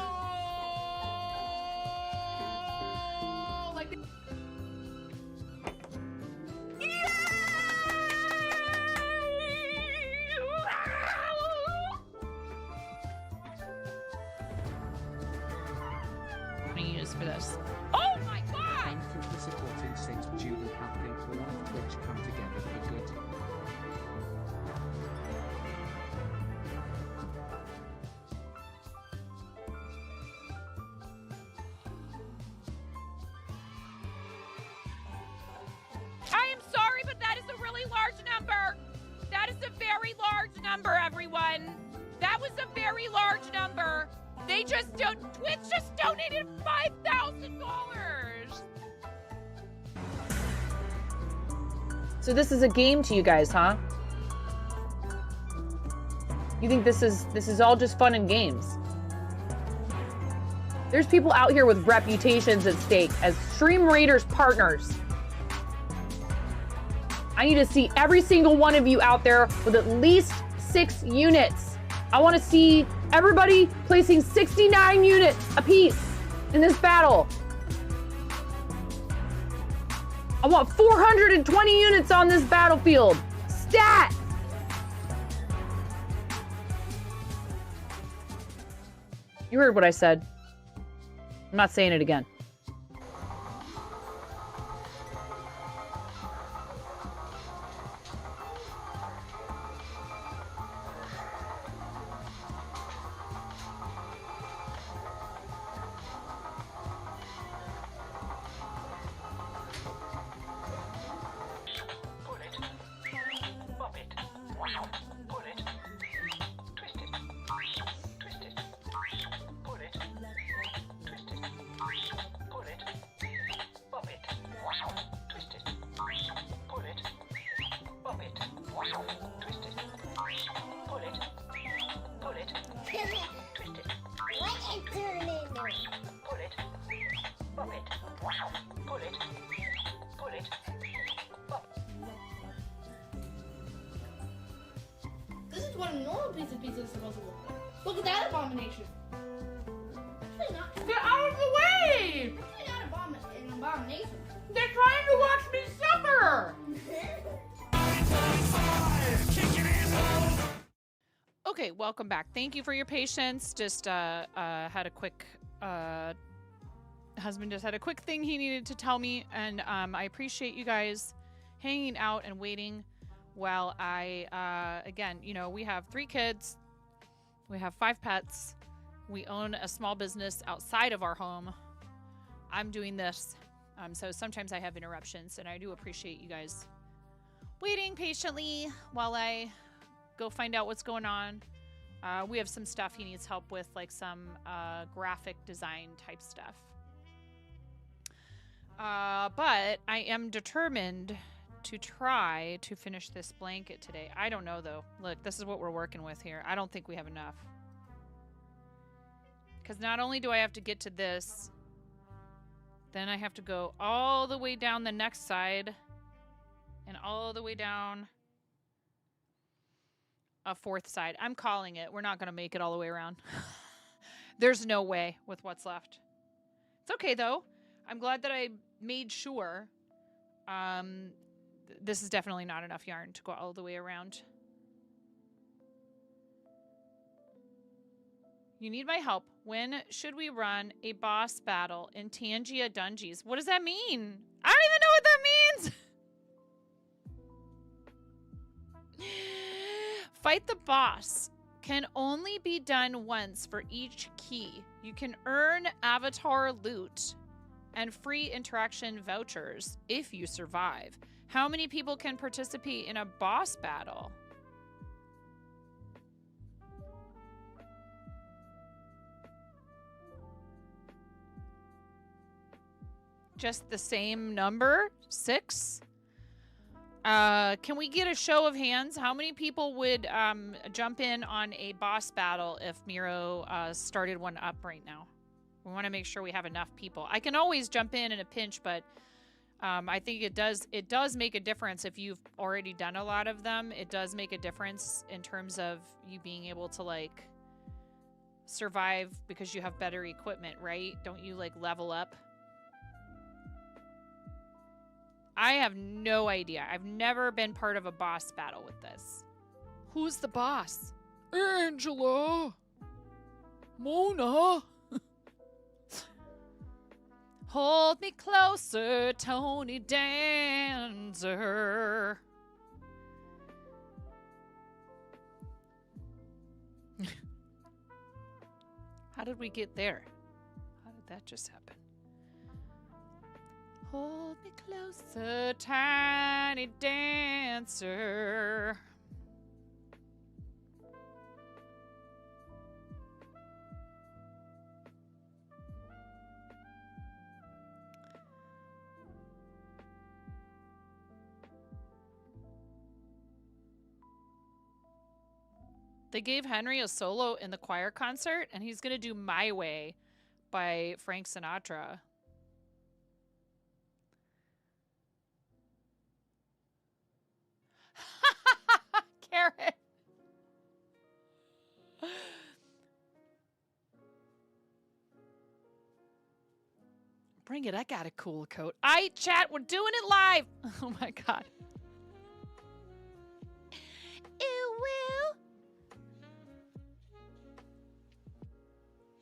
Like the... Yay! What do you use for this? Oh my God! Thank you for supporting St. Jude and helping Paul and Twitch come together for good. I am sorry, but that is a really large number. That is a very large number, everyone. That was a very large number. They just don't. Twitch just donated $5,000. So this is a game to you guys, huh? You think this is all just fun and games. There's people out here with reputations at stake as Stream Raiders partners. I need to see every single one of you out there with at least 6 units. I want to see everybody placing 69 units apiece in this battle. I want 420 units on this battlefield. Stat! You heard what I said. I'm not saying it again. This is what a normal piece of pizza is supposed to look like. Look at that abomination. Actually not. Get out of the way! Actually not an abomination. They're trying to watch me suffer! Okay, welcome back. Thank you for your patience. Just had a quick husband just had a quick thing he needed to tell me, and I appreciate you guys hanging out and waiting while I again, you know, we have 3 kids, we have 5 pets, we own a small business outside of our home. I'm doing this, so sometimes I have interruptions, and I do appreciate you guys waiting patiently while I go find out what's going on. We have some stuff he needs help with, like some graphic design type stuff. But I am determined to try to finish this blanket today. I don't know, though. Look, this is what we're working with here. I don't think we have enough. Because not only do I have to get to this, then I have to go all the way down the next side and all the way down a 4th side. I'm calling it. We're not going to make it all the way around. There's no way with what's left. It's okay, though. I'm glad that I made sure. This is definitely not enough yarn to go all the way around. You need my help. When should we run a boss battle in Tangia Dungeons? What does that mean? I don't even know what that means. Fight the boss can only be done once for each key. You can earn avatar loot and free interaction vouchers if you survive. How many people can participate in a boss battle? Just the same number? 6? Can we get a show of hands? How many people would jump in on a boss battle if Miro started one up right now? We want to make sure we have enough people. I can always jump in a pinch, but I think it does make a difference if you've already done a lot of them. It does make a difference in terms of you being able to, like, survive because you have better equipment, right? Don't you, like, level up? I have no idea. I've never been part of a boss battle with this. Who's the boss? Angela. Mona. Hold me closer, Tony Dancer. How did we get there? How did that just happen? Hold me closer, tiny dancer. They gave Henry a solo in the choir concert, and he's gonna do My Way by Frank Sinatra. Karen. Bring it. I got a cool coat. Chat, we're doing it live. Oh my god. Ew, will.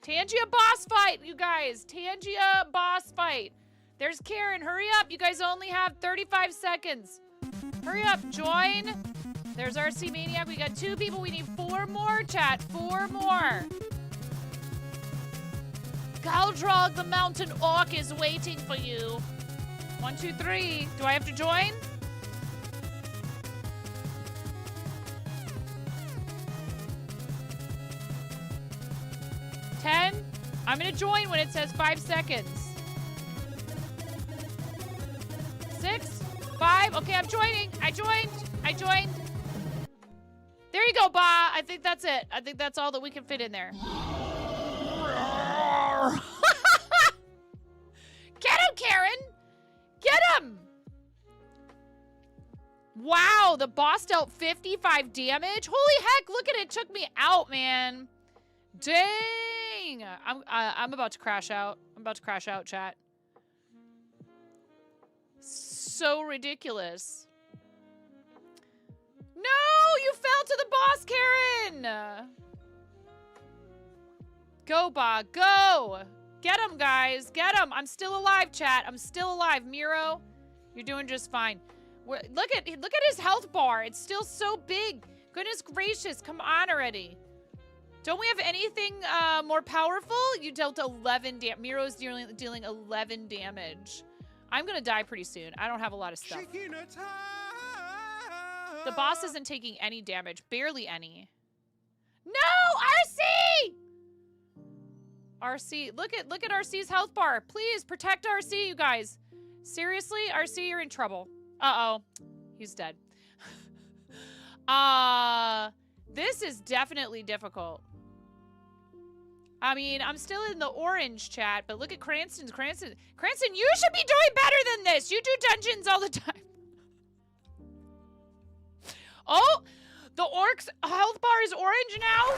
Tangia boss fight, you guys. Tangia boss fight. There's Karen. Hurry up. You guys only have 35 seconds. Hurry up. Join. There's RC Maniac. We got 2 people. We need 4 more, chat. 4 more. Galdrog the Mountain Orc is waiting for you. 1, 2, 3. Do I have to join? $10. I'm gonna join when it says 5 seconds. 6, 5. Okay, I'm joining. I joined. There you go, Ba. I think that's it. I think that's all that we can fit in there. Get him, Karen! Get him! Wow, the boss dealt 55 damage. Holy heck, look at it. Took me out, man. Dang. I'm about to crash out. I'm about to crash out, chat. So ridiculous. No, you fell to the boss, Karen. Go, Ba, go. Get him, guys. Get him. I'm still alive, chat. I'm still alive. Miro, you're doing just fine. Look at his health bar. It's still so big. Goodness gracious. Come on already. Don't we have anything more powerful? You dealt 11 damage. Miro's dealing 11 damage. I'm going to die pretty soon. I don't have a lot of stuff. The boss isn't taking any damage. Barely any. No! RC! RC, look at RC's health bar. Please protect RC, you guys. Seriously, RC, you're in trouble. Uh-oh. He's dead. This is definitely difficult. I mean, I'm still in the orange, chat, but look at Cranston. Cranston, you should be doing better than this. You do dungeons all the time. Oh, the orc's health bar is orange now.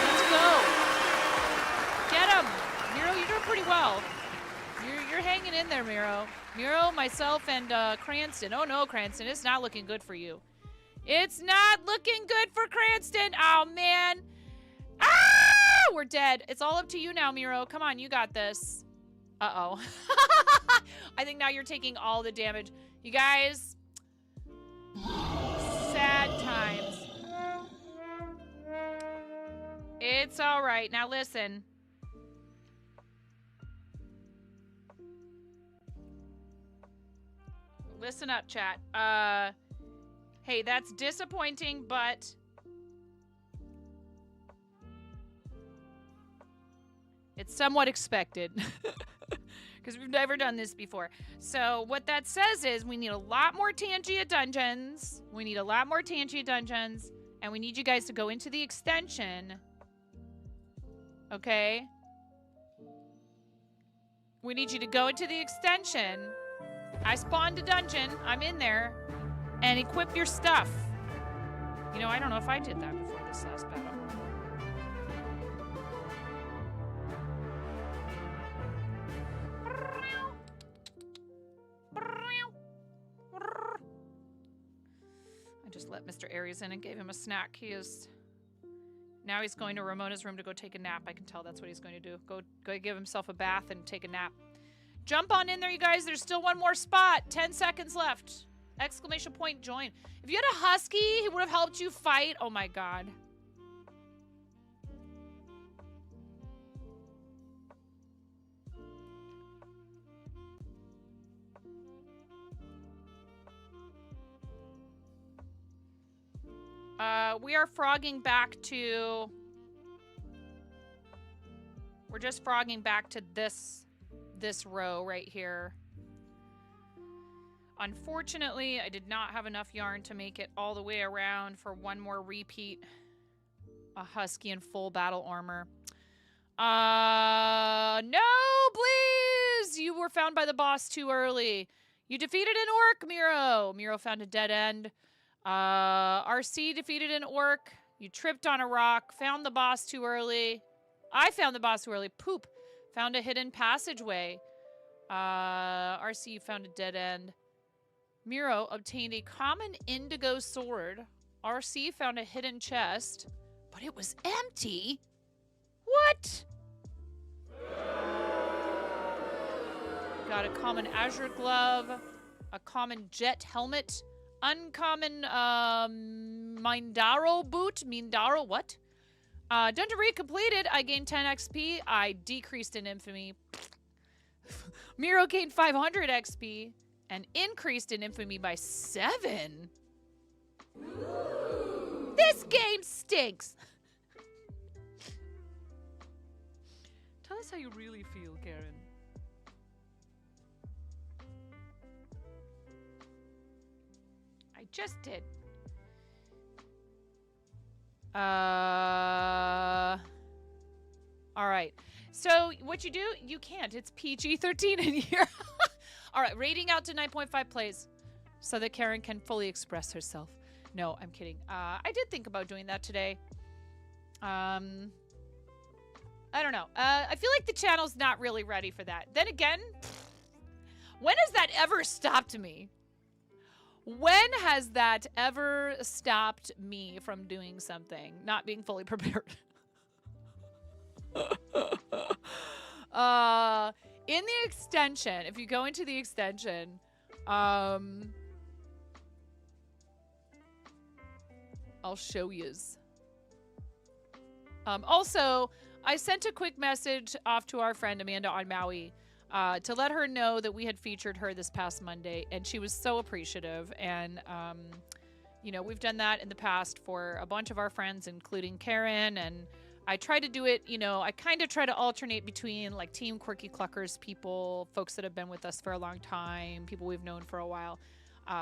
Let's go. Get him. Miro, you're doing pretty well. You're hanging in there, Miro. Miro, myself, and Cranston. Oh, no, Cranston. It's not looking good for you. It's not looking good for Cranston. Oh, man. Ah! We're dead. It's all up to you now, Miro. Come on, you got this. Uh-oh. I think now you're taking all the damage. You guys. Sad times. It's all right. Now listen. Listen up, chat. Hey, that's disappointing, but it's somewhat expected. Because we've never done this before. So what that says is we need a lot more Tangia dungeons. We need a lot more Tangia dungeons. And we need you guys to go into the extension. Okay? We need you to go into the extension. I spawned a dungeon. I'm in there. And equip your stuff. You know, I don't know if I did that before this last battle. I just let Mr. Aries in and gave him a snack. Now he's going to Ramona's room to go take a nap. I can tell that's what he's going to do. Go give himself a bath and take a nap. Jump on in there, you guys. There's still one more spot. 10 seconds left. Exclamation point join. If you had a husky, he would have helped you fight. Oh my god. We are frogging back to... We're just frogging back to this row right here. Unfortunately, I did not have enough yarn to make it all the way around for one more repeat. A husky in full battle armor. No, please! You were found by the boss too early. You defeated an orc, Miro. Miro found a dead end. RC defeated an orc. You tripped on a rock. Found the boss too early. I found the boss too early. Poop. Found a hidden passageway. RC found a dead end. Miro obtained a common indigo sword. RC found a hidden chest, but it was empty. What? Got a common azure glove, a common jet helmet, uncommon Mindaro boot. Mindaro, what? Dungeon Raid completed. I gained 10 XP. I decreased in infamy. Miro gained 500 XP and increased in infamy by 7. This game stinks. Tell us how you really feel, Karen. I just did. All right. So what you do, you can't. It's PG-13 in here. All right, rating out to 9.5 plays so that Karen can fully express herself. No, I'm kidding. I did think about doing that today. I don't know. I feel like the channel's not really ready for that. Then again, when has that ever stopped me? When has that ever stopped me from doing something, not being fully prepared? In the extension, if you go into the extension, I'll show yous. Also, I sent a quick message off to our friend Amanda on Maui to let her know that we had featured her this past Monday, and she was so appreciative. And, you know, we've done that in the past for a bunch of our friends, including Karen, and I try to do it, you know, I kind of try to alternate between like Team Quirky Cluckers people, folks that have been with us for a long time, people we've known for a while,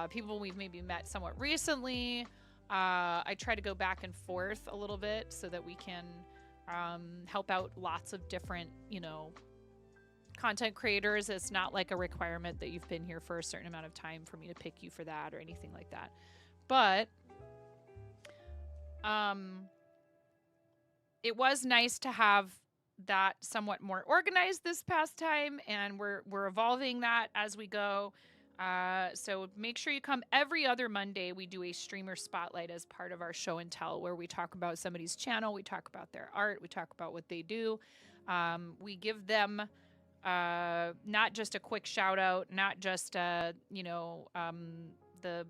people we've maybe met somewhat recently. I try to go back and forth a little bit so that we can help out lots of different, you know, content creators. It's not like a requirement that you've been here for a certain amount of time for me to pick you for that or anything like that. But it was nice to have that somewhat more organized this past time, and we're evolving that as we go. So make sure you come every other Monday. We do a streamer spotlight as part of our show and tell, where we talk about somebody's channel, we talk about their art, we talk about what they do. We give them not just a quick shout out, not just you know, the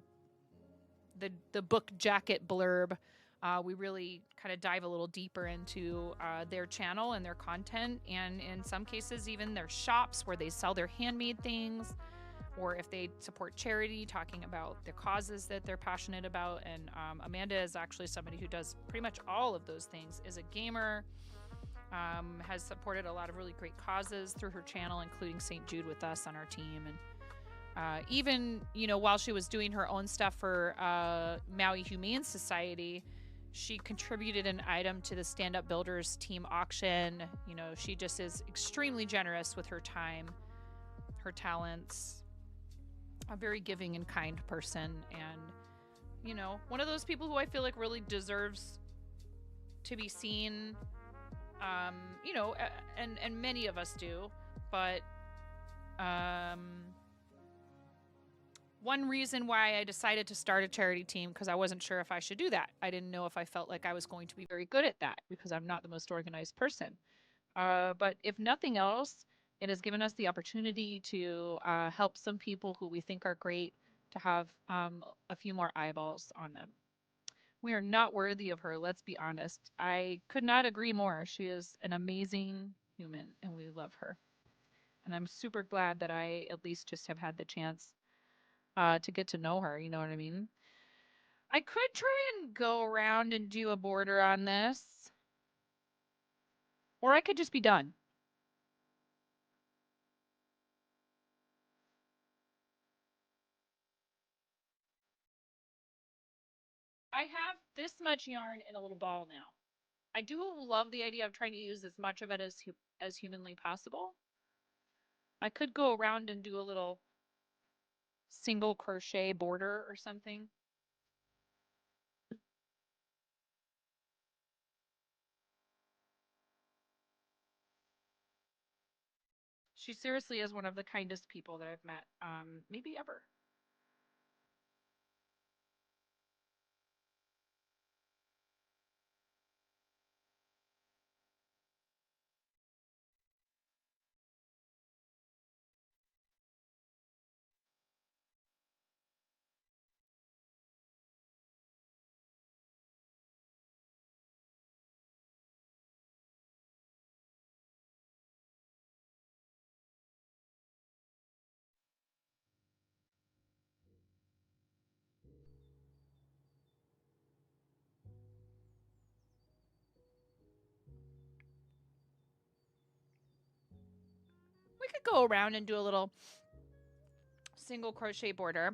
book jacket blurb. We really kind of dive a little deeper into their channel and their content, and in some cases even their shops where they sell their handmade things, or if they support charity, talking about the causes that they're passionate about. And Amanda is actually somebody who does pretty much all of those things, is a gamer, has supported a lot of really great causes through her channel, including St. Jude with us on our team. And even, you know, while she was doing her own stuff for Maui Humane Society, she contributed an item to the Stand Up Builders team auction. You know, she just is extremely generous with her time, her talents, a very giving and kind person, and, you know, one of those people who I feel like really deserves to be seen, you know, and many of us do, but one reason why I decided to start a charity team, because I wasn't sure if I should do that. I didn't know if I felt like I was going to be very good at that, because I'm not the most organized person. But if nothing else, it has given us the opportunity to help some people who we think are great to have a few more eyeballs on them. We are not worthy of her, let's be honest. I could not agree more. She is an amazing human, and we love her. And I'm super glad that I at least just have had the chance to get to know her, you know what I mean? I could try and go around and do a border on this, or I could just be done. I have this much yarn in a little ball now. I do love the idea of trying to use as much of it as humanly possible. I could go around and do a little single crochet border or something. She seriously is one of the kindest people that I've met, maybe ever. We could go around and do a little single crochet border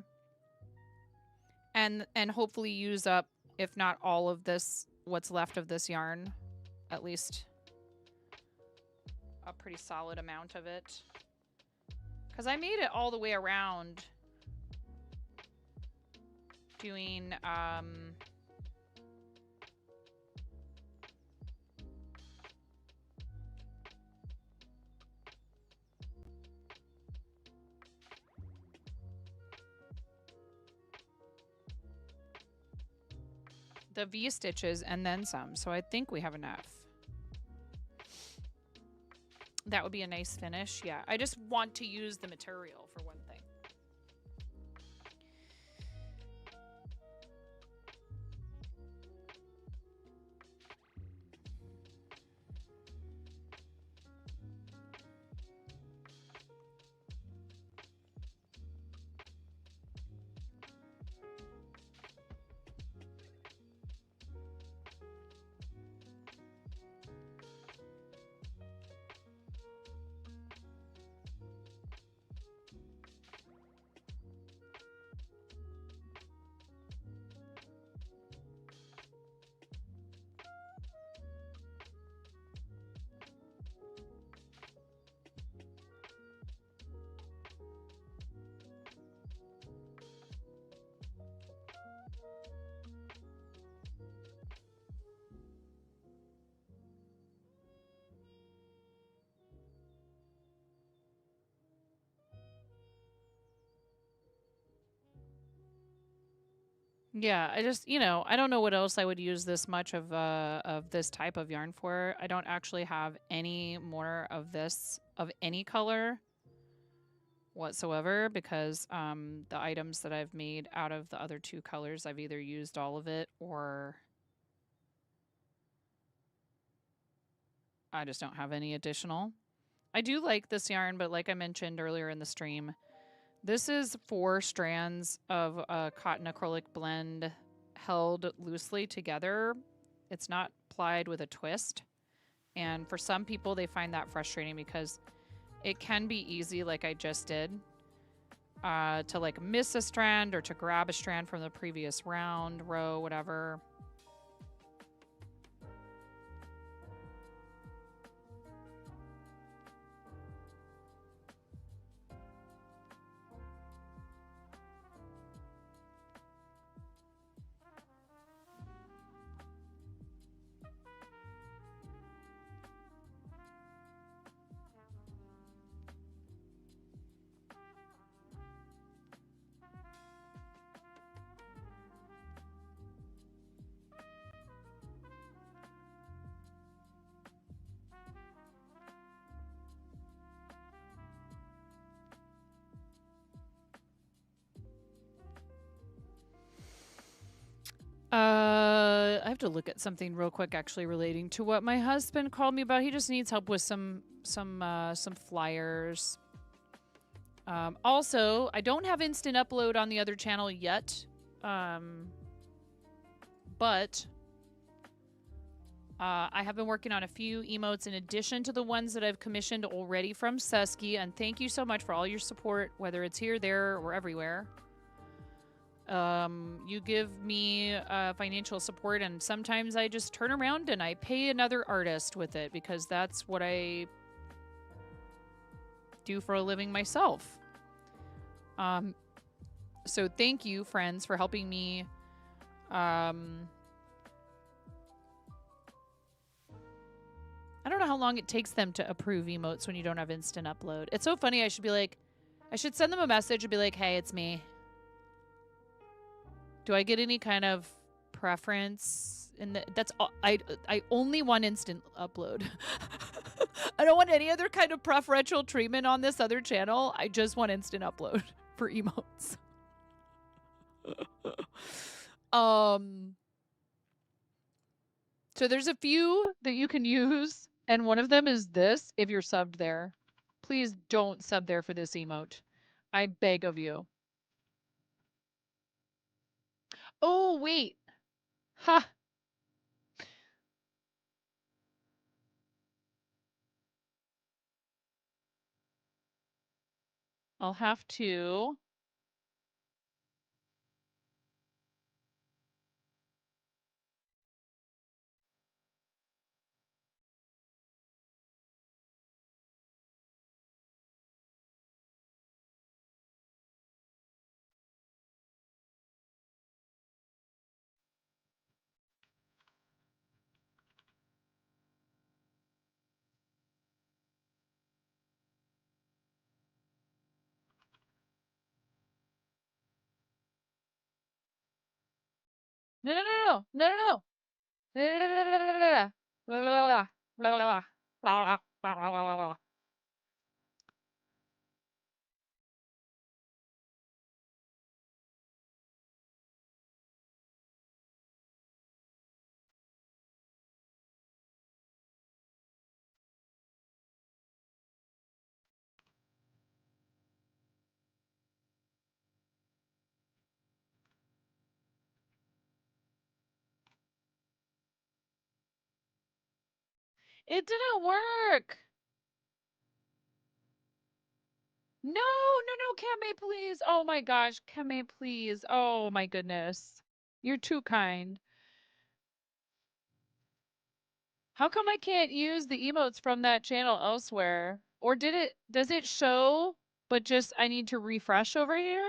and hopefully use up, if not all of this, what's left of this yarn, at least a pretty solid amount of it. Because I made it all the way around doing, the V-stitches and then some, so I think we have enough. That would be a nice finish. Yeah, I just want to use the material for one thing. Yeah, I just, I don't know what else I would use this much of this type of yarn for. I don't actually have any more of this of any color whatsoever because the items that I've made out of the other two colors, I've either used all of it or I just don't have any additional. I do like this yarn, but like I mentioned earlier in the stream, this is 4 strands of a cotton acrylic blend held loosely together. It's not plied with a twist. And for some people, they find that frustrating because it can be easy, like I just did, to like miss a strand or to grab a strand from the previous round, row, whatever. I have to look at something real quick, actually, relating to what my husband called me about. He just needs help with some flyers. Also, I don't have instant upload on the other channel yet, but I have been working on a few emotes in addition to the ones that I've commissioned already from Susky, and thank you so much for all your support, whether it's here, there, or everywhere. You give me financial support, and sometimes I just turn around and I pay another artist with it because that's what I do for a living myself. So thank you, friends, for helping me. I don't know how long it takes them to approve emotes when you don't have instant upload. It's so funny. I should send them a message and be like, hey, it's me. Do I get any kind of preference? That's all. I only want instant upload. I don't want any other kind of preferential treatment on this other channel. I just want instant upload for emotes. So there's a few that you can use, and one of them is this if you're subbed there. Please don't sub there for this emote. I beg of you. Oh, wait. Ha. I'll have to. No, no, no, no, no, no. It didn't work. No, no, no, Kame, please. Oh my gosh, Kame, please. Oh my goodness. You're too kind. How come I can't use the emotes from that channel elsewhere? Or does it show, but just I need to refresh over here?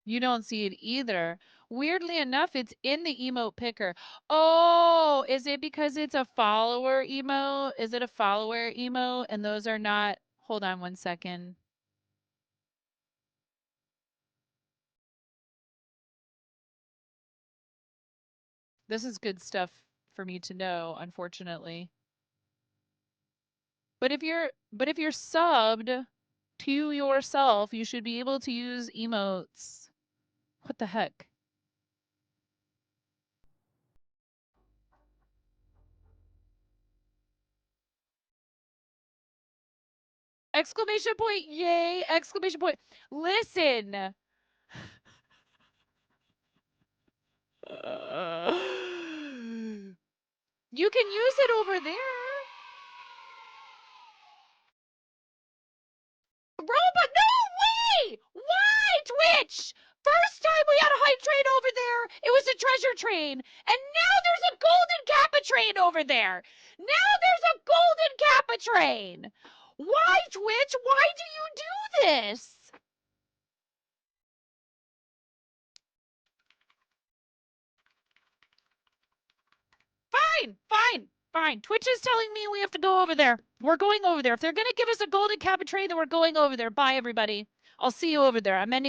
You don't see it either. Weirdly enough, it's in the emote picker. Oh, is it because it's a follower emote? Is it a follower emote? And those are not, hold on one second. This is good stuff for me to know, unfortunately. But if you're subbed to yourself, you should be able to use emotes. What the heck? Exclamation point, yay! Exclamation point. Listen. You can use it over there. Robot, no way! Why, Twitch? First time we had a hype train over there, it was a treasure train. And now there's a golden kappa train over there. Now there's a golden kappa train. Why, Twitch? Why do you do this? Fine, fine, fine. Twitch is telling me we have to go over there. We're going over there. If they're going to give us a golden kappa train, then we're going over there. Bye, everybody. I'll see you over there. I'm ending